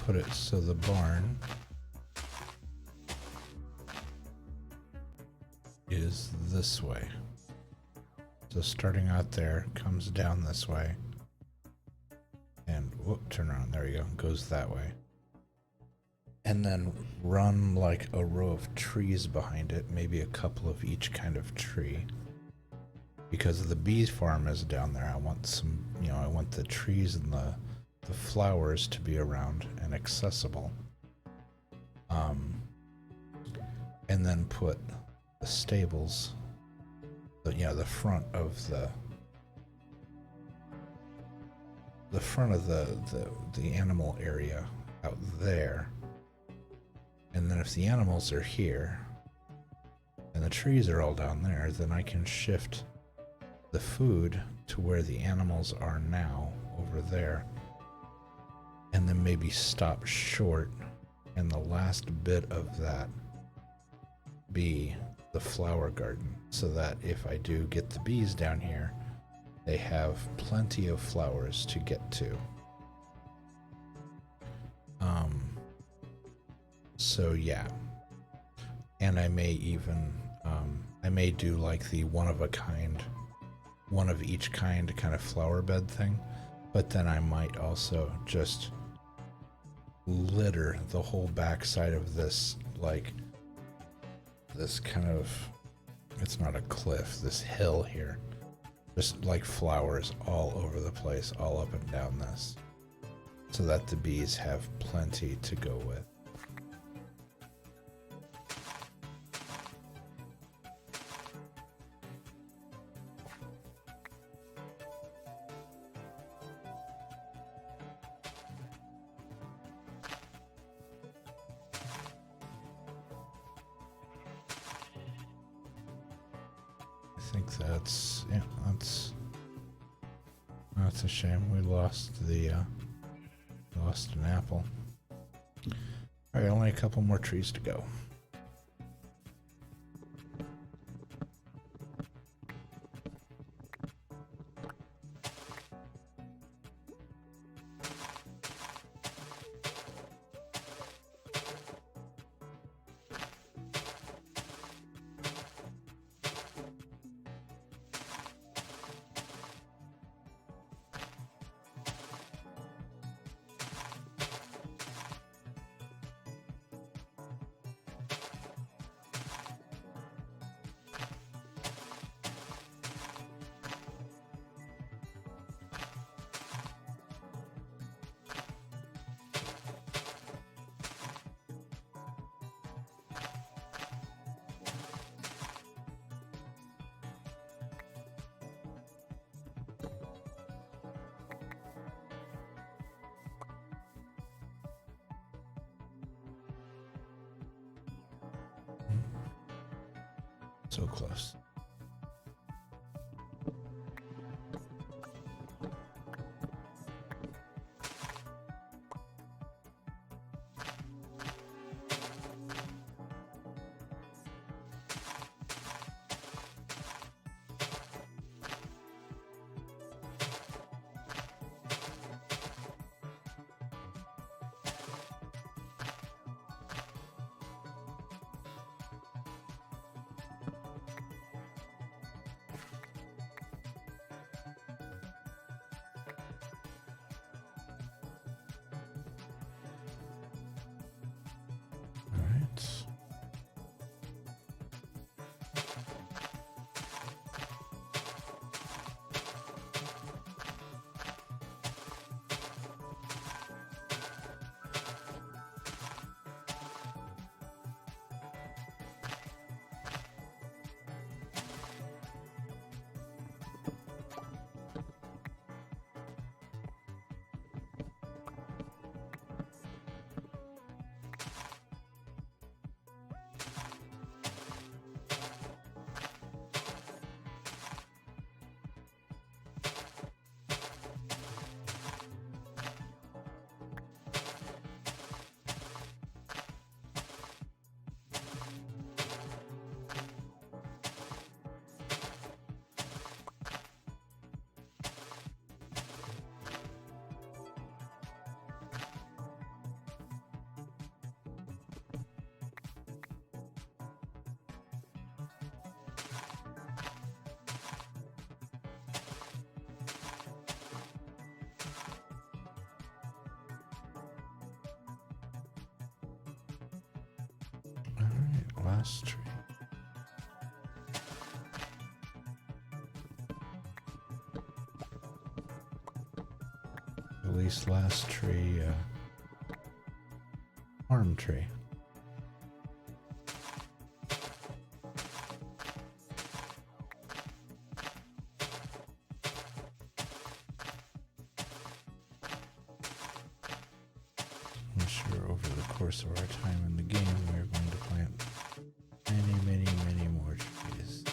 put it so the barn is this way. So starting out there, comes down this way, and whoop, turn around, there you go, goes that way. And then run like a row of trees behind it, maybe a couple of each kind of tree. Because the bee farm is down there, I want some, I want the trees and the flowers to be around and accessible. And then put the stables, the front of the animal area out there. And then if the animals are here and the trees are all down there, then I can shift the food to where the animals are now over there, and then maybe stop short and the last bit of that be the flower garden, so that if I do get the bees down here, they have plenty of flowers to get to. So yeah, and I may even I may do like the one of each kind kind of flower bed thing, But then I might also just litter the whole backside of this, like this kind of, it's not a cliff, this hill here. Just like flowers all over the place, all up and down this, so that the bees have plenty to go with. I think that's, yeah, that's a shame. We lost lost an apple. All right, only a couple more trees to go. So close. Last tree. At least last tree, arm tree. I'm sure over the course of our time in the game, we're going to plant many more trees.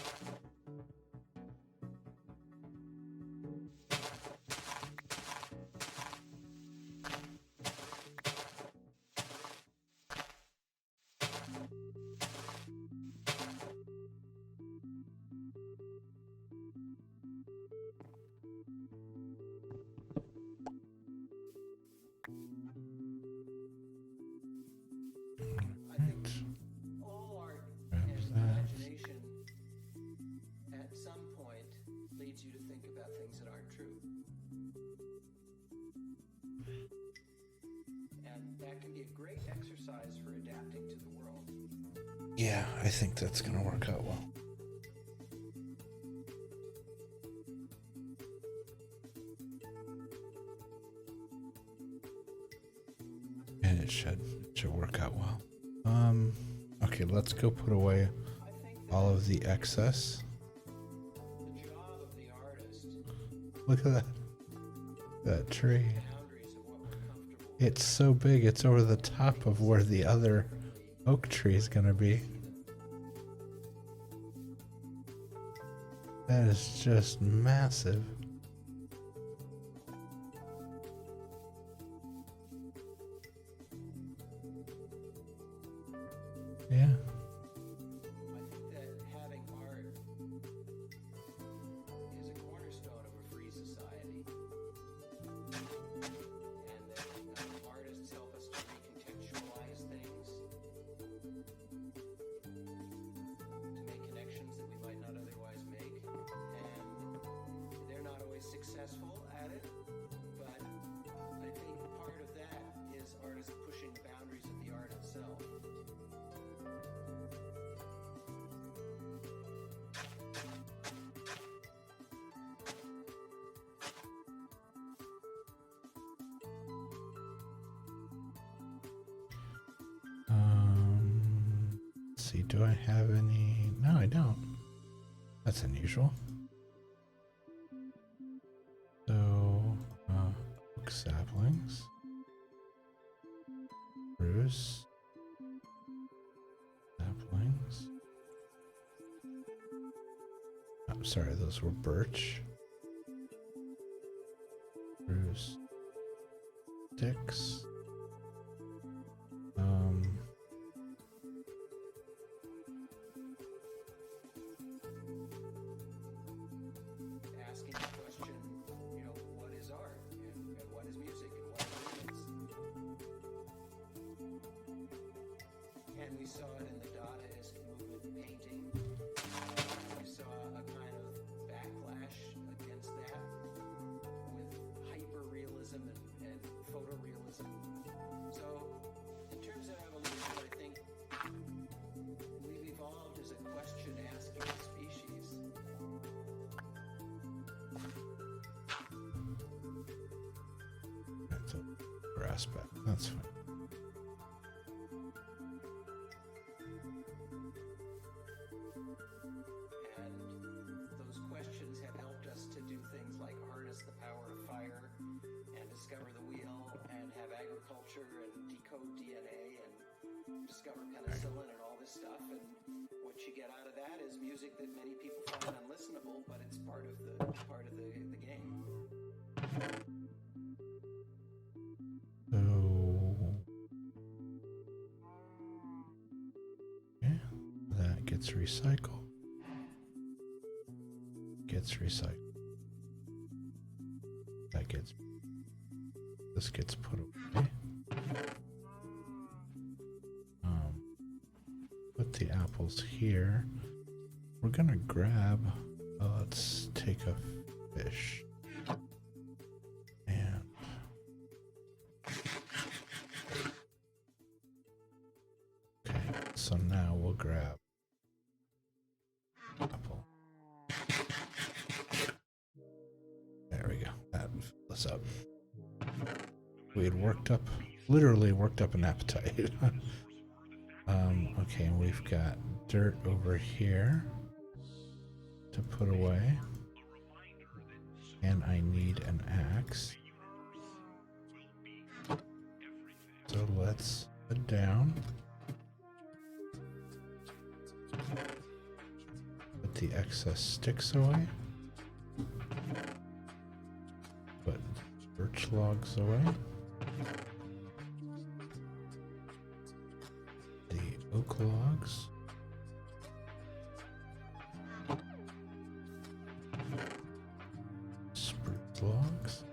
Right. And that can be a great exercise for adapting to the world. Yeah, I think that's gonna work out well. And it should work out well. Okay, let's go put away I think all of the excess. the job of the artist, Look at that tree. boundaries of what we're comfortable with, It's so big, it's over the top of where the other oak tree is gonna be. That is just massive. Yeah. I think that having art is a cornerstone of a free society. And that artists help us to recontextualize things, to make connections that we might not otherwise make. And they're not always successful at it, but I think part of that is artists pushing the boundaries of the art itself. Let's see, do I have any? No, I don't. That's unusual. So, oak saplings. Spruce. Saplings. I'm sorry, those were birch. Spruce. Sticks. Asking the question, what is art and what is music and what is dance? And we saw it in the Dadaist movement painting. We saw a kind of backlash against that with hyper-realism and photorealism. So in terms of evolution, I think we've evolved as a question-asking species. That's a aspect. That's fine. And those questions have helped us to do things like harness the power of fire and discover the wheel and have agriculture and decode DNA and discover penicillin and all this stuff. And what you get out of that is music that many people find unlistenable, but it's part of the game. So, yeah, that gets recycled. This gets put away. Put the apples here. We're gonna grab, let's take a fish. And okay, so now we'll grab apple. There we go. That filled us up. We had literally worked up an appetite. Okay, and we've got dirt over here to put away. And I need an axe. So let's put down. Put the excess sticks away. Put birch logs away. The oak logs. Spruce logs.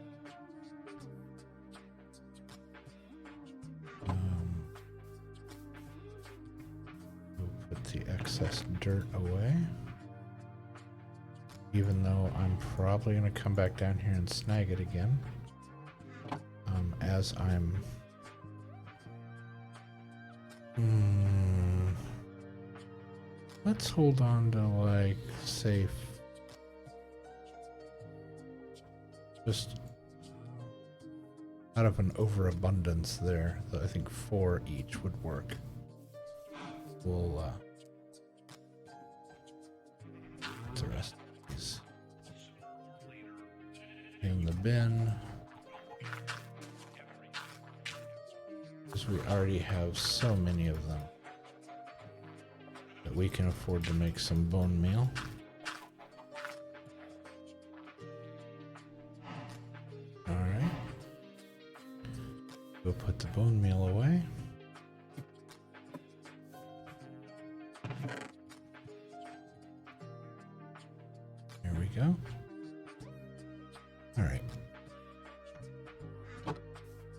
We'll put the excess dirt away. Even though I'm probably going to come back down here and snag it again. as I'm let's hold on to like safe. Just out of an overabundance there, I think 4 each would work. We'll put the rest of these in the bin, because we already have so many of them that we can afford to make some bone meal. Alright. We'll put the bone meal away. There we go. Alright.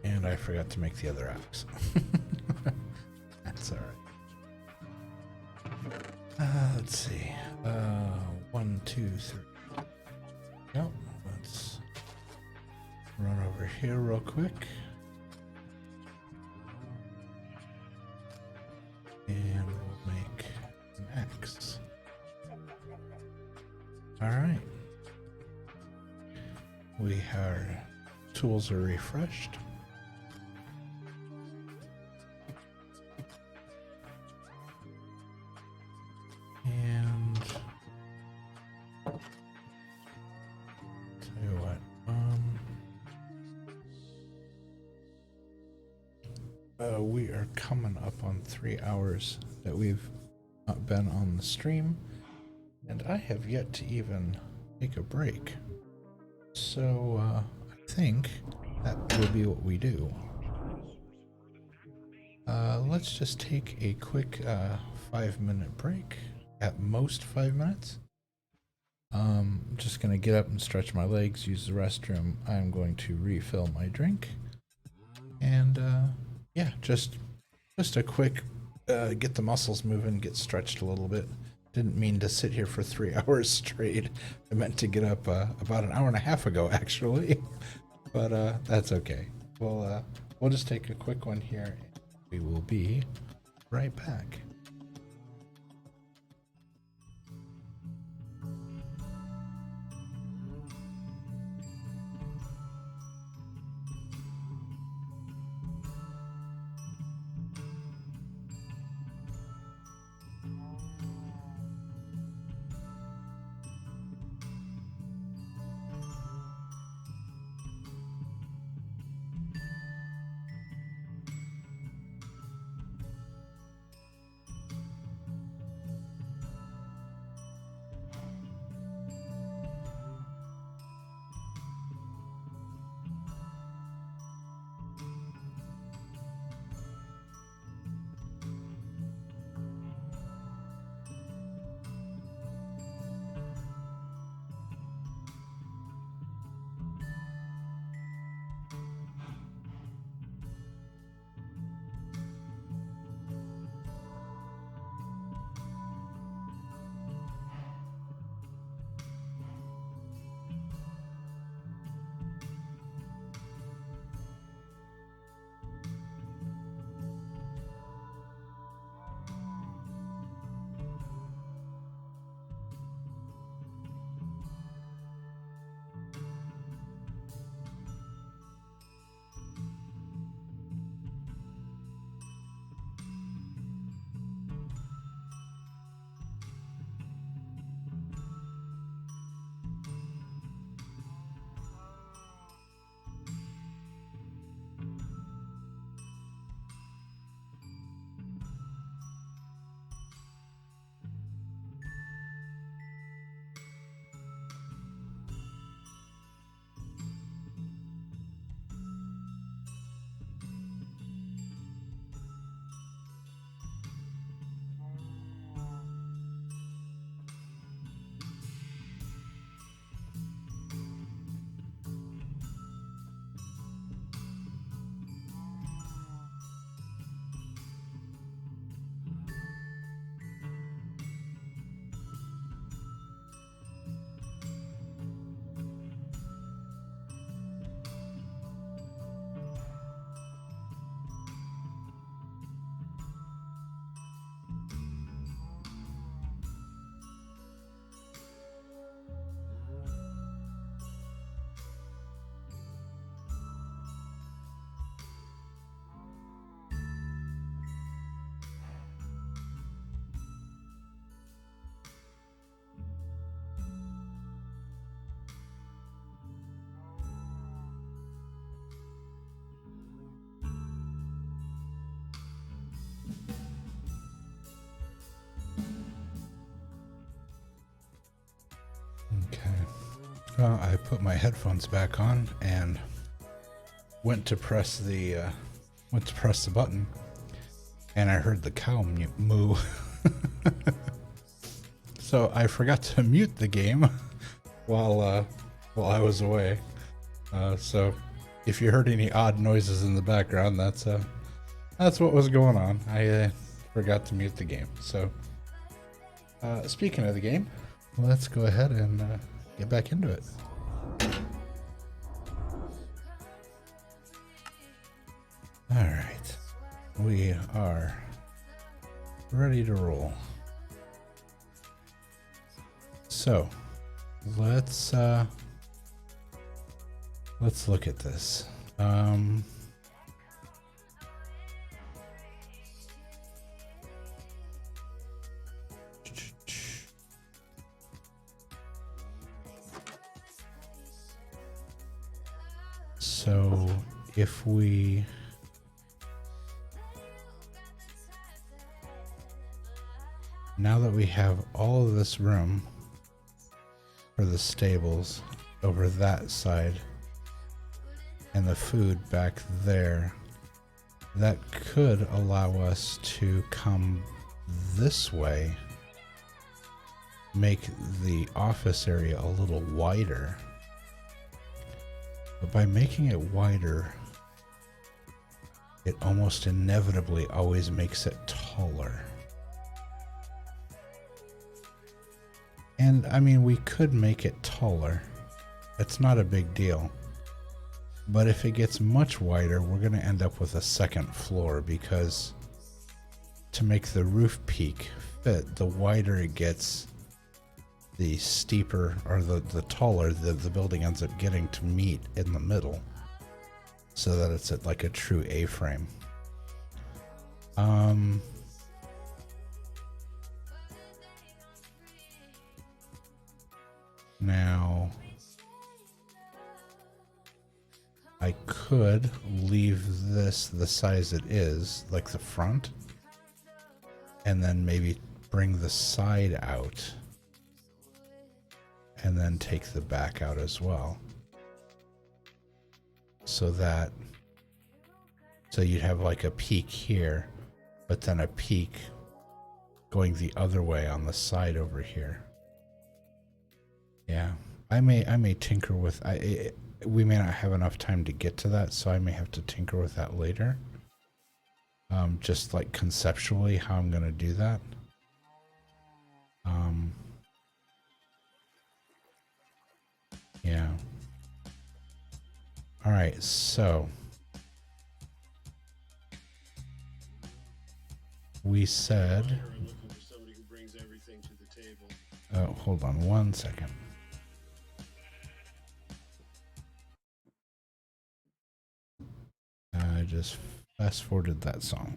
And I forgot to make the other axe. That's alright. Let's see. 1, 2, 3. Yep. Let's run over here real quick. And we'll make an axe. Alright. Our tools are refreshed. And tell you what, we are coming up on 3 hours that we've not been on the stream, and I have yet to even take a break. So I think that will be what we do. Let's just take a quick 5-minute break, at most 5 minutes. I'm just gonna get up and stretch my legs, use the restroom. I'm going to refill my drink, and yeah, just a quick get the muscles moving, get stretched a little bit. Didn't mean to sit here for 3 hours straight. I meant to get up about an hour and a half ago, actually. But that's okay. We'll just take a quick one here. We will be right back. I put my headphones back on and went to press the button, and I heard the cow moo. So I forgot to mute the game while I was away. So if you heard any odd noises in the background, that's what was going on. I forgot to mute the game. So speaking of the game, let's go ahead and get back into it. All right, we are ready to roll. So let's look at this. So if we now that we have all of this room for the stables over that side and the food back there, that could allow us to come this way, make the office area a little wider. But by making it wider, it almost inevitably always makes it taller. And I mean, we could make it taller. It's not a big deal. But if it gets much wider, we're going to end up with a second floor, because to make the roof peak fit, the wider it gets, the steeper or the taller the building ends up getting to meet in the middle, so that it's at like a true A-frame. Now I could leave this the size it is, like the front, and then maybe bring the side out, and then take the back out as well. So you'd have like a peak here, but then a peak going the other way on the side over here. Yeah, I may tinker with. We may not have enough time to get to that, so I may have to tinker with that later. Just like conceptually how I'm gonna do that. Yeah. All right, so we said. Oh, hold on one second. I just fast forwarded that song.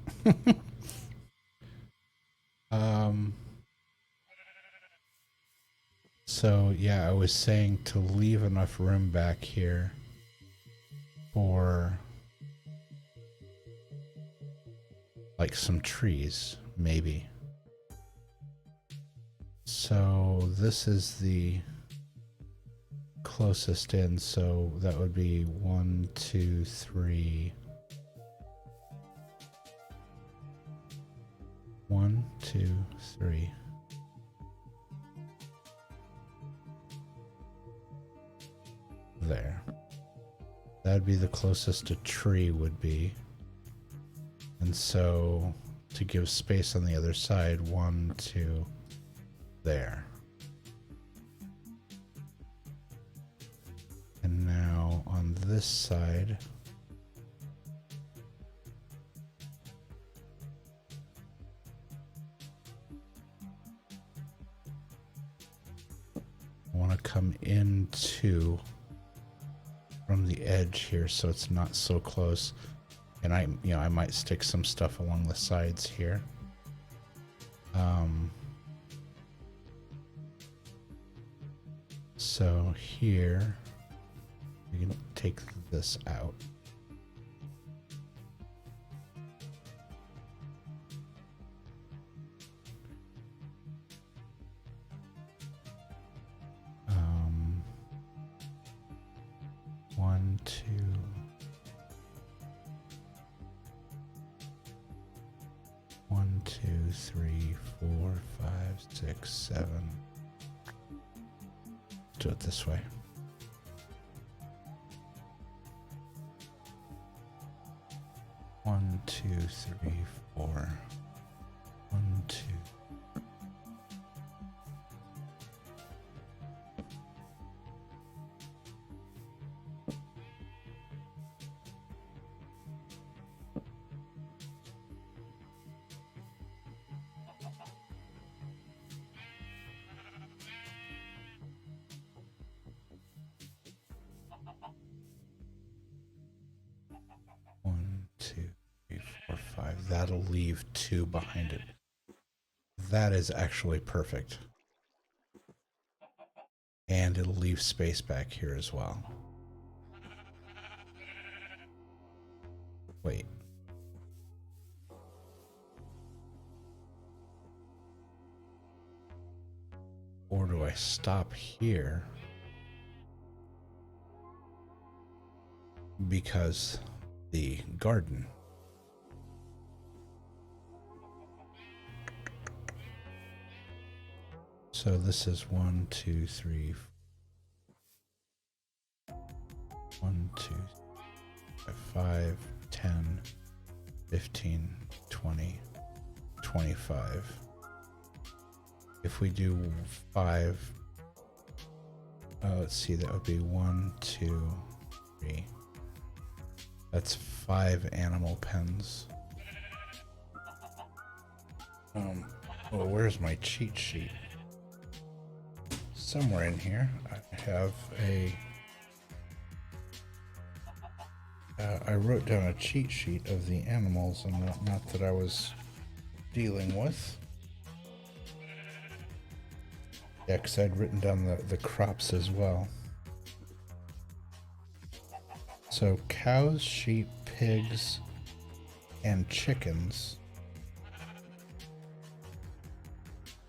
So yeah, I was saying to leave enough room back here for like some trees, maybe. So this is the closest in, so that would be 1, 2, 3. 1, 2, 3. There. That'd be the closest a tree would be. And so to give space on the other side, 1, 2, there. And now on this side, I want to come into from the edge here so it's not so close. And I might stick some stuff along the sides here. So here we can take this out. 2. One, 2, 3, 4, 5, 6, 7. Let's do it this way. One, 2, 3, 4. 1, 2. One, 2, 3, 4, 5. That'll leave 2 behind it. That is actually perfect. And it'll leave space back here as well. Wait. Or do I stop here? Because the garden. So this is 1, 2, 3, 1, 2, 5, 10, 15, 20, 25. If we do 5, let's see, that would be 1, 2, 3. That's 5 animal pens. Well, where's my cheat sheet? Somewhere in here, I have a. I wrote down a cheat sheet of the animals and whatnot that I was dealing with. Yeah, because I'd written down the crops as well. So cows, sheep, pigs, and chickens.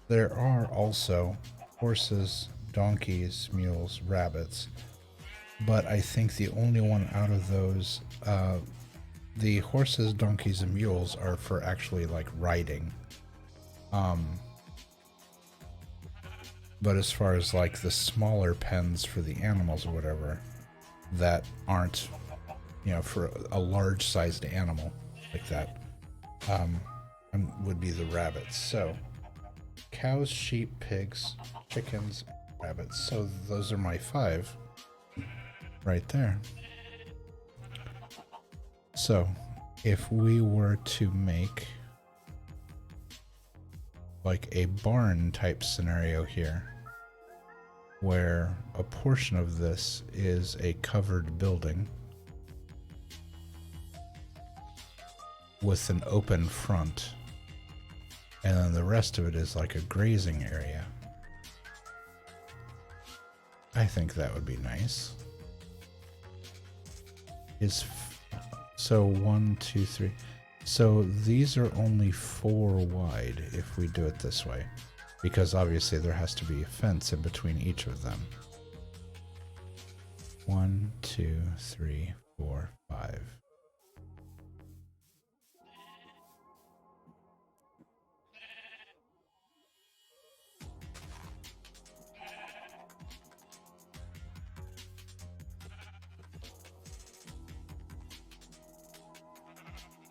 There are also horses, donkeys, mules, rabbits, but I think the only one out of those, the horses, donkeys, and mules are for actually like riding. But as far as like the smaller pens for the animals or whatever, that aren't, you know, for a large sized animal like that, would be the rabbits. So cows, sheep, pigs, chickens, rabbits. So those are my 5 right there. So if we were to make like a barn type scenario here, where a portion of this is a covered building with an open front, and then the rest of it is like a grazing area, I think that would be nice. So 1, 2, 3. So these are only 4 wide if we do it this way, because obviously there has to be a fence in between each of them. 1, 2, 3, 4, 5.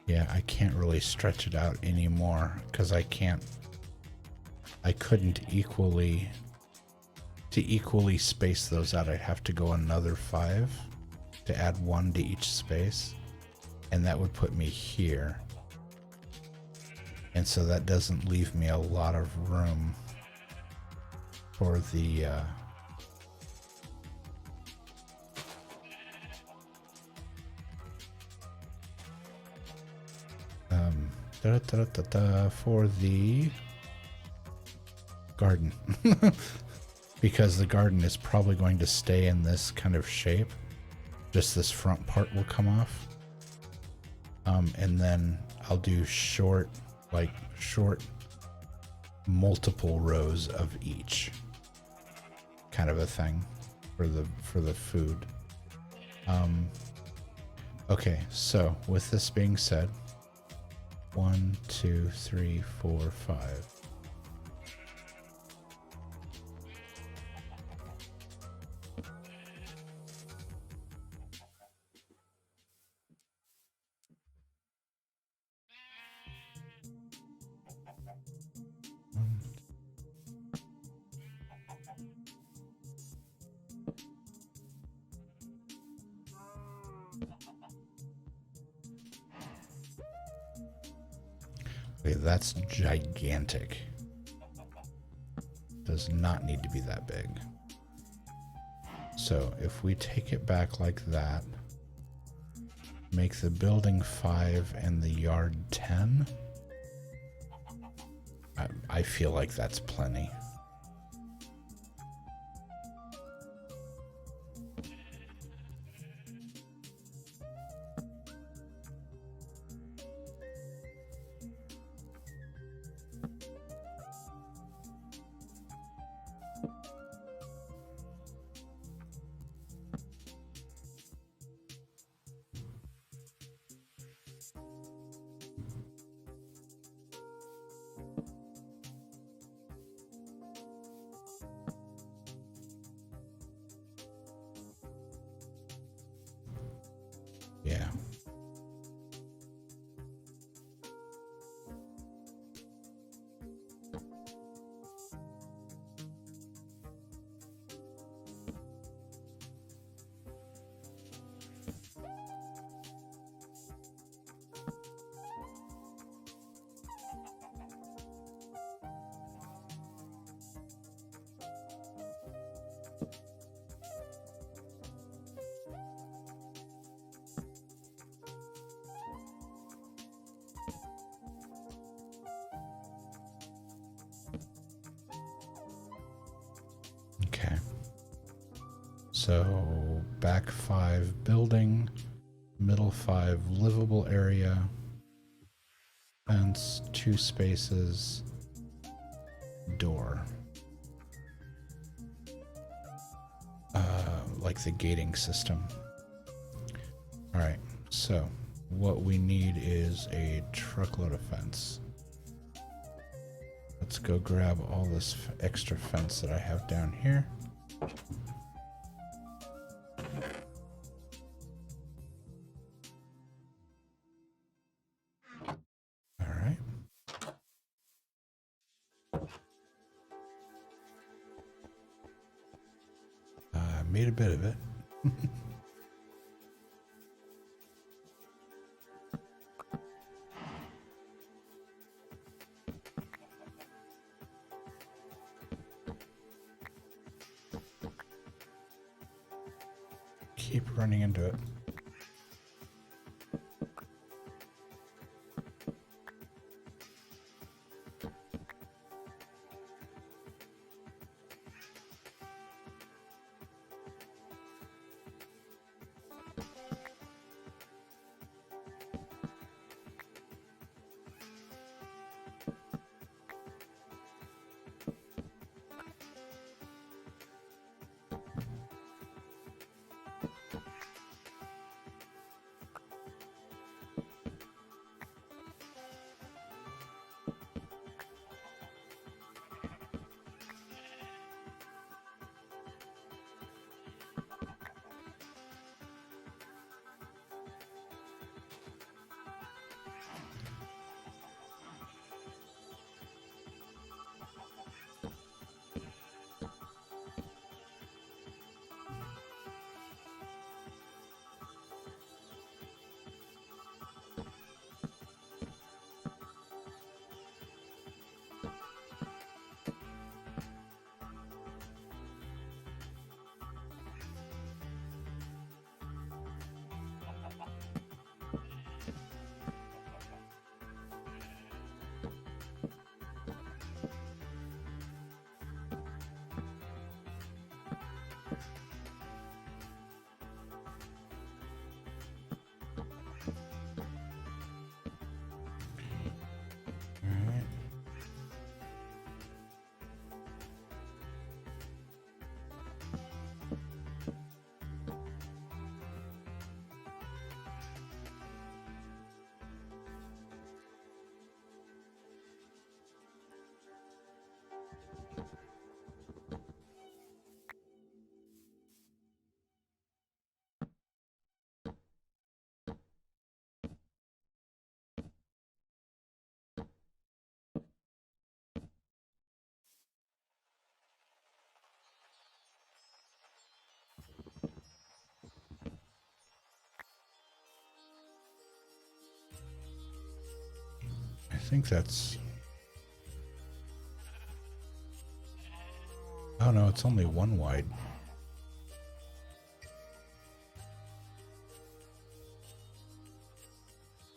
Yeah, I can't really stretch it out anymore because I couldn't equally space those out. I'd have to go another 5 to add 1 to each space, and that would put me here. And so that doesn't leave me a lot of room for the for the garden. Because the garden is probably going to stay in this kind of shape. Just this front part will come off. And then I'll do short multiple rows of each kind of a thing for the food. Okay, so with this being said, 1, 2, 3, 4, 5. Okay, that's gigantic. Does not need to be that big. So if we take it back like that, make the building 5 and the yard 10, I feel like that's plenty. Yeah. Okay. So back 5 building, middle 5 livable area, fence, 2 spaces, door. Like the gating system. All right. So what we need is a truckload of fence. Let's go grab all this extra fence that I have down here. All right. I made a bit of it. Keep running into it. think that's... Oh no, it's only one wide.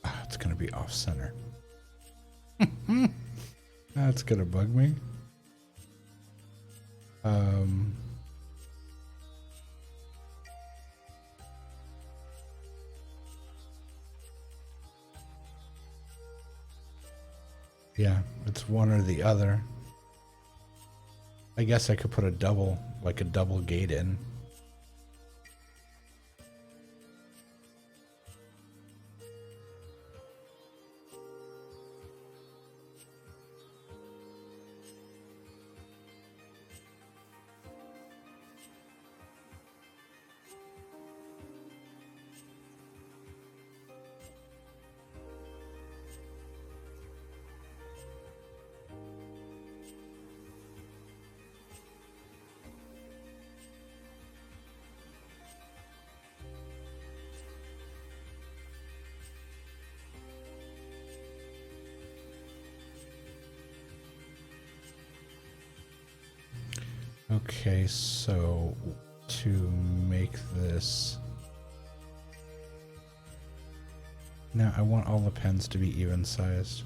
Ah, it's gonna be off center. That's gonna bug me. Yeah, it's one or the other. I guess I could put a double gate in. Okay, so to make this... Now I want all the pens to be even sized.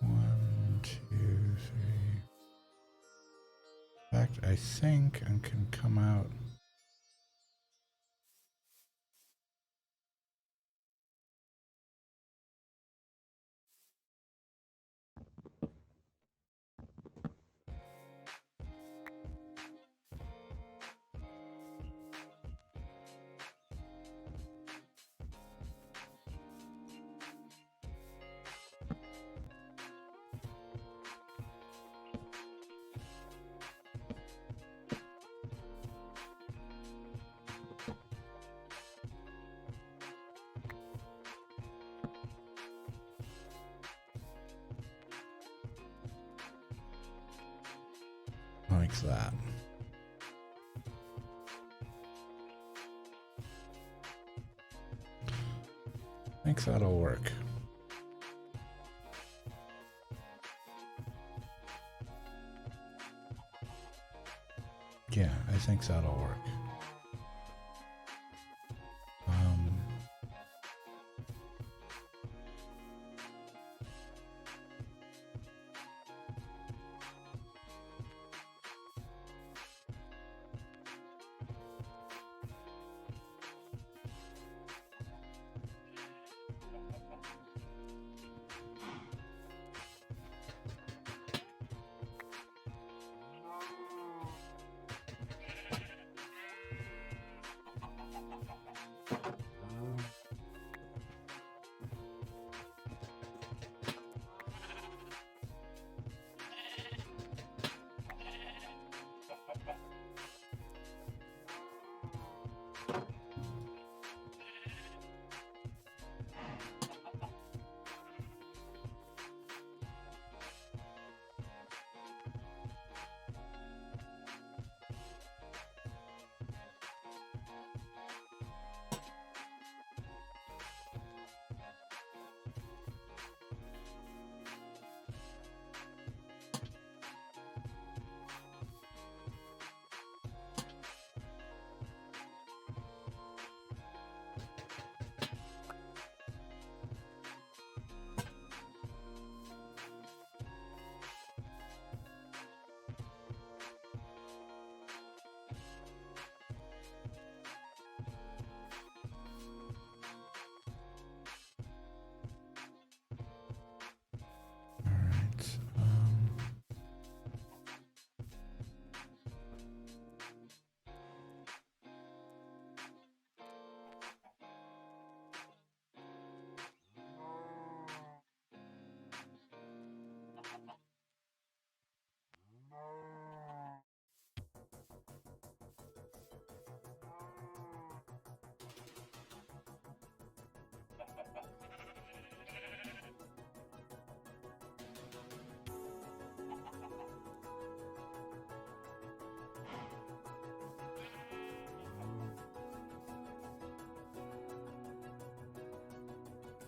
One, two, three. In fact, I think I can come out. Like that. I think that'll work. Yeah, I think that'll work.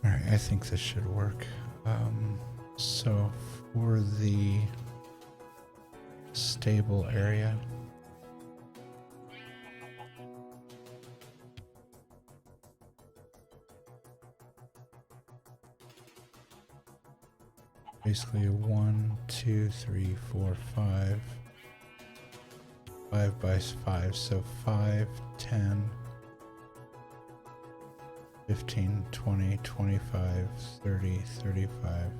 Alright, I think this should work. So for the stable area, basically 1, 2, 3, 4, 5. 5 by 5, so 5, 10, 15, 20, 25, 30, 35,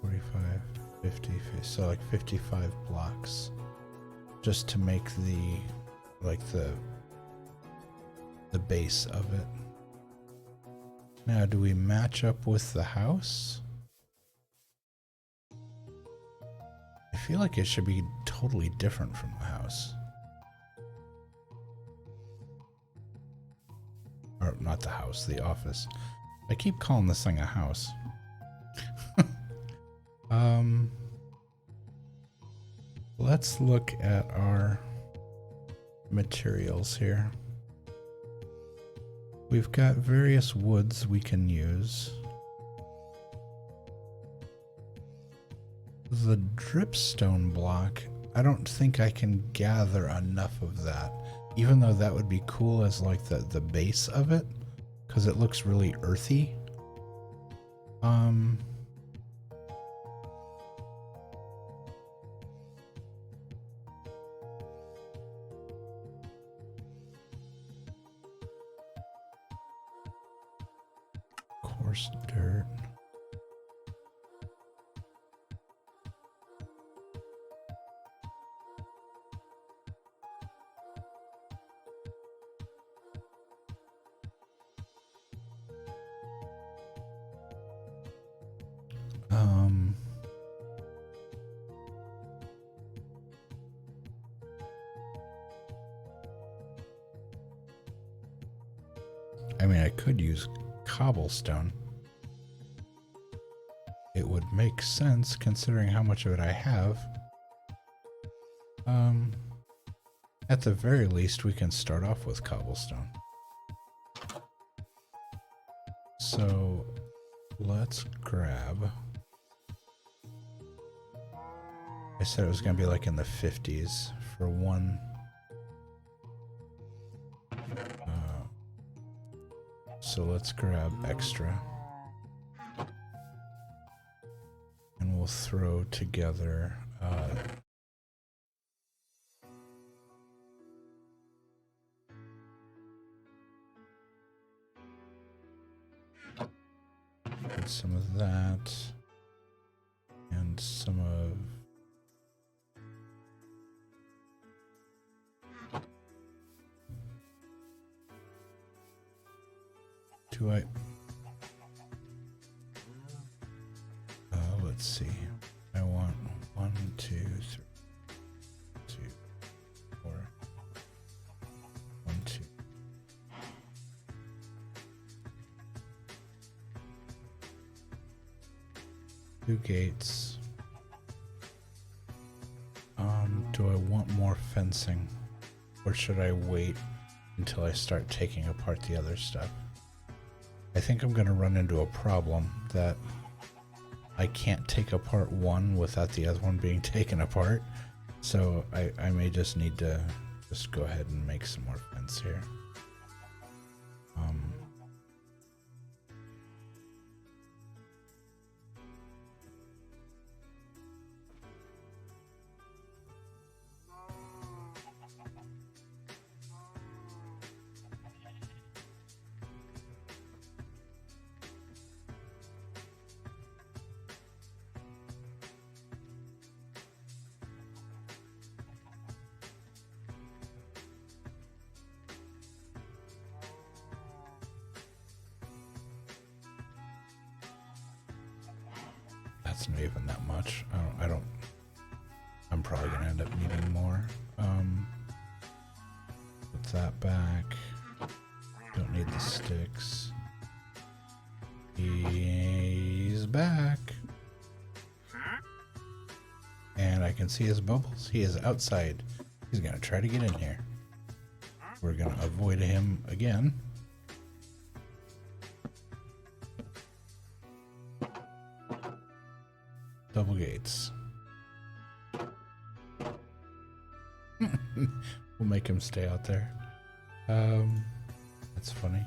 45, 50, so like 55 blocks just to make the the base of it. Now, do we match up with the house? I feel like it should be totally different from the house. Or not the house, the office. I keep calling this thing a house. Let's look at our materials here. We've got various woods we can use. The dripstone block, I don't think I can gather enough of that, even though that would be cool as like the base of it, because it looks really earthy. Coarse dirt. I mean, I could use cobblestone. It would make sense considering how much of it I have. At the very least, we can start off with cobblestone. So let's grab. I said it was going to be like in the 50s for one. So let's grab extra. And we'll throw together put some of that and some of let's see. I want 1, 2, 3, 2, 4, 1, 2. Two gates. Do I want more fencing, or should I wait until I start taking apart the other stuff? I think I'm going to run into a problem that I can't take apart one without the other one being taken apart. So I may just need to just go ahead and make some more fence here. That's not even that much. I'm probably gonna end up needing more. Put that back. Don't need the sticks. He's back. And I can see his bubbles. He is outside. He's gonna try to get in here. We're gonna avoid him again. Double gates. We'll make him stay out there. That's funny.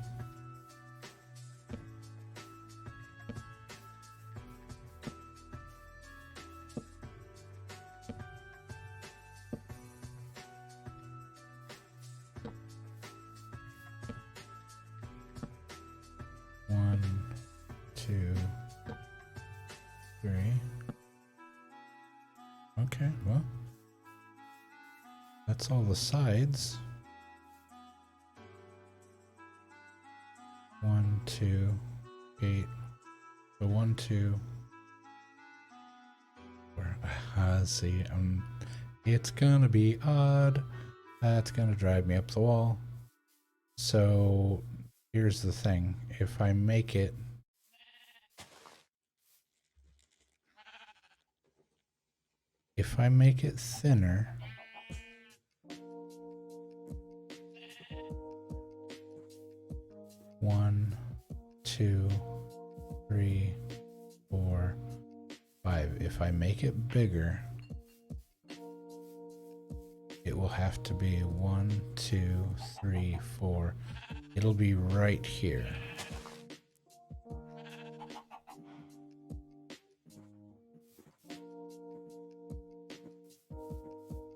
One, two, three. Okay, well, that's all the sides. 1, 2, 8. So 1, 2. See, it's gonna be odd. That's gonna drive me up the wall. So here's the thing: if I make it thinner, one, 2, 3, 4, 5. If I make it bigger, it will have to be 1, 2, 3, 4. It'll be right here.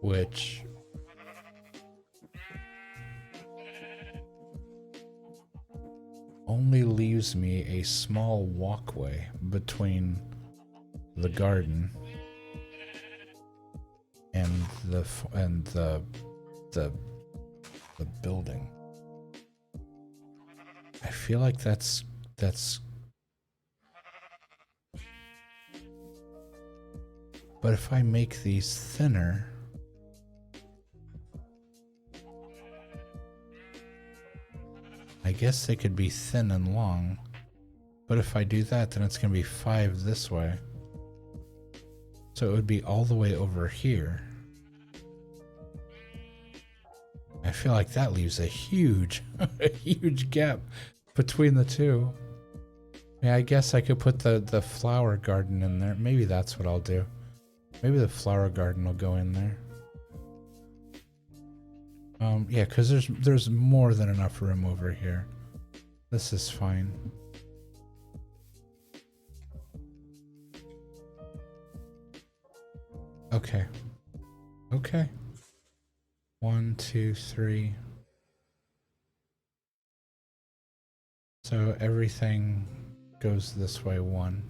Which only leaves me a small walkway between the garden and the building. I feel like that's but if I make these thinner, I guess they could be thin and long, but if I do that, then it's going to be 5 this way. So it would be all the way over here. I feel like that leaves a huge, a huge gap between the two. Yeah, I guess I could put the flower garden in there. Maybe that's what I'll do. Maybe the flower garden will go in there. Yeah, because there's more than enough room over here. This is fine. Okay. Okay. 1, 2, 3. So everything goes this way 1.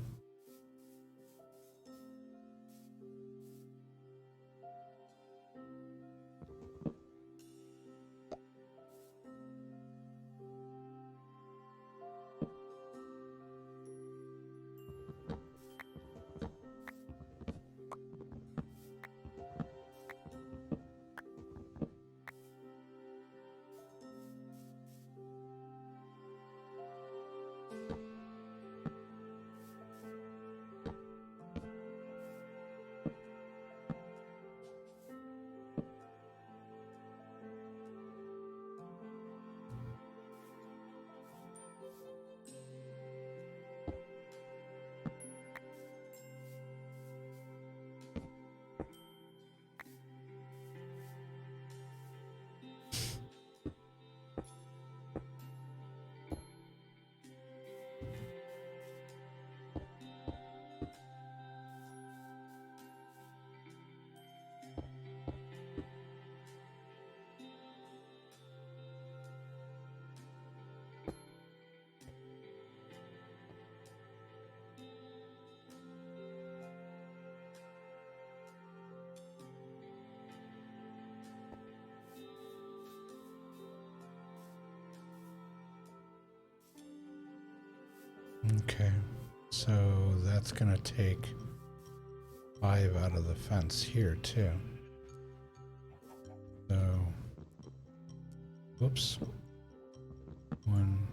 Okay, so that's gonna take 5 out of the fence here too. So, whoops. 1,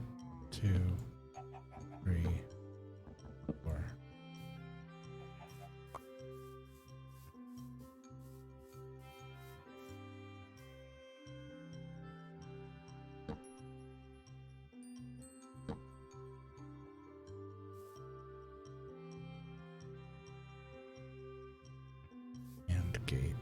2, 3, 4. gate.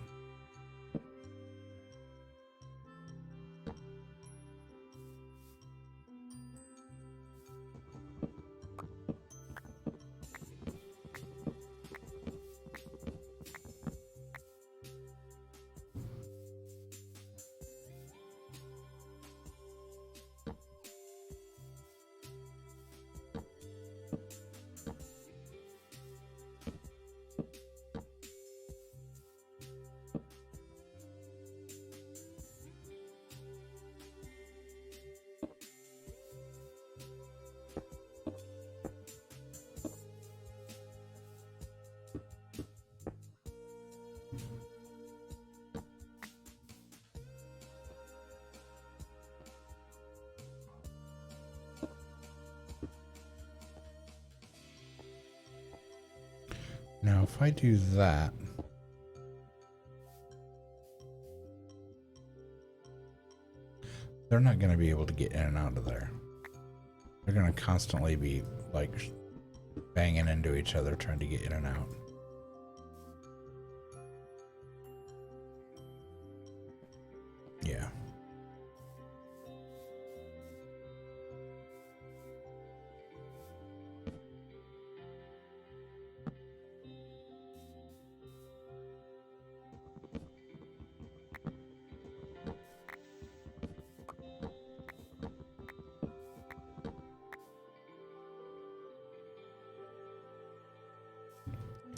Now, if I do that, they're not going to be able to get in and out of there. They're going to constantly be like banging into each other trying to get in and out. Yeah.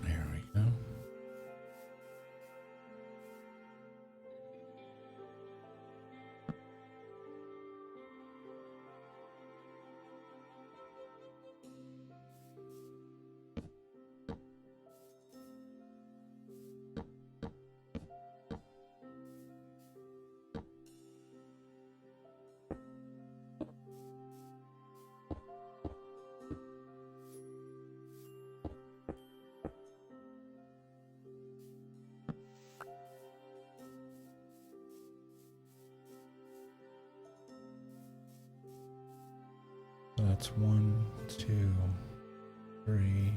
There we go. So that's 1, 2, 3.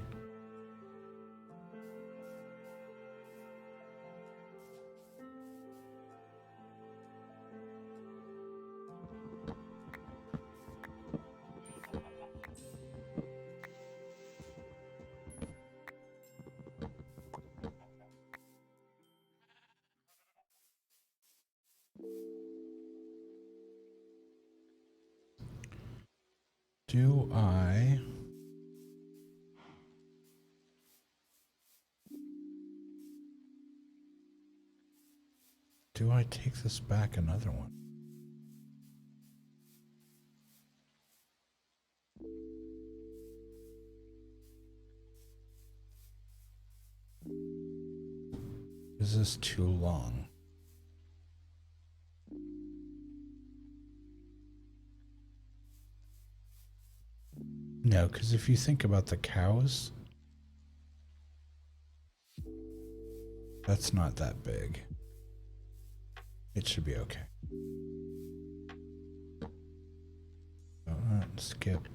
Do I take this back another one? Is this too long? No, because if you think about the cows, that's not that big. It should be okay. Skip.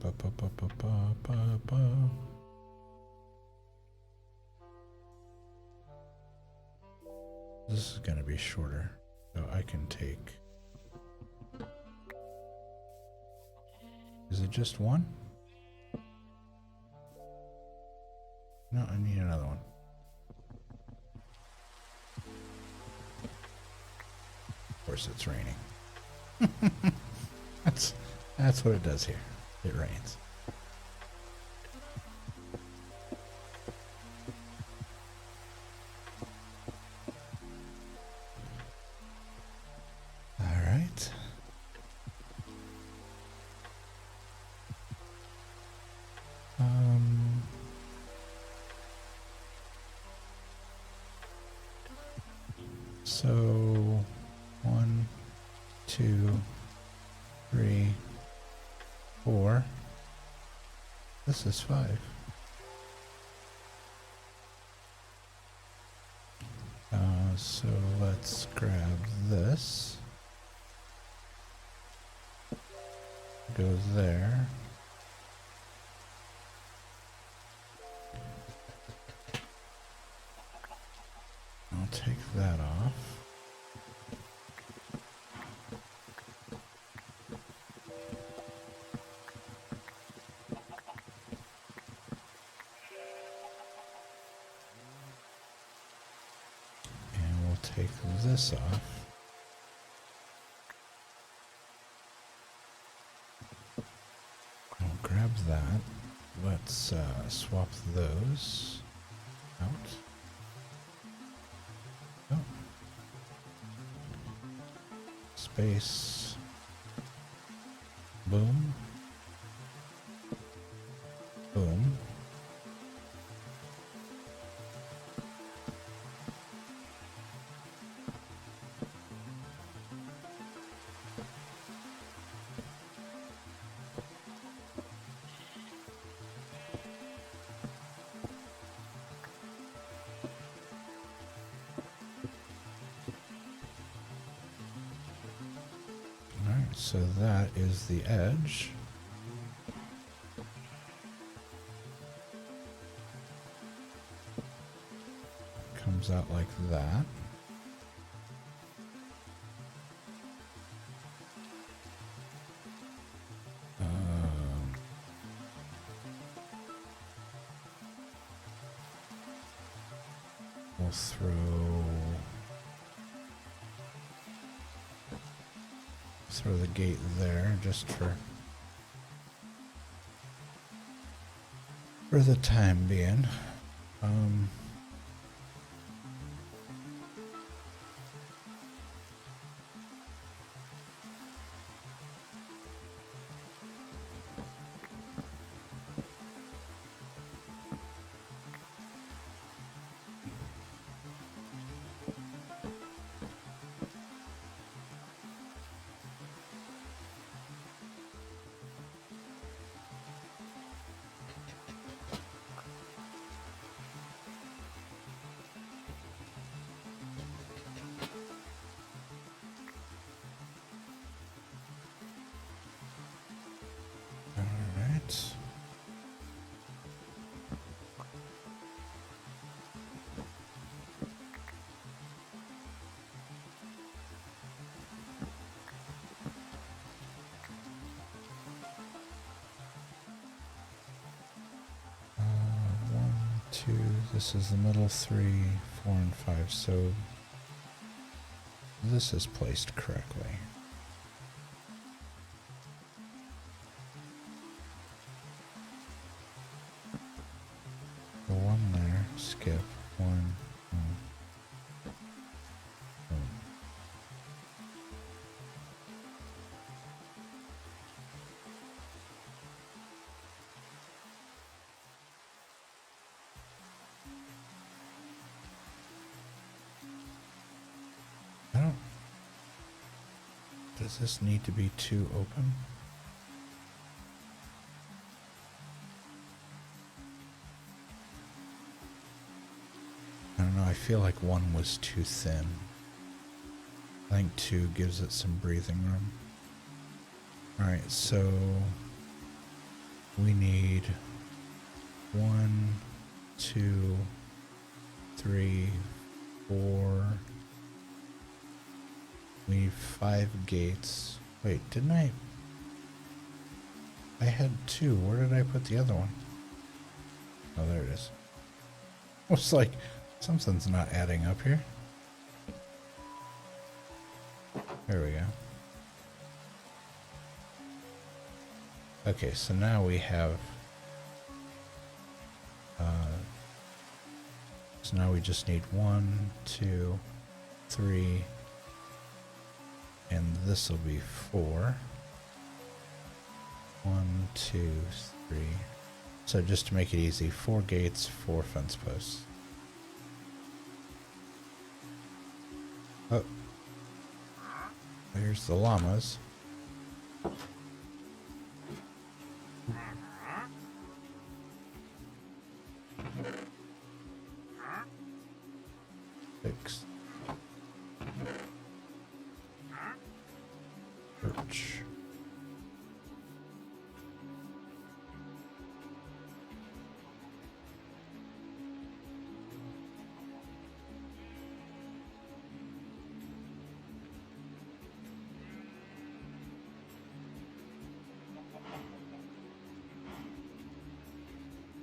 Ba, ba, ba, ba, ba, ba, ba. This is going to be shorter, so I can take. Is it just one? No, I need another one. Of course, it's raining. That's what it does here. It rains. All right. So 1, 2, 3, 4. This is 5. So let's grab this. Goes there. I'll take that off. And we'll take this off. I'll grab that. Let's swap those out. Oh. Space. Boom. Boom. Alright, so that is the edge. Comes out like that. We'll throw the gate there just for the time being. Alright. One, two, this is the middle, 3, 4, and 5, so this is placed correctly. One there, skip, one, boom. I don't, does this need to be 2 open? I don't know, I feel like 1 was too thin. I think 2 gives it some breathing room. Alright, so we need 1, 2, 3, 4. We need 5 gates. Wait, didn't I? I had 2. Where did I put the other one? Oh, there it is. I was like, something's not adding up here. There we go. Okay, so now we have so now we just need 1, 2, 3, and this will be 4. 1, 2, 3. So just to make it easy, 4 gates, 4 fence posts. Oh, there's the llamas. 6. Birch.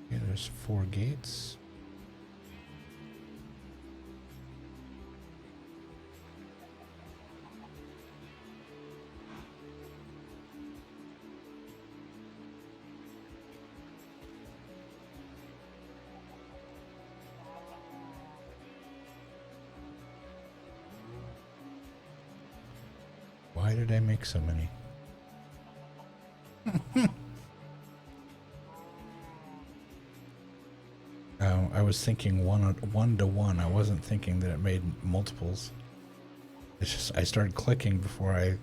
Okay, there's 4 gates. Why did I make so many? I was thinking one to one. I wasn't thinking that it made multiples. It's just I started clicking before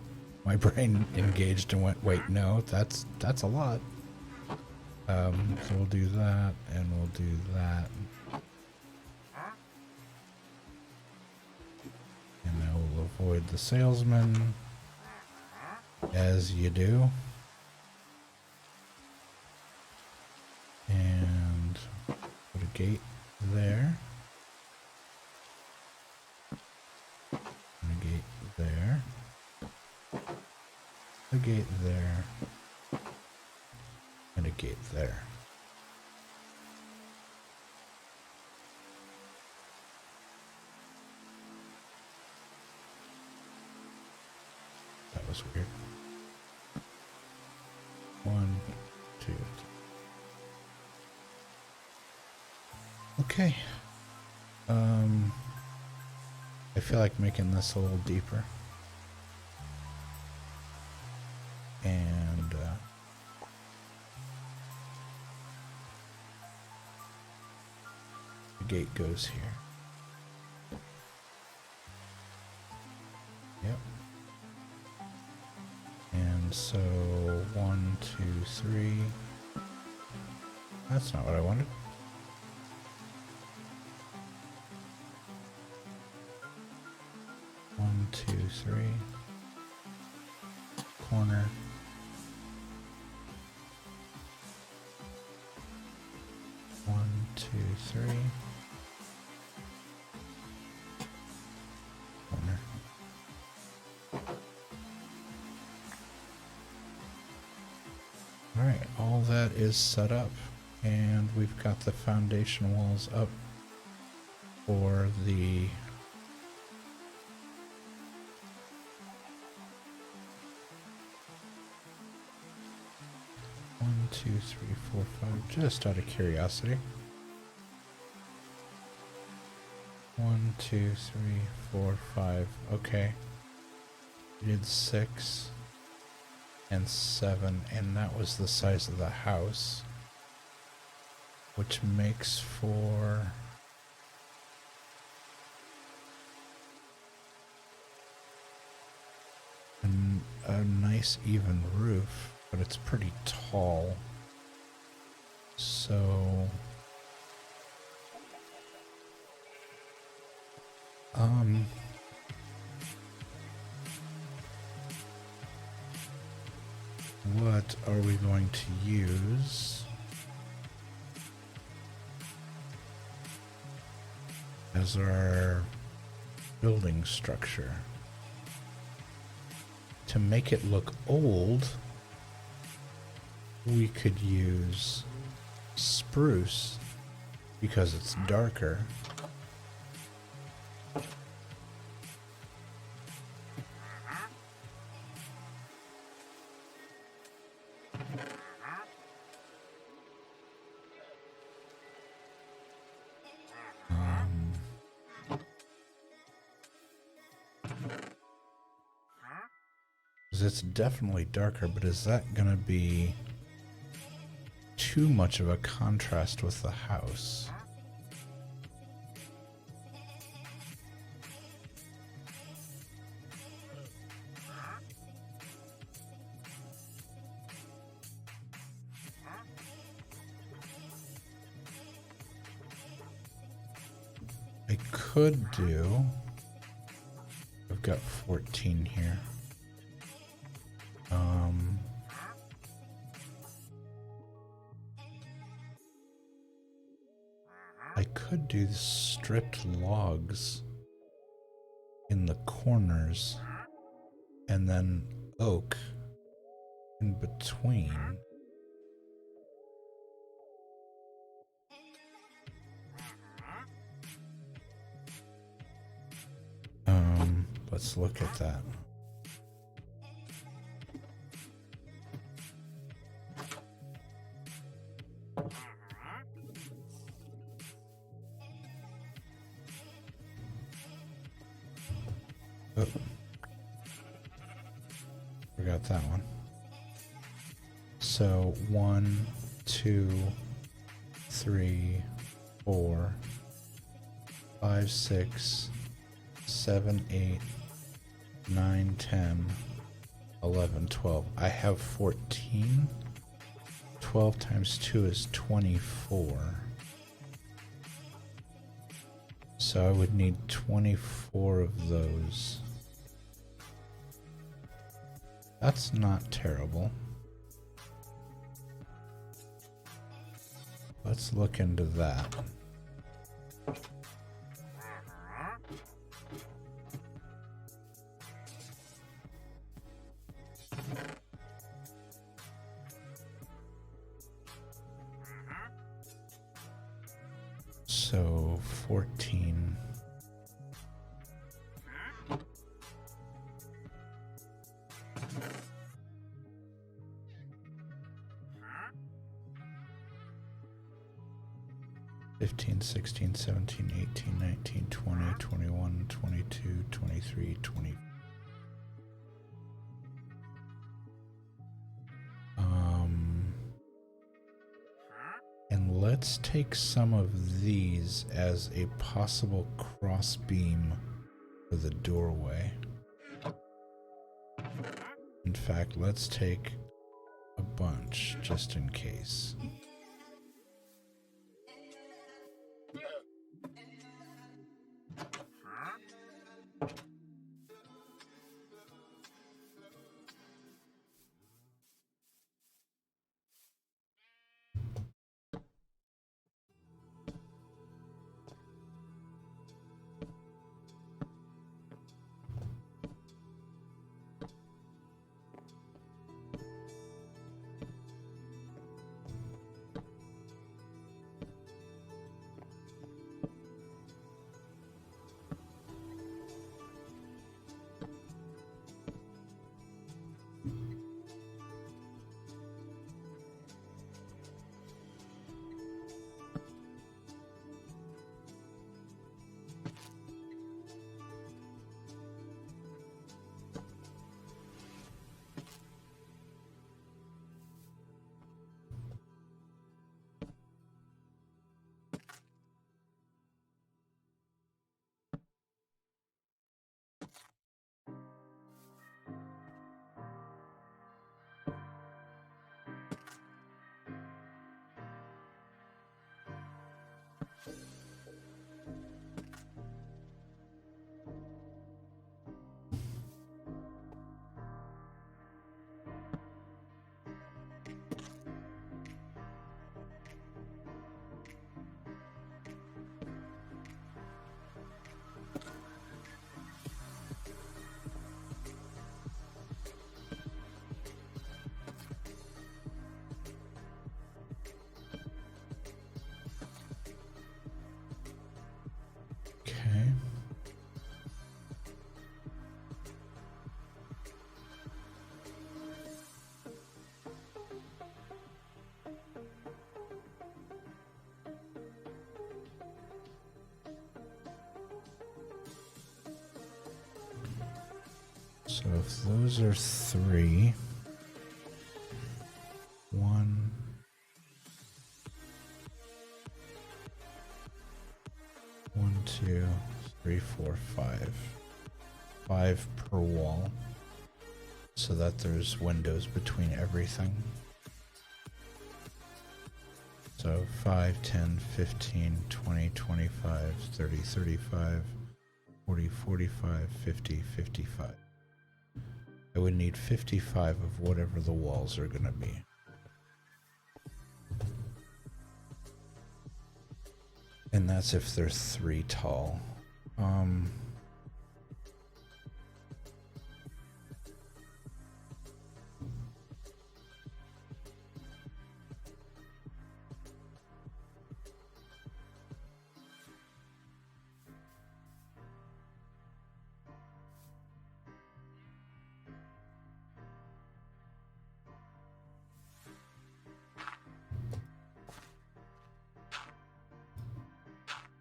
my brain engaged and went, wait, no, that's a lot. So we'll do that, and we'll do that. And I will avoid the salesman, as you do. And put a gate there. And a gate there. A gate there. And a gate there. That was weird. 1, 2, 3. Okay. I feel like making this a little deeper. And the gate goes here. Yep. And so 1, 2, 3. That's not what I wanted. One, 2, 3. Corner. One, 2, 3. Corner. Alright, all that is set up, and we've got the foundation walls up for the one, 2, 3, 4, 5, just out of curiosity. 1, 2, 3, 4, 5. Okay. We did 6 and 7, and that was the size of the house, which makes for a nice even roof, but it's pretty tall. So what are we going to use as our building structure? To make it look old, we could use spruce because it's darker. It's definitely darker, but is that gonna be too much of a contrast with the house? I could do, I've got 14 here. I could do the stripped logs in the corners and then oak in between. Let's look at that. Oh. Forgot that one. So 1, 2, 3, 4, 5, 6, 7, 8, 9, 10, 11, 12. I have 14. 12 times 2 is 24. So I would need 24 of those. That's not terrible. Let's look into that. So 14. Fifteen, 16, 17, 18, 19, 20, 21, 22, 23, 20. And let's take some of these as a possible cross beam for the doorway. In fact, let's take a bunch just in case. Okay. So if those are 3, 1, 1, 2, 3, 4, 5. 5 per wall, so that there's windows between everything. So 5, 10, 15, 20, 25, 30, 35, 40, 45, 50, 55. I would need 55 of whatever the walls are going to be. And that's if they're 3 tall.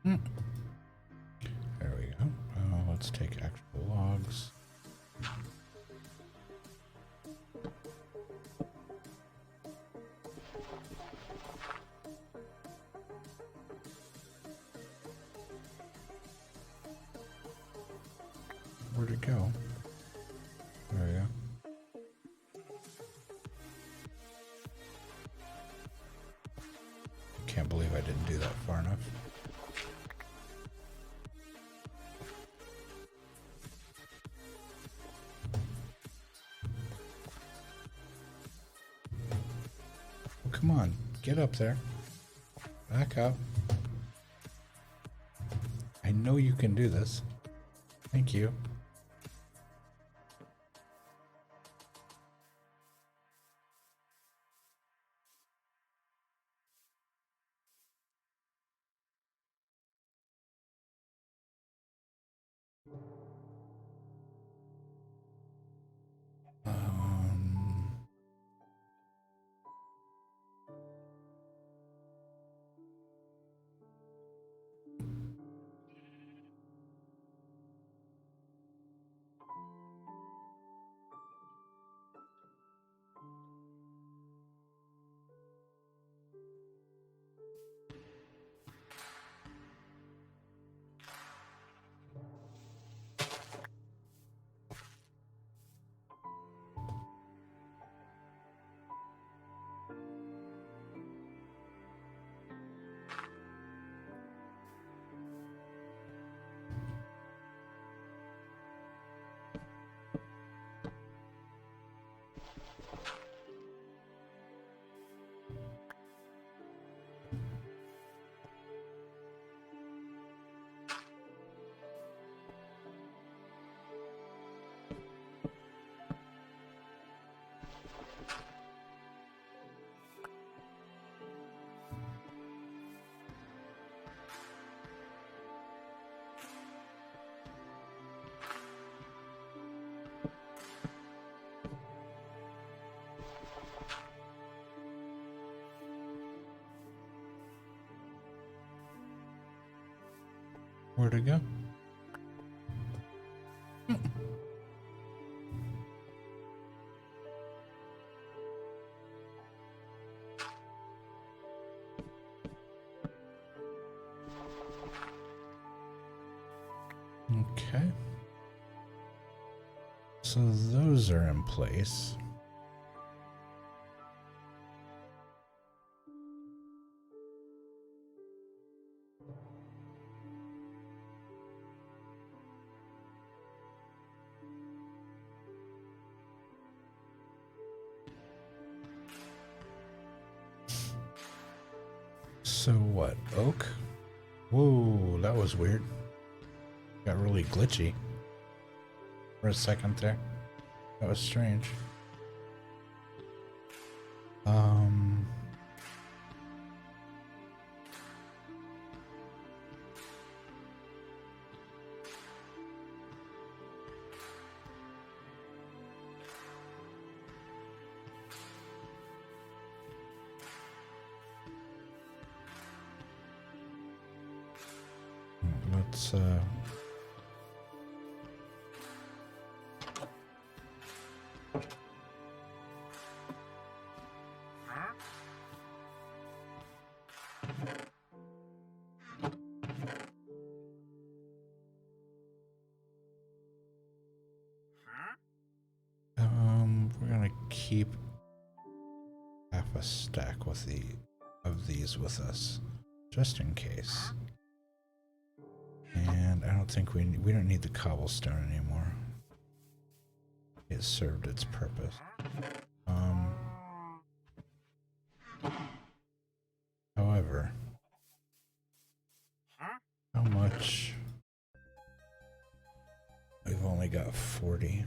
There we go. Let's take actual logs. Where'd it go? There we go. Can't believe I didn't do that far enough. Oh, come on, get up there. Back up. I know you can do this. Thank you. Where'd it go? Okay. So those are in place. So what? Oak? Whoa, that was weird. Got really glitchy for a second there. That was strange. Let's we're gonna keep half a stack with of these. these with us, just in case. And I don't think we don't need the cobblestone anymore. It served its purpose. However, how much? We've only got 40.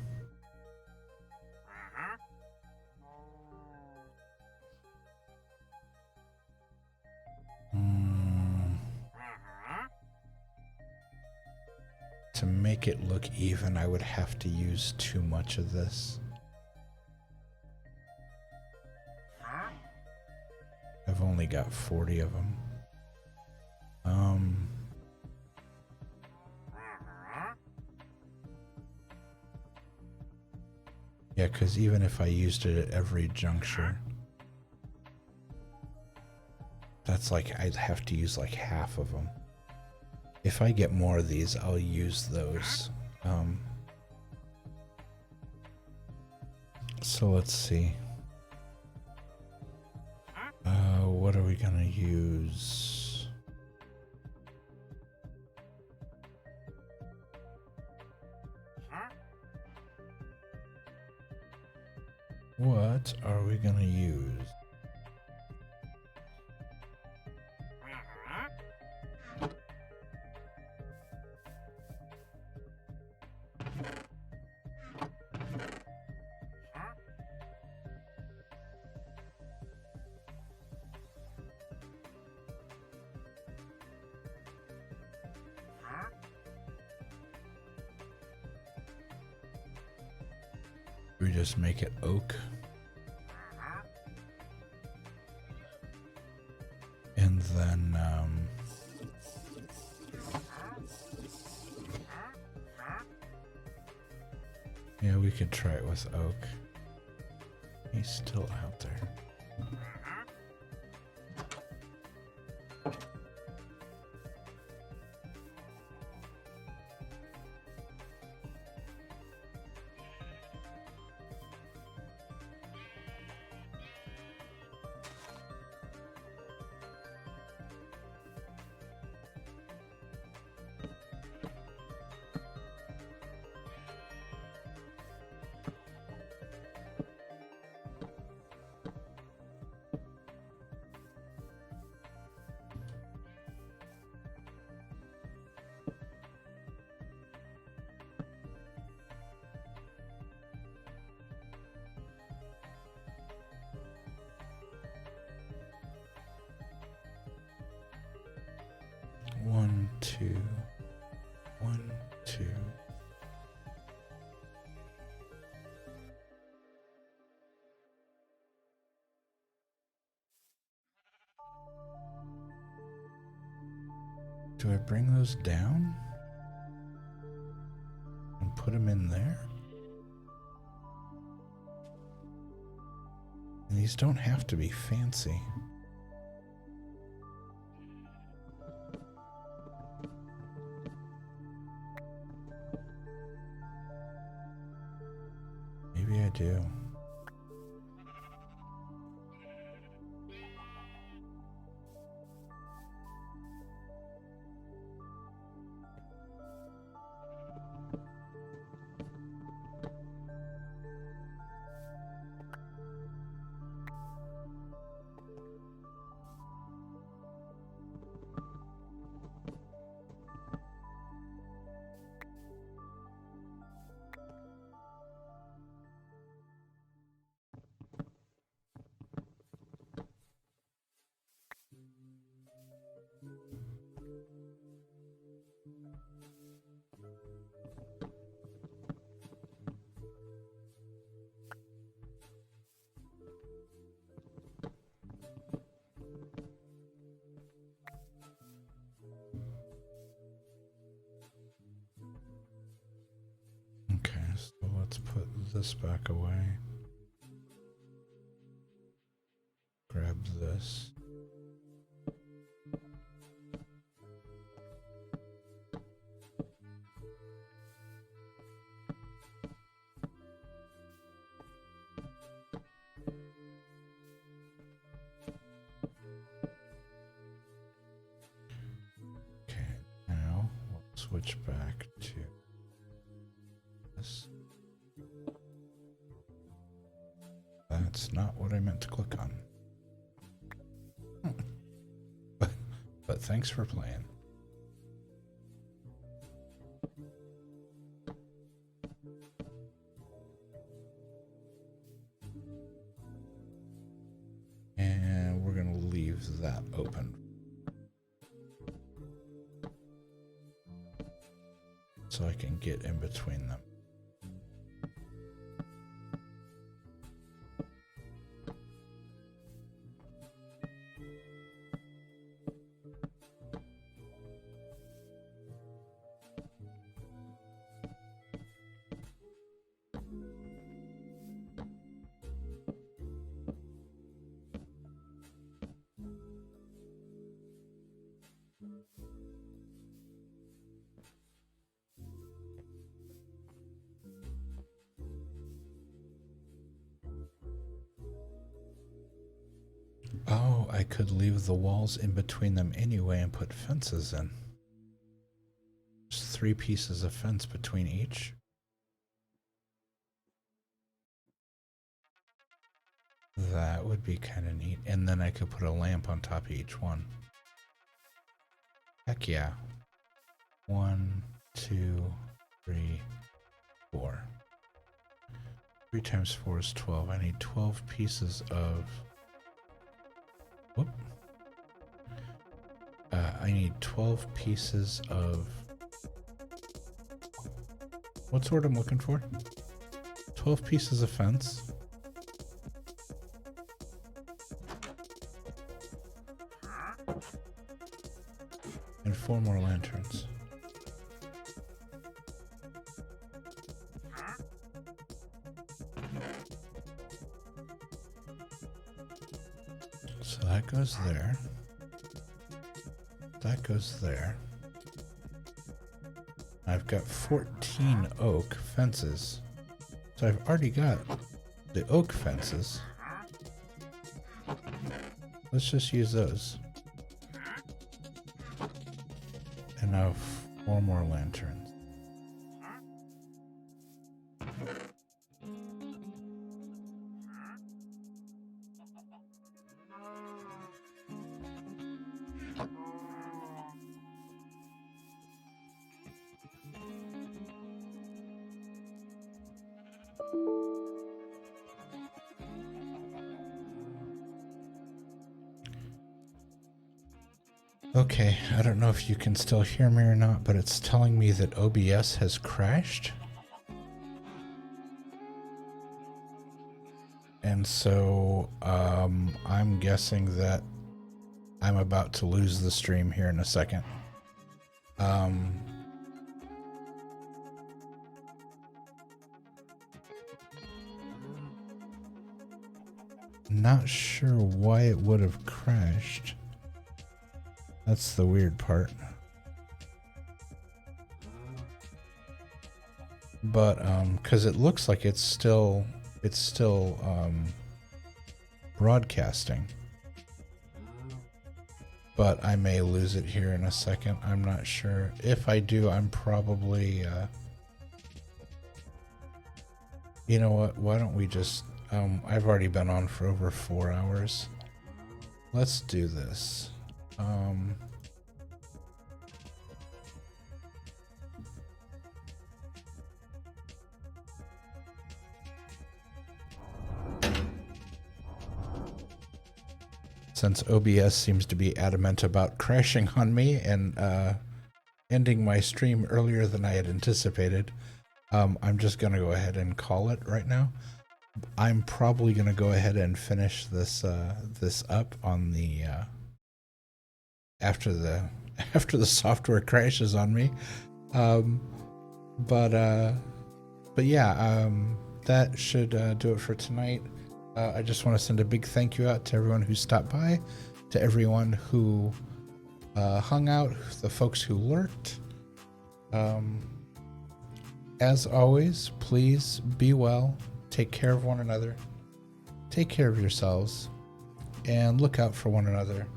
To make it look even, I would have to use too much of this. I've only got 40 of them. Yeah, because even if I used it at every juncture, that's like, I'd have to use like half of them. If I get more of these, I'll use those. So let's see. What are we gonna use? What are we gonna use? We just make it oak. And then, yeah, we could try it with oak. He's still out there. One, two, 1, 2. Do I bring those down and put them in there? And these don't have to be fancy. Maybe I do. Okay, so let's put this back away. Grab this. switch back to this. That's not what I meant to click on. But thanks for playing. And we're going to leave that open. So I can get in between them. Oh, I could leave the walls in between them anyway and put fences in. Just 3 pieces of fence between each. That would be kind of neat. And then I could put a lamp on top of each one. Heck yeah. 1, 2, 3, 4. 3 times 4 is 12. I need 12 pieces of... Whoop. I need 12 pieces of... What's the word I'm looking for? 12 pieces of fence. And 4 more lanterns. So that goes there. That goes there. I've got 14 oak fences. So I've already got the oak fences. Let's just use those. And now 4 more lanterns. Okay, I don't know if you can still hear me or not, but it's telling me that OBS has crashed. And so I'm guessing that I'm about to lose the stream here in a second. Not sure why it would have crashed. That's the weird part. But because it looks like it's still broadcasting. But I may lose it here in a second. I'm not sure. If I do, I'm probably you know what? Why don't we just I've already been on for over 4 hours. Let's do this. Since OBS seems to be adamant about crashing on me and ending my stream earlier than I had anticipated, I'm just going to go ahead and call it right now. I'm probably going to go ahead and finish this this up on the after the software crashes on me. But yeah, that should do it for tonight. I just want to send a big thank you out to everyone who stopped by, to everyone who hung out, the folks who lurked. As always, please be well, take care of one another, take care of yourselves, and look out for one another.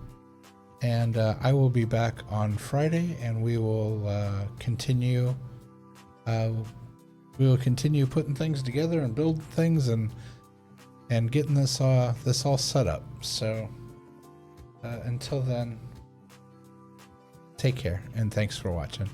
And I will be back on Friday, and we will continue. We will continue putting things together and building things and getting this all set up. So until then, take care and thanks for watching.